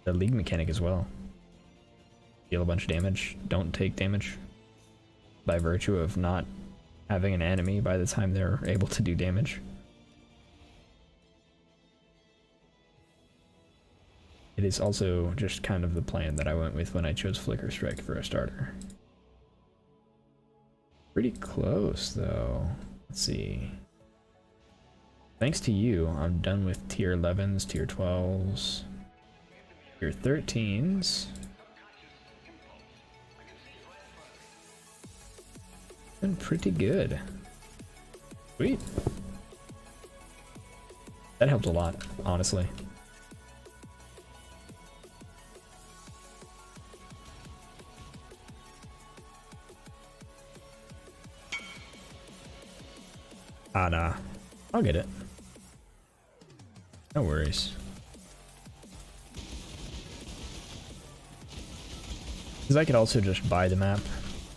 league mechanic as well. Deal a bunch of damage, don't take damage. By virtue of not having an enemy by the time they're able to do damage. It is also just kind of the plan that I went with when I chose Flicker Strike for a starter. Pretty close though. Let's see. Thanks to you, I'm done with tier 11s, tier 12s, tier 13s. Been pretty good. Sweet. That helped a lot, honestly. Ah, nah. I'll get it. No worries. Because I could also just buy the map.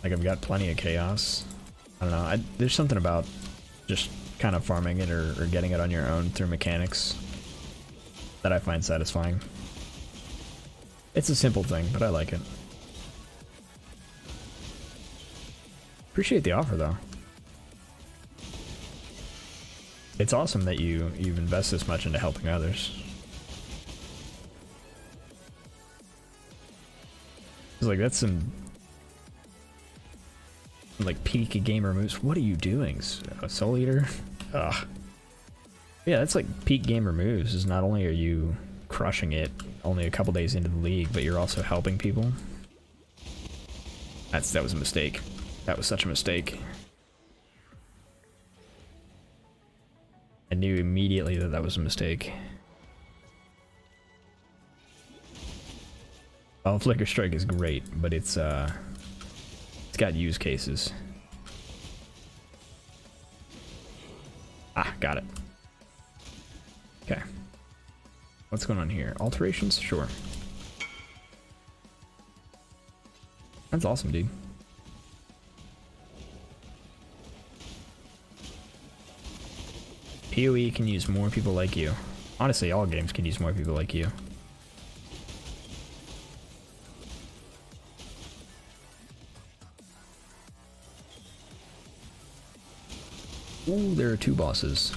Like, I've got plenty of chaos. I don't know. There's something about just kind of farming it or getting it on your own through mechanics that I find satisfying. It's a simple thing, but I like it. Appreciate the offer, though. It's awesome that you've invested this much into helping others. It's like, that's some like peak gamer moves. What are you doing? A Soul Eater? Ugh. Yeah, that's like peak gamer moves. Is not only are you crushing it only a couple days into the league, but you're also helping people. That was a mistake. That was such a mistake. I knew immediately that that was a mistake. Oh, Flicker Strike is great, but it's got use cases. Ah, got it. Okay. What's going on here? Alterations? Sure. That's awesome, dude. PoE can use more people like you. Honestly, all games can use more people like you. Ooh, there are 2 bosses.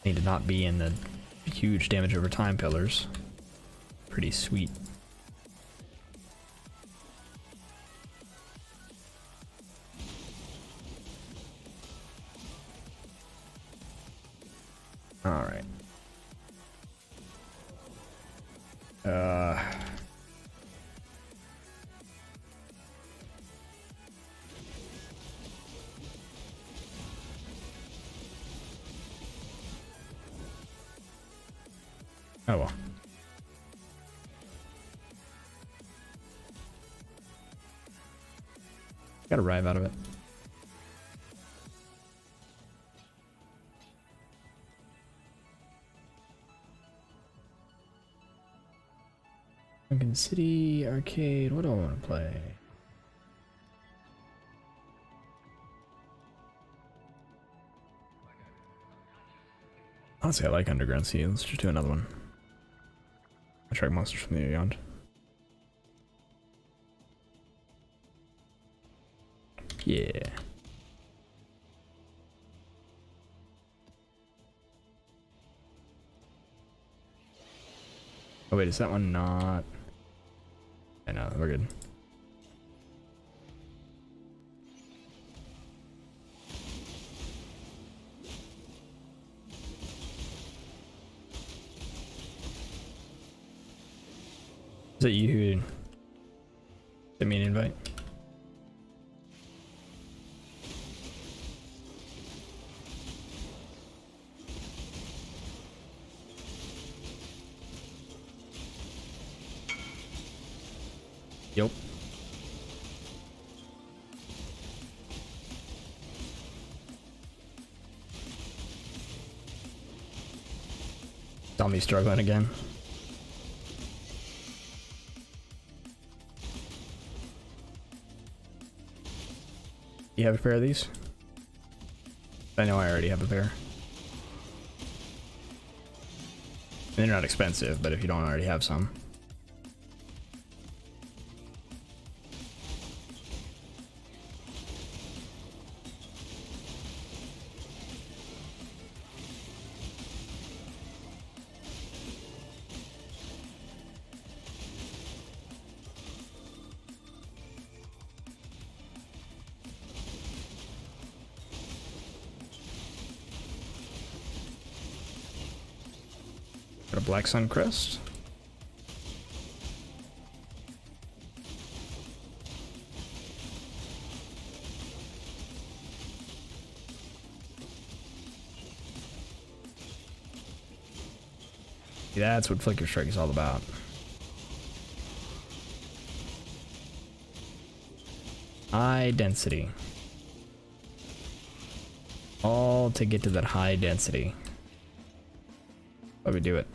Need to not be in the huge damage over time pillars. Pretty sweet. All right. Oh well. Got a rive out of it. Sunken City, Arcade, what do I want to play? Honestly, I like Underground Sea. Let's just do another one. I track monsters from the beyond. Yeah. Oh wait, is that one not? I know, we're good. Is that you who sent me an invite? Yep. Saw me struggling again. You have a pair of these? I know I already have a pair. They're not expensive, but if you don't already have some. Got a Black Sun Crest. That's what Flicker Strike is all about. High density. All to get to that high density. Why we do it?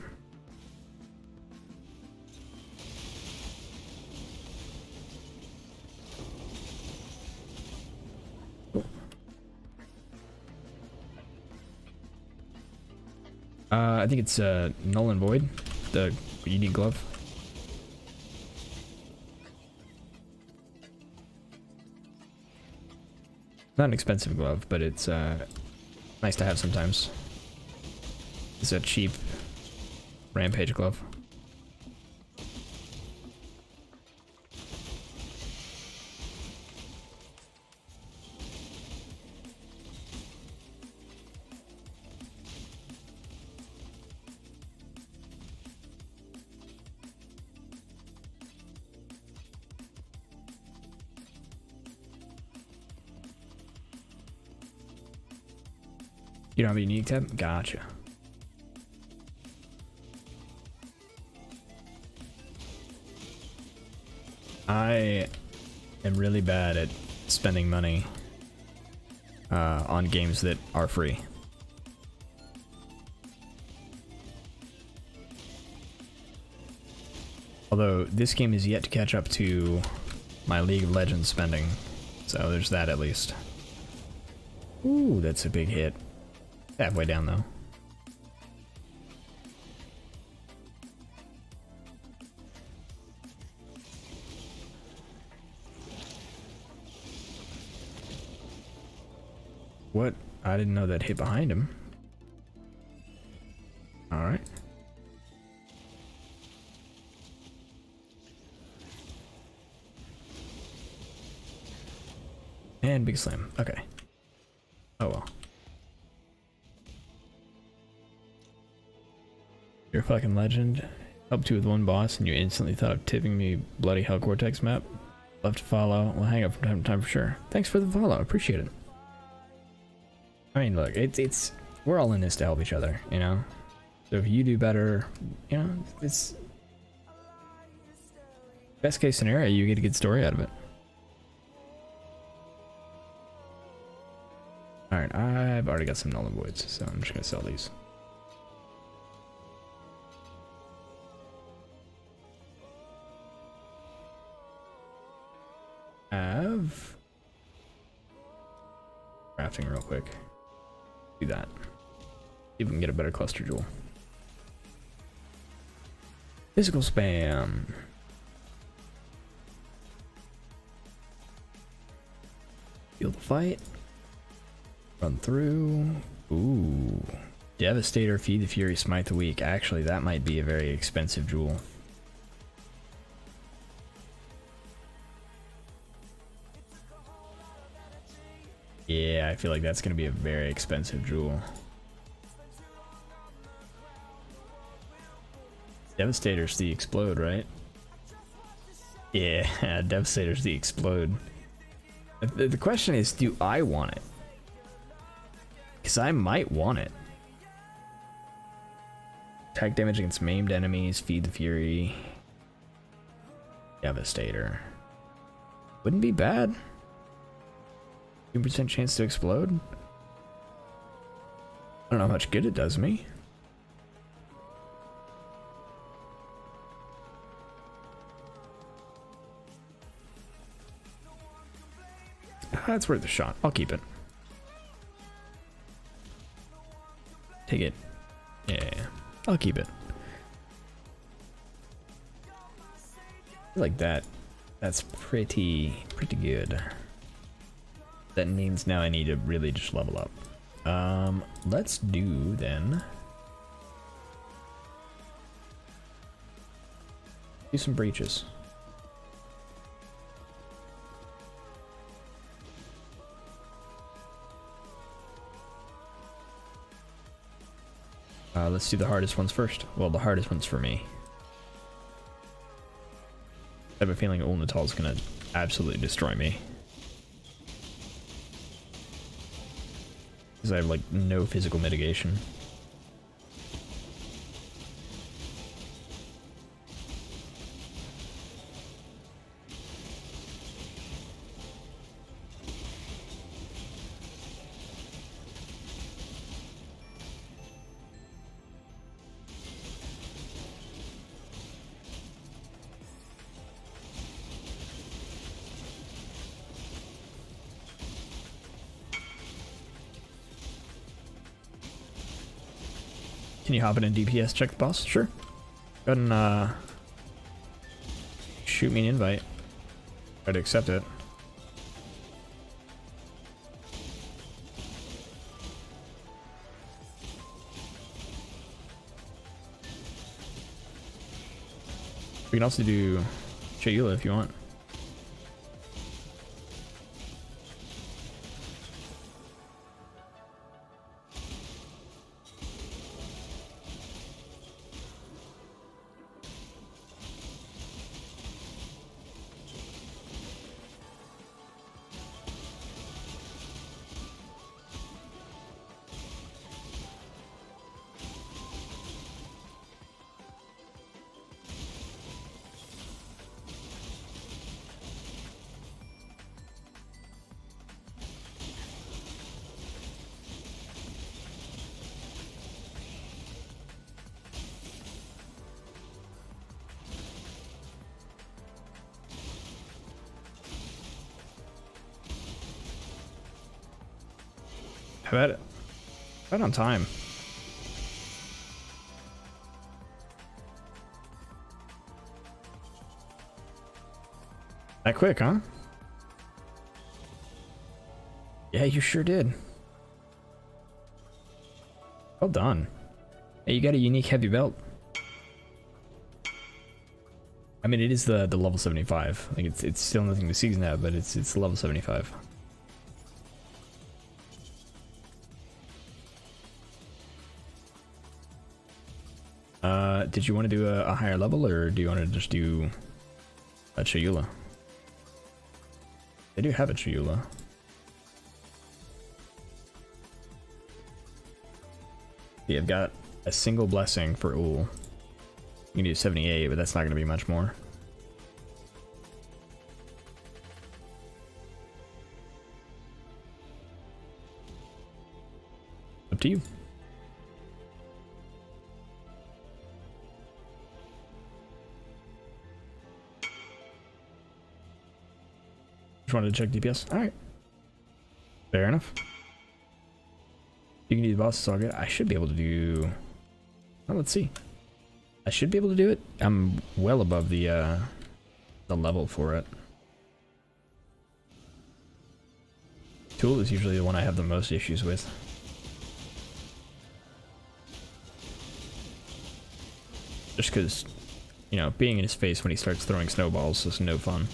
I think it's Null and Void, the unique glove. Not an expensive glove, but it's nice to have sometimes. It's a cheap Rampage glove. You don't have a unique tab? Gotcha. I am really bad at spending money on games that are free. Although this game is yet to catch up to my League of Legends spending, so there's that at least. Ooh, that's a big hit. Halfway down though. What? I didn't know that hit behind him. Alright. And big slam. Okay. Oh well. You're a fucking legend. Helped you with one boss and you instantly thought of tipping me bloody hell Cortex map. Love to follow. We'll hang out from time to time for sure. Thanks for the follow. Appreciate it. I mean, look, it's we're all in this to help each other, you know? So if you do better, you know, it's best case scenario, you get a good story out of it. Alright, I've already got some null and voids, so I'm just gonna sell these. Have crafting real quick. Do that. See if we can get a better cluster jewel. Physical spam. Feel the fight. Run through. Ooh. Devastator, Feed the Fury, Smite the Weak. Actually, that might be a very expensive jewel. Yeah, I feel like that's going to be a very expensive jewel. Devastator's the explode, right? Yeah, Devastator's the explode. The question is, do I want it? Because I might want it. Attack damage against maimed enemies, Feed the Fury. Devastator. Wouldn't be bad. 2% chance to explode? I don't know how much good it does me. That's worth a shot. I'll keep it. Take it. Yeah, I'll keep it. I feel like that. That's pretty good. That means now I need to really just level up. Let's do then. Do some breaches. Let's do the hardest ones first. Well, the hardest ones for me. I have a feeling Ulnatal is gonna absolutely destroy me. Because I have like no physical mitigation. Can you hop in and DPS check the boss? Sure. Go ahead and shoot me an invite. Try to accept it. We can also do Chayula if you want. How about it? Right on time. That quick, huh? Yeah, you sure did. Well done. Hey, you got a unique heavy belt. I mean, it is the level 75. Like it's still nothing to season at, but it's level 75. Did you want to do a higher level, or do you want to just do a Chayula? They do have a Chayula. Yeah, I've got a single blessing for Ull. You can do 78, but that's not going to be much more. Up to you. Just wanted to check DPS. Alright. Fair enough. You can do the boss, it's all good. I should be able to do... Well, let's see. I should be able to do it. I'm well above the level for it. Tool is usually the one I have the most issues with. Just because, you know, being in his face when he starts throwing snowballs is no fun.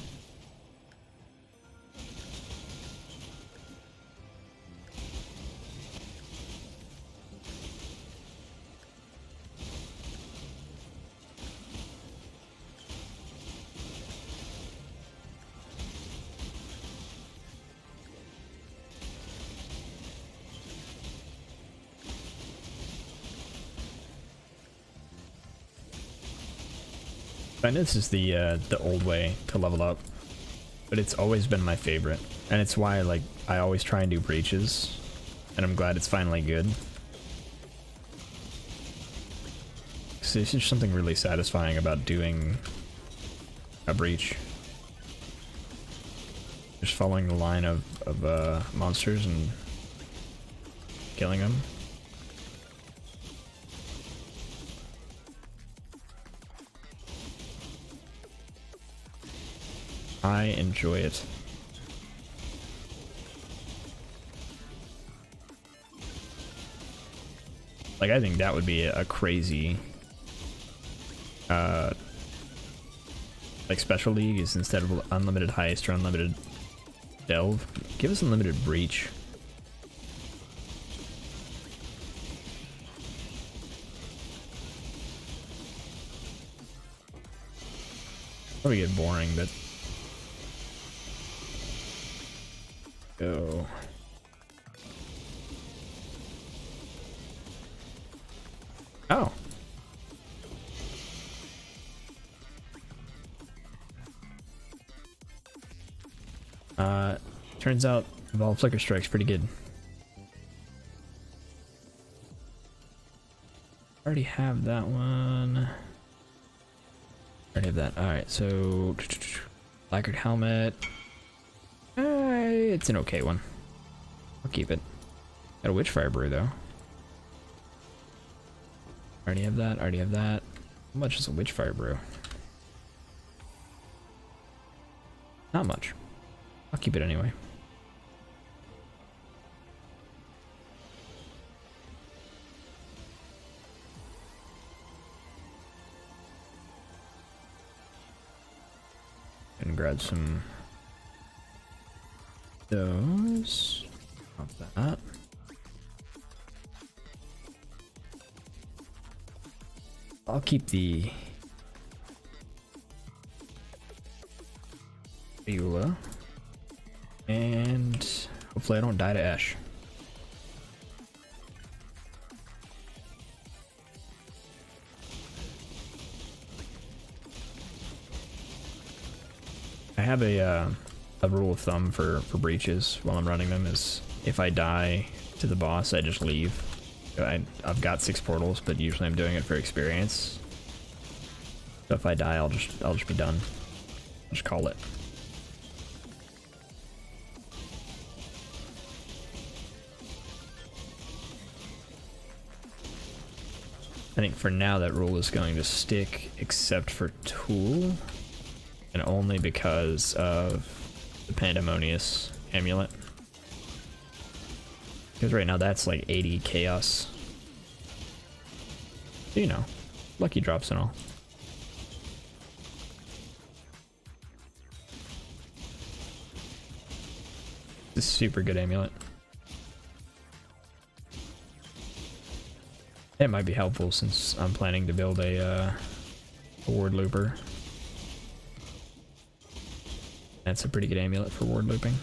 I know this is the old way to level up, but it's always been my favorite, and it's why like I always try and do breaches, and I'm glad it's finally good. So there's just something really satisfying about doing a breach, just following the line of monsters and killing them. I enjoy it. Like, I think that would be a crazy like special league is instead of unlimited heist or unlimited delve, give us unlimited breach. Probably get boring, but go. Oh. Turns out Evolve Flicker Strike's pretty good. Already have that one. Already have that. Alright, so Lacquered Helmet. It's an okay one. I'll keep it. Got a Witchfire Brew though. Already have that, already have that. How much is a Witchfire Brew? Not much. I'll keep it anyway. And grab some those. Pop that. I'll keep the Eula, and hopefully I don't die to Ash. I have a rule of thumb for breaches while I'm running them is if I die to the boss, I just leave. I've got 6 portals, but usually I'm doing it for experience. So if I die, I'll just be done. I'll just call it. I think for now that rule is going to stick, except for Tool, and only because of the Pandemonious Amulet. Because right now that's like 80 chaos. You know, lucky drops and all. This is a super good amulet. It might be helpful since I'm planning to build a ward looper. That's a pretty good amulet for ward looping.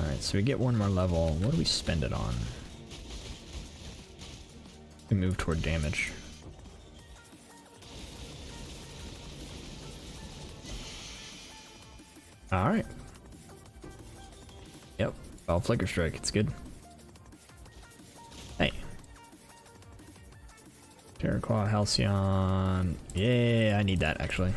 Alright, so we get one more level. What do we spend it on? We move toward damage. Alright. Yep. Oh, Flicker Strike. It's good. Hey. Terraclaw, Halcyon. Yeah, I need that actually.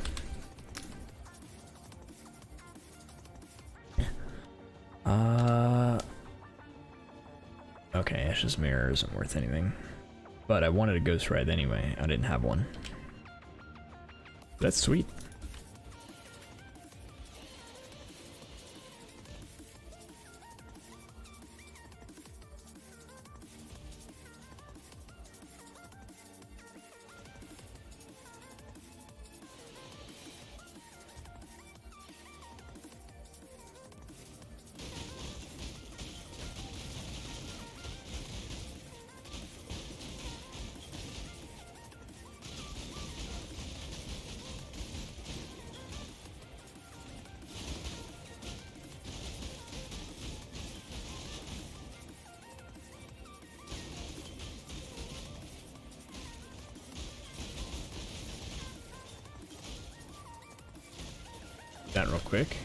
Okay, Ash's Mirror isn't worth anything. But I wanted a Ghost Ride anyway. I didn't have one. That's sweet. That real quick.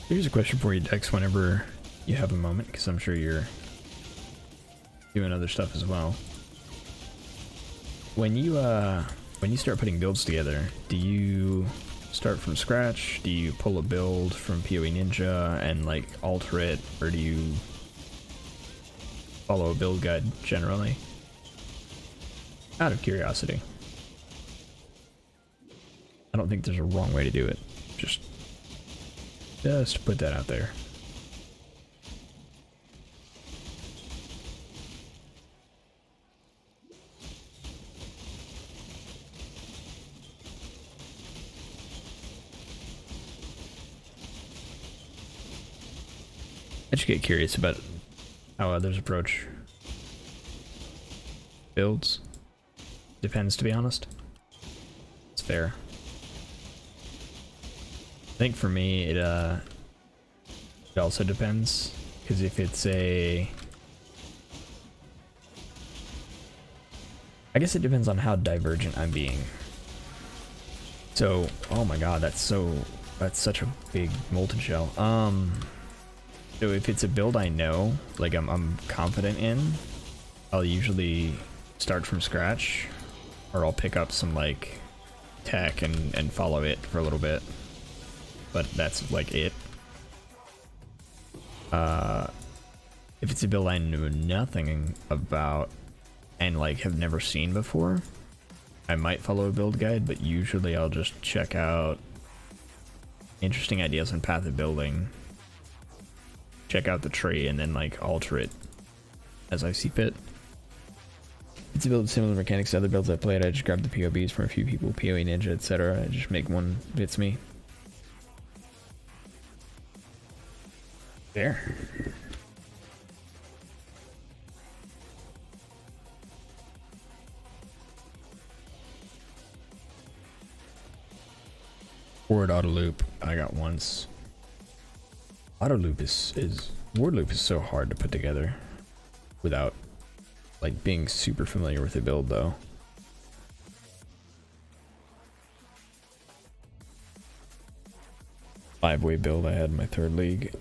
Here's a question for you, Dex, whenever you have a moment, because I'm sure you're doing other stuff as well. When you start putting builds together, do you start from scratch? Do you pull a build from PoE Ninja and like alter it, or do you follow a build guide generally? Out of curiosity. I don't think there's a wrong way to do it. Just put that out there. I just get curious about how others approach builds. Depends, to be honest. It's fair. I think for me, it also depends, because if it's I guess it depends on how divergent I'm being. So, oh my god, that's such a big molten shell. So if it's a build I know, like I'm confident in, I'll usually start from scratch, or I'll pick up some like tech and follow it for a little bit. But that's like it. If it's a build I know nothing about and like have never seen before, I might follow a build guide, but usually I'll just check out interesting ideas on path of building, check out the tree, and then like alter it as I see fit. It's a build with similar mechanics to other builds I played. I just grab the POBs from a few people, PoE Ninja, etc. I just make one fits me. There. Word auto loop I got once. Auto loop is word loop is so hard to put together without like being super familiar with the build though. Five-way build I had in my third league.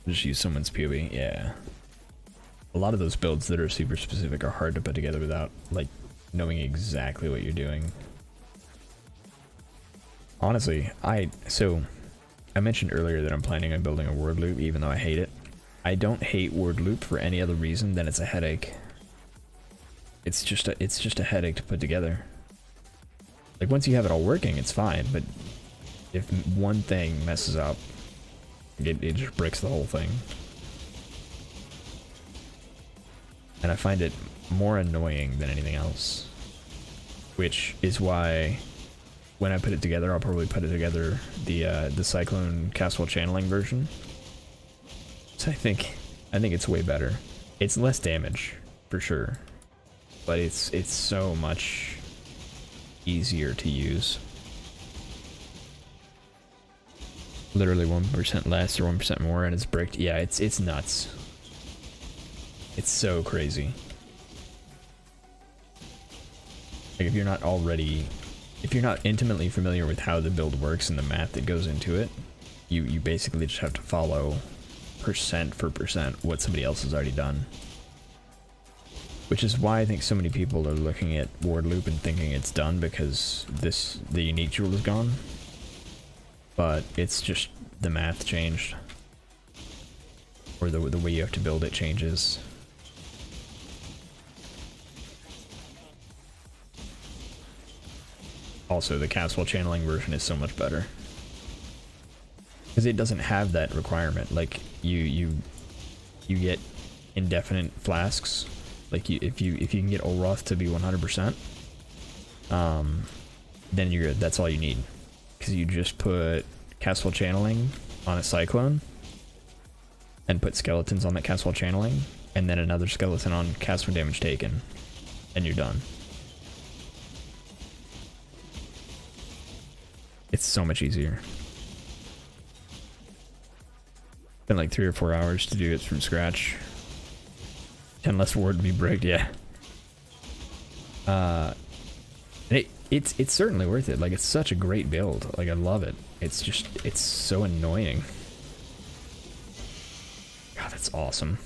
Just use someone's PoE. Yeah. A lot of those builds that are super specific are hard to put together without like knowing exactly what you're doing. Honestly, I mentioned earlier that I'm planning on building a word loop even though I hate it. I don't hate word loop for any other reason than it's a headache. It's just a headache to put together. Like once you have it all working, it's fine, but if one thing messes up, it just breaks the whole thing. And I find it more annoying than anything else. Which is why when I put it together, I'll probably put it together the Cyclone Castle channeling version. So I think it's way better. It's less damage, for sure. But it's so much easier to use. Literally 1% less or 1% more and it's bricked. Yeah, it's nuts. It's so crazy. Like if you're not intimately familiar with how the build works and the math that goes into it, you basically just have to follow percent for percent what somebody else has already done. Which is why I think so many people are looking at Ward Loop and thinking it's done because the unique jewel is gone. But it's just the math changed. Or the way you have to build it changes. Also, the castle channeling version is so much better. Because it doesn't have that requirement. Like, you get indefinite flasks. Like, if you can get Olroth to be 100%, then you're good. That's all you need. Because you just put castle channeling on a cyclone, and put skeletons on that castle channeling, and then another skeleton on castle damage taken, and you're done. It's so much easier. Been like 3 or 4 hours to do it from scratch. 10 less ward to be bricked, yeah. It's certainly worth it. Like, it's such a great build. Like, I love it. It's just, it's so annoying. God, that's awesome.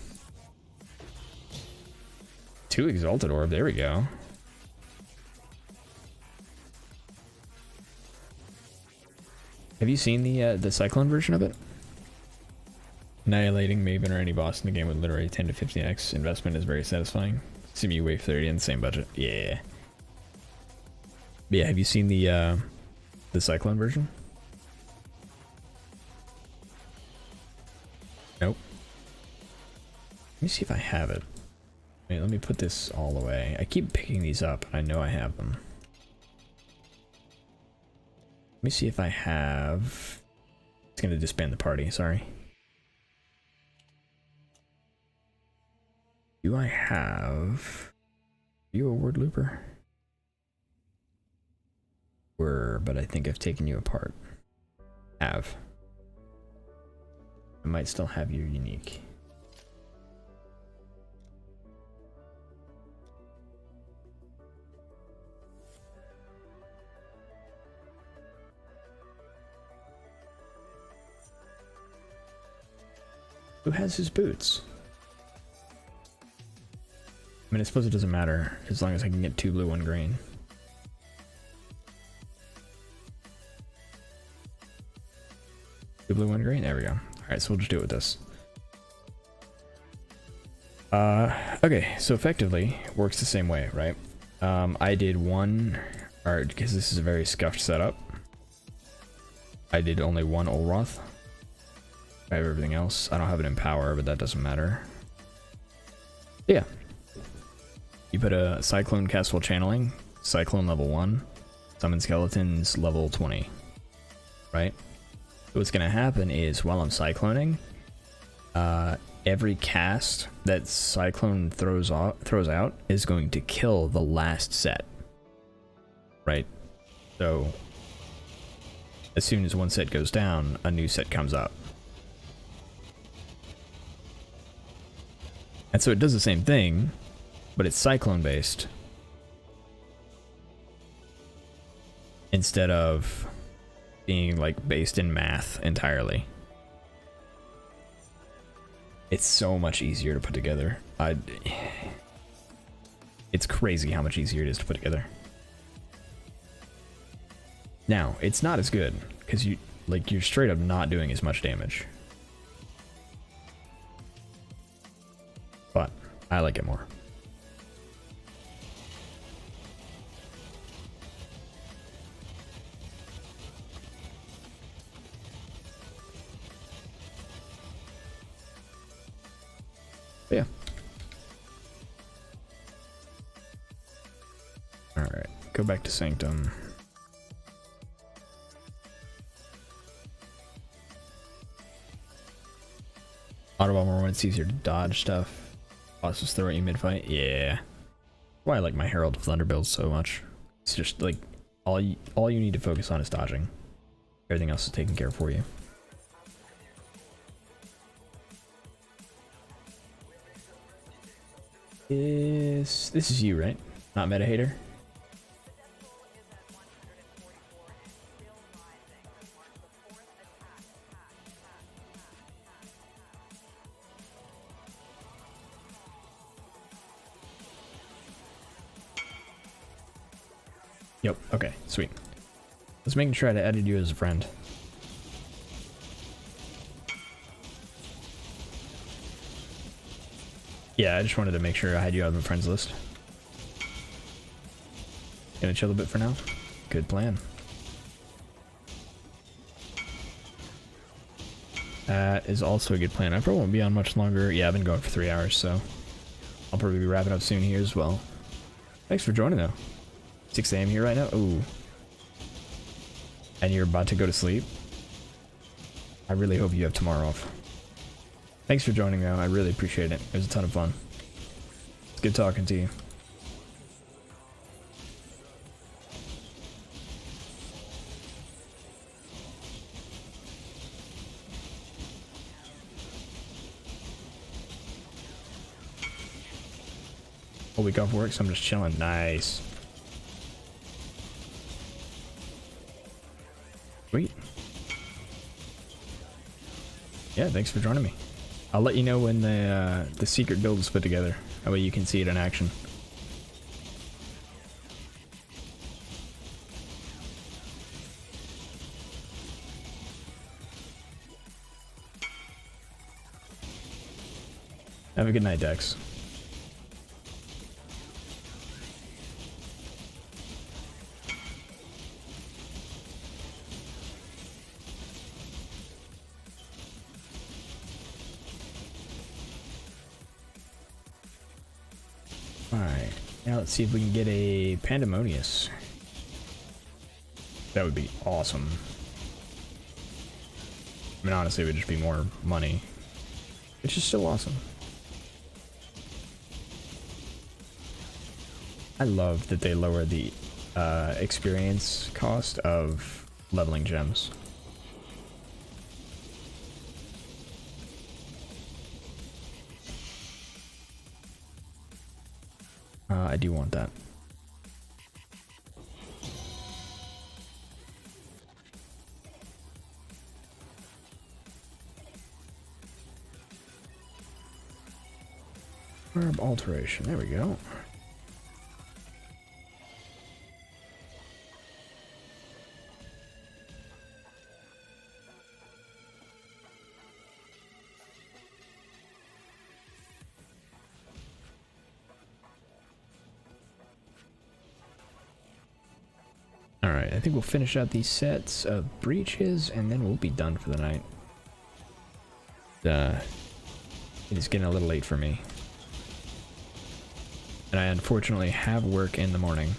2 Exalted Orb, there we go. Have you seen the Cyclone version of it? Annihilating Maven or any boss in the game with literally 10 to 15x investment is very satisfying. Assuming you wave 30 in the same budget. Yeah. But yeah, have you seen the Cyclone version? Nope. Let me see if I have it. Wait, let me put this all away. I keep picking these up. I know I have them. Let me see if I have... It's gonna disband the party, sorry. Do I have... Are you a word looper? But I think I've taken you apart. Have. I might still have your unique. Who has his boots? I mean, I suppose it doesn't matter as long as I can get 2 blue, 1 green. 2 blue, 1 green. There we go. All right, so we'll just do it with this. Okay, so effectively works the same way, right? I did one, or because this is a very scuffed setup, I did only 1 Olroth. I have everything else. I don't have it in power, but that doesn't matter. Yeah. You put a Cyclone Castle Channeling, Cyclone level 1, Summon Skeletons level 20, right? What's gonna happen is while I'm cycloning, every cast that Cyclone throws out is going to kill the last set, right? So as soon as one set goes down, a new set comes up. And so it does the same thing, but it's Cyclone based instead of being like based in math entirely. It's so much easier to put together. It's crazy how much easier it is to put together. Now, it's not as good because you're straight up not doing as much damage. But I like it more. But yeah. All right, go back to Sanctum. Auto bomber when it's easier to dodge stuff. Bosses throw at you mid-fight. Yeah. Why I like my Herald of Thunder build so much. It's just like All you need to focus on is dodging. Everything else is taken care of for you. This is you, right? Not meta hater. Yep, okay, sweet. Let's make sure to edit you as a friend. Yeah, I just wanted to make sure I had you on the friends list. Gonna chill a bit for now? Good plan. That is also a good plan. I probably won't be on much longer. Yeah, I've been going for 3 hours, so I'll probably be wrapping up soon here as well. Thanks for joining though. 6 AM here right now? Ooh. And you're about to go to sleep? I really hope you have tomorrow off. Thanks for joining though, I really appreciate it. It was a ton of fun. It's good talking to you. Whole week off work, so I'm just chilling. Nice. Sweet. Yeah, thanks for joining me. I'll let you know when the secret build is put together. That way you can see it in action. Have a good night, Dex. Alright, now let's see if we can get a Pandemonious. That would be awesome. I mean, honestly, it would just be more money. It's just still awesome. I love that they lower the experience cost of leveling gems. I do want that. Herb alteration, there we go. Alright, I think we'll finish out these sets of breaches and then we'll be done for the night. It is getting a little late for me. And I unfortunately have work in the morning.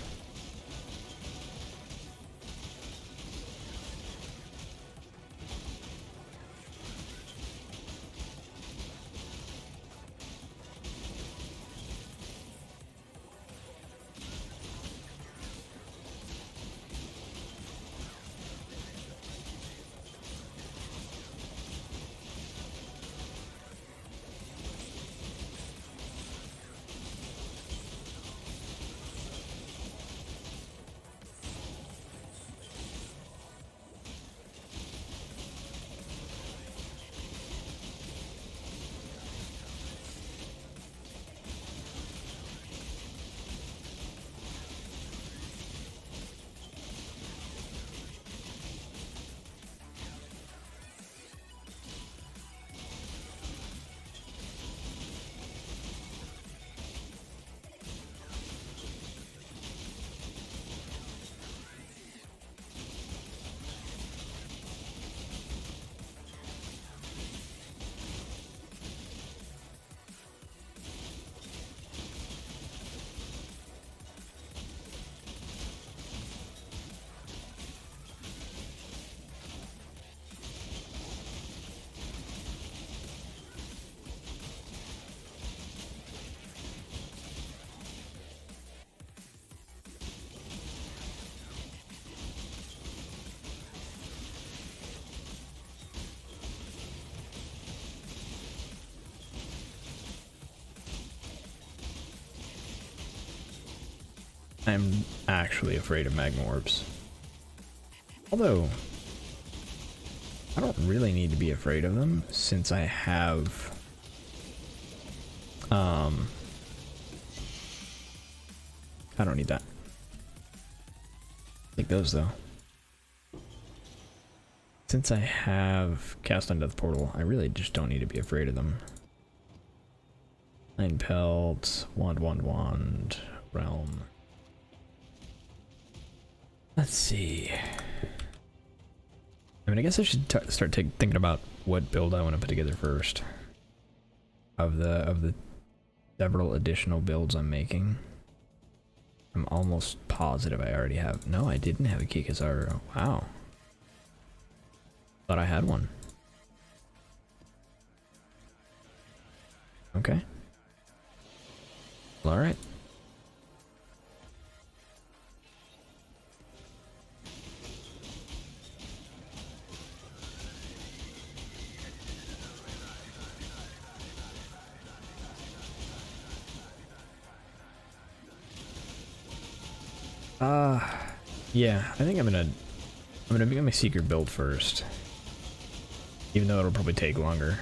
I'm actually afraid of magma orbs. Although, I don't really need to be afraid of them since I have I don't need that. Take those though. Since I have Cast on Death Portal, I really just don't need to be afraid of them. 9 pelts, wand, realm. Let's see. I mean, I guess I should start thinking about what build I want to put together first. Of the several additional builds I'm making. I'm almost positive I already have. No, I didn't have a Kikazaru. Wow. Thought I had one. Okay. Well, alright. Yeah, I think I'm gonna become a secret build first. Even though it'll probably take longer.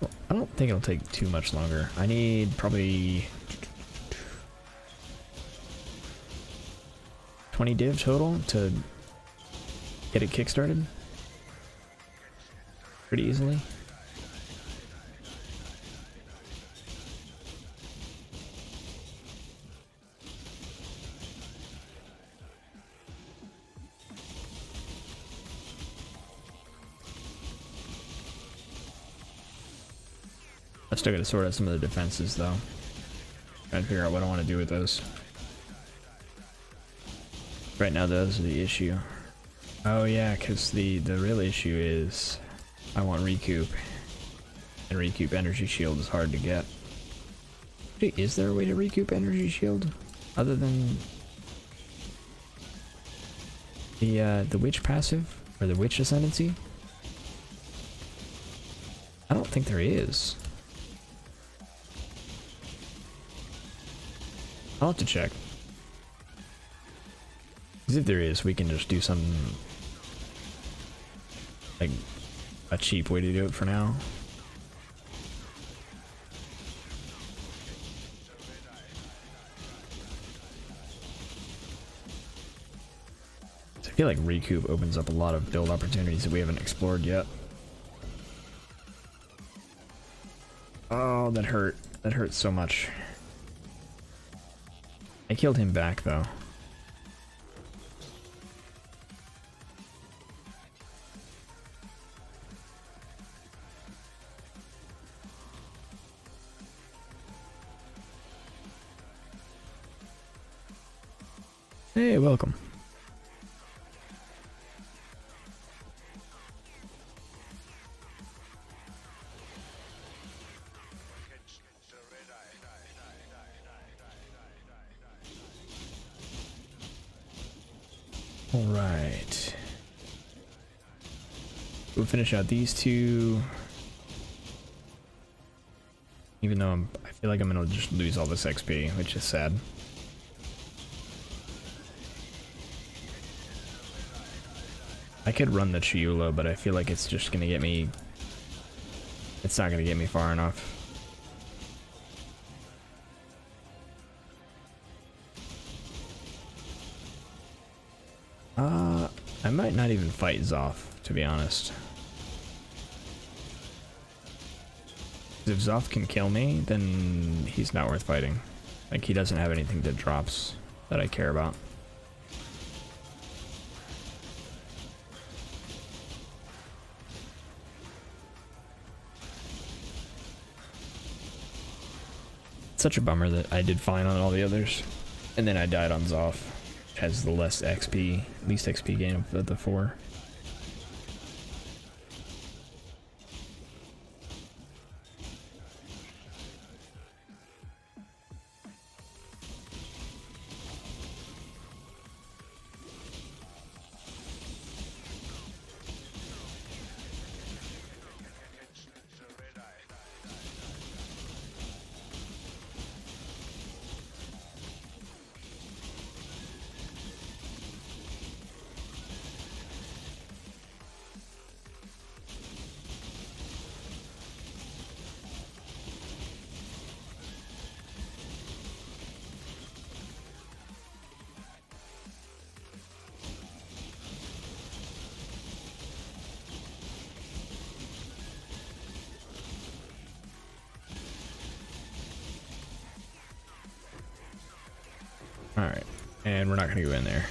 Well, I don't think it'll take too much longer. I need probably 20 div total to get it kickstarted pretty easily. I still gotta sort out some of the defenses though. Trying to figure out what I want to do with those. Right now those are the issue. Oh yeah, because the real issue is I want recoup. And recoup energy shield is hard to get. Actually, is there a way to recoup energy shield? Other than the witch passive? Or the witch ascendancy? I don't think there is. I'll have to check. Because if there is, we can just do some like a cheap way to do it for now. I feel like recoup opens up a lot of build opportunities that we haven't explored yet. Oh, that hurt. That hurt so much. I killed him back though. Hey, welcome. All right. We'll finish out these two. Even though I feel like I'm gonna just lose all this XP, which is sad. I could run the Chiula, but I feel like it's just gonna get me... It's not gonna get me far enough. I might not even fight Zoth, to be honest. If Zoth can kill me, then he's not worth fighting. Like, he doesn't have anything that drops that I care about. Such a bummer that I did fine on all the others, and then I died on Zoth, which has the least XP gain of the four. Alright, and we're not gonna go in there.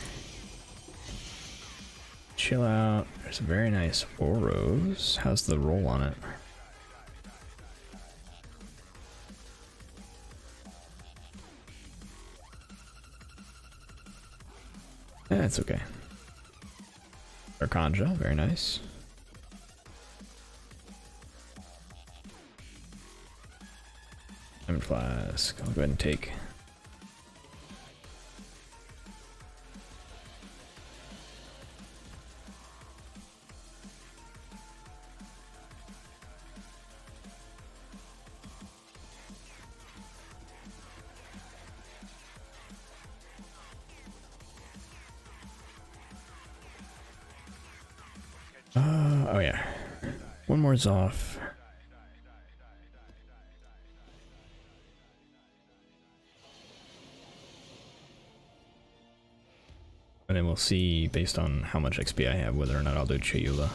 Chill out. There's a very nice Oros. How's the roll on it? Yeah, it's okay. Arcanja, very nice. Lemon flask. I'll go ahead and take. Oh yeah. One more is off. And then we'll see, based on how much XP I have, whether or not I'll do Chayula.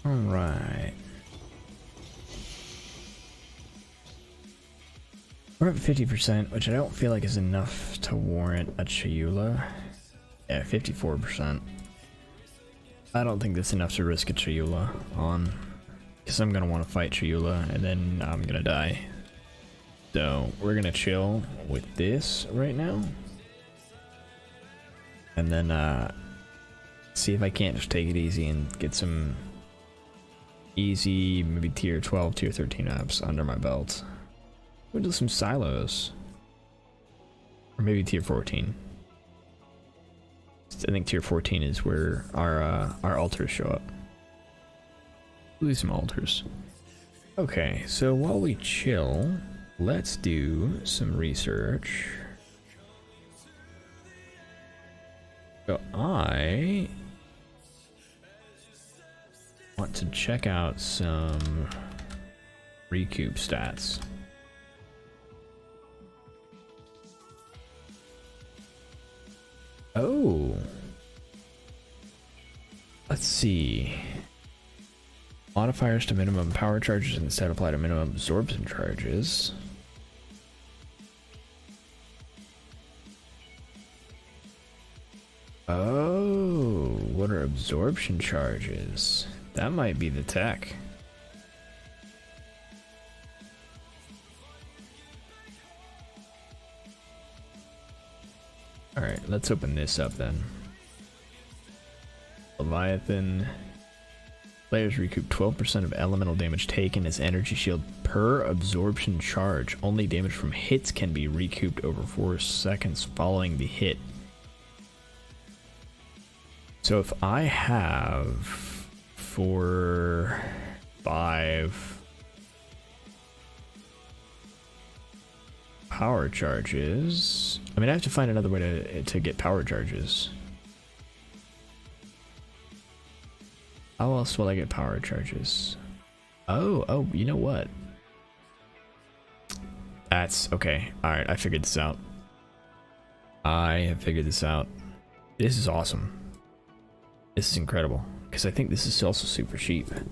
Alright. We're at 50%, which I don't feel like is enough to warrant a Chayula. Yeah, 54%. I don't think that's enough to risk a Chayula on, because I'm going to want to fight Chayula, and then I'm going to die. So, we're going to chill with this right now. And then, see if I can't just take it easy and get some easy, maybe tier 12, tier 13 apps under my belt. We'll do some silos. Or maybe tier 14. I think tier 14 is where our altars show up. We'll do some altars. Okay, so while we chill, let's do some research. So I want to check out some recoup stats. Oh, let's see. Modifiers to minimum power charges instead apply to minimum absorption charges. Oh, what are absorption charges? That might be the tech. Alright, let's open this up then. Leviathan. Players recoup 12% of elemental damage taken as energy shield per absorption charge. Only damage from hits can be recouped over 4 seconds following the hit. So if I have 4, 5 power charges, I mean, I have to find another way to get power charges. How else will I get power charges? Oh, you know what? That's okay. Alright, I figured this out. I have figured this out. This is awesome. This is incredible. Because I think this is also super cheap. Let's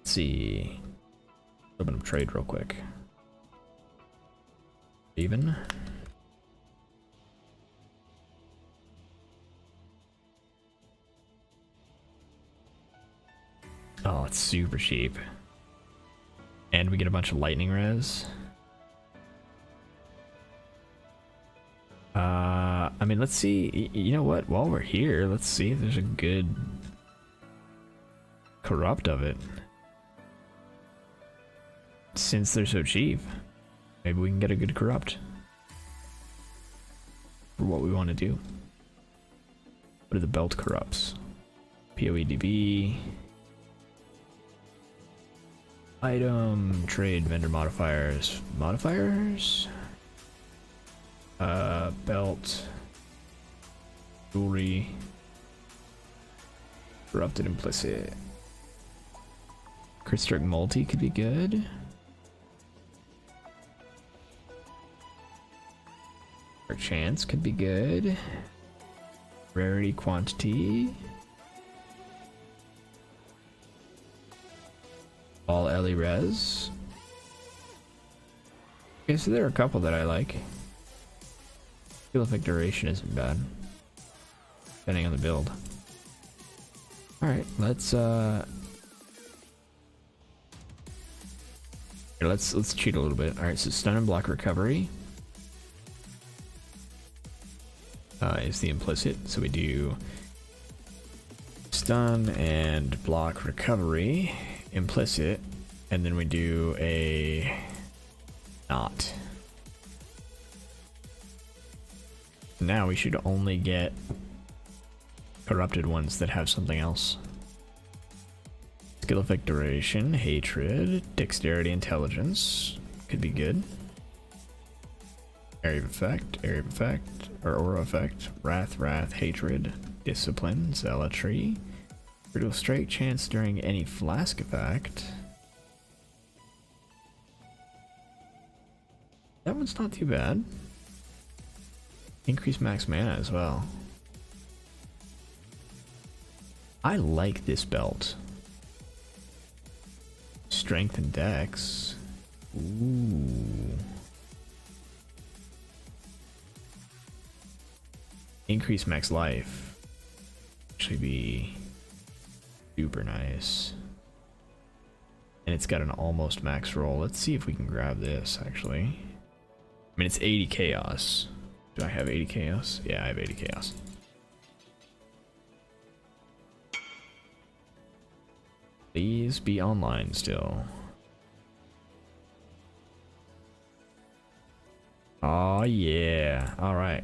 see. Open up trade real quick. Even. Oh, it's super cheap. And we get a bunch of lightning res. I mean, let's see. You know what? While we're here, let's see if there's a good corrupt of it. Since they're so cheap, maybe we can get a good corrupt for what we want to do. What are the belt corrupts? POEDB. Item, trade, vendor modifiers. Modifiers? Belt. Jewelry. Corrupted implicit. Crit Strike multi could be good. Or chance could be good. Rarity quantity. All Ellie res. Okay, so there are a couple that I like. Feel like duration isn't bad, depending on the build. Alright, let's cheat a little bit. Alright, so stun and block recovery is the implicit. So we do stun and block recovery, implicit, and then we do a not. Now we should only get corrupted ones that have something else. Skill effect duration, hatred, dexterity, intelligence could be good. Area of effect, or aura effect, wrath, hatred, discipline, zealotry, critical strike chance during any flask effect. That one's not too bad. Increase max mana as well. I like this belt. Strength and dex. Ooh. Increase max life. Actually be super nice. And it's got an almost max roll. Let's see if we can grab this actually. I mean, it's 80 chaos. Do I have 80 chaos? Yeah, I have 80 chaos. Please be online still. Oh yeah. Alright.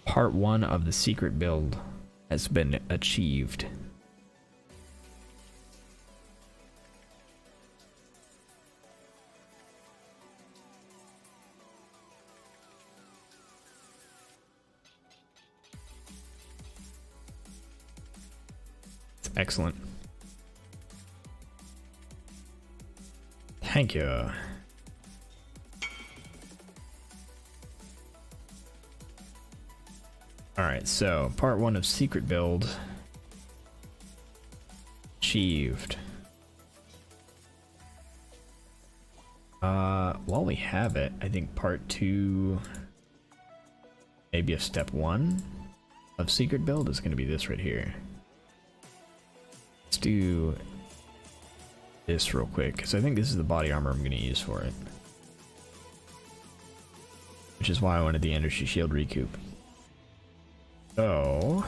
Part 1 of the secret build has been achieved. Excellent. Thank you. Alright, so part 1 of secret build achieved. While we have it, I think part 2, maybe a step 1 of secret build is going to be this right here. Let's do this real quick, because I think this is the body armor I'm going to use for it. Which is why I wanted the energy shield recoup. So...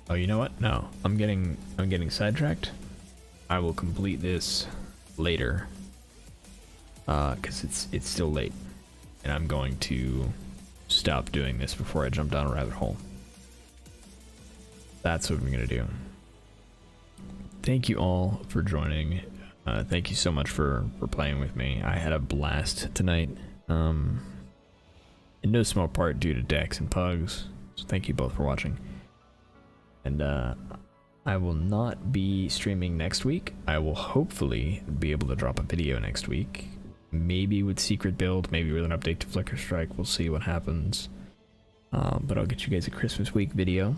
oh, you know what? No, I'm getting sidetracked. I will complete this later. because it's still late, and I'm going to stop doing this before I jump down a rabbit hole. That's what I'm gonna do. Thank you all for joining. Thank you so much for playing with me. I had a blast tonight. In no small part due to Dex and Pugs. So thank you both for watching. And I will not be streaming next week. I will hopefully be able to drop a video next week. Maybe with Secret Build, maybe with an update to Flicker Strike. We'll see what happens. But I'll get you guys a Christmas week video.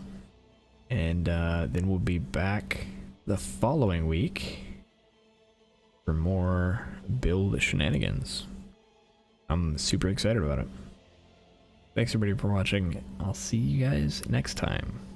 And then we'll be back the following week for more build shenanigans. I'm super excited about it. Thanks everybody for watching. I'll see you guys next time.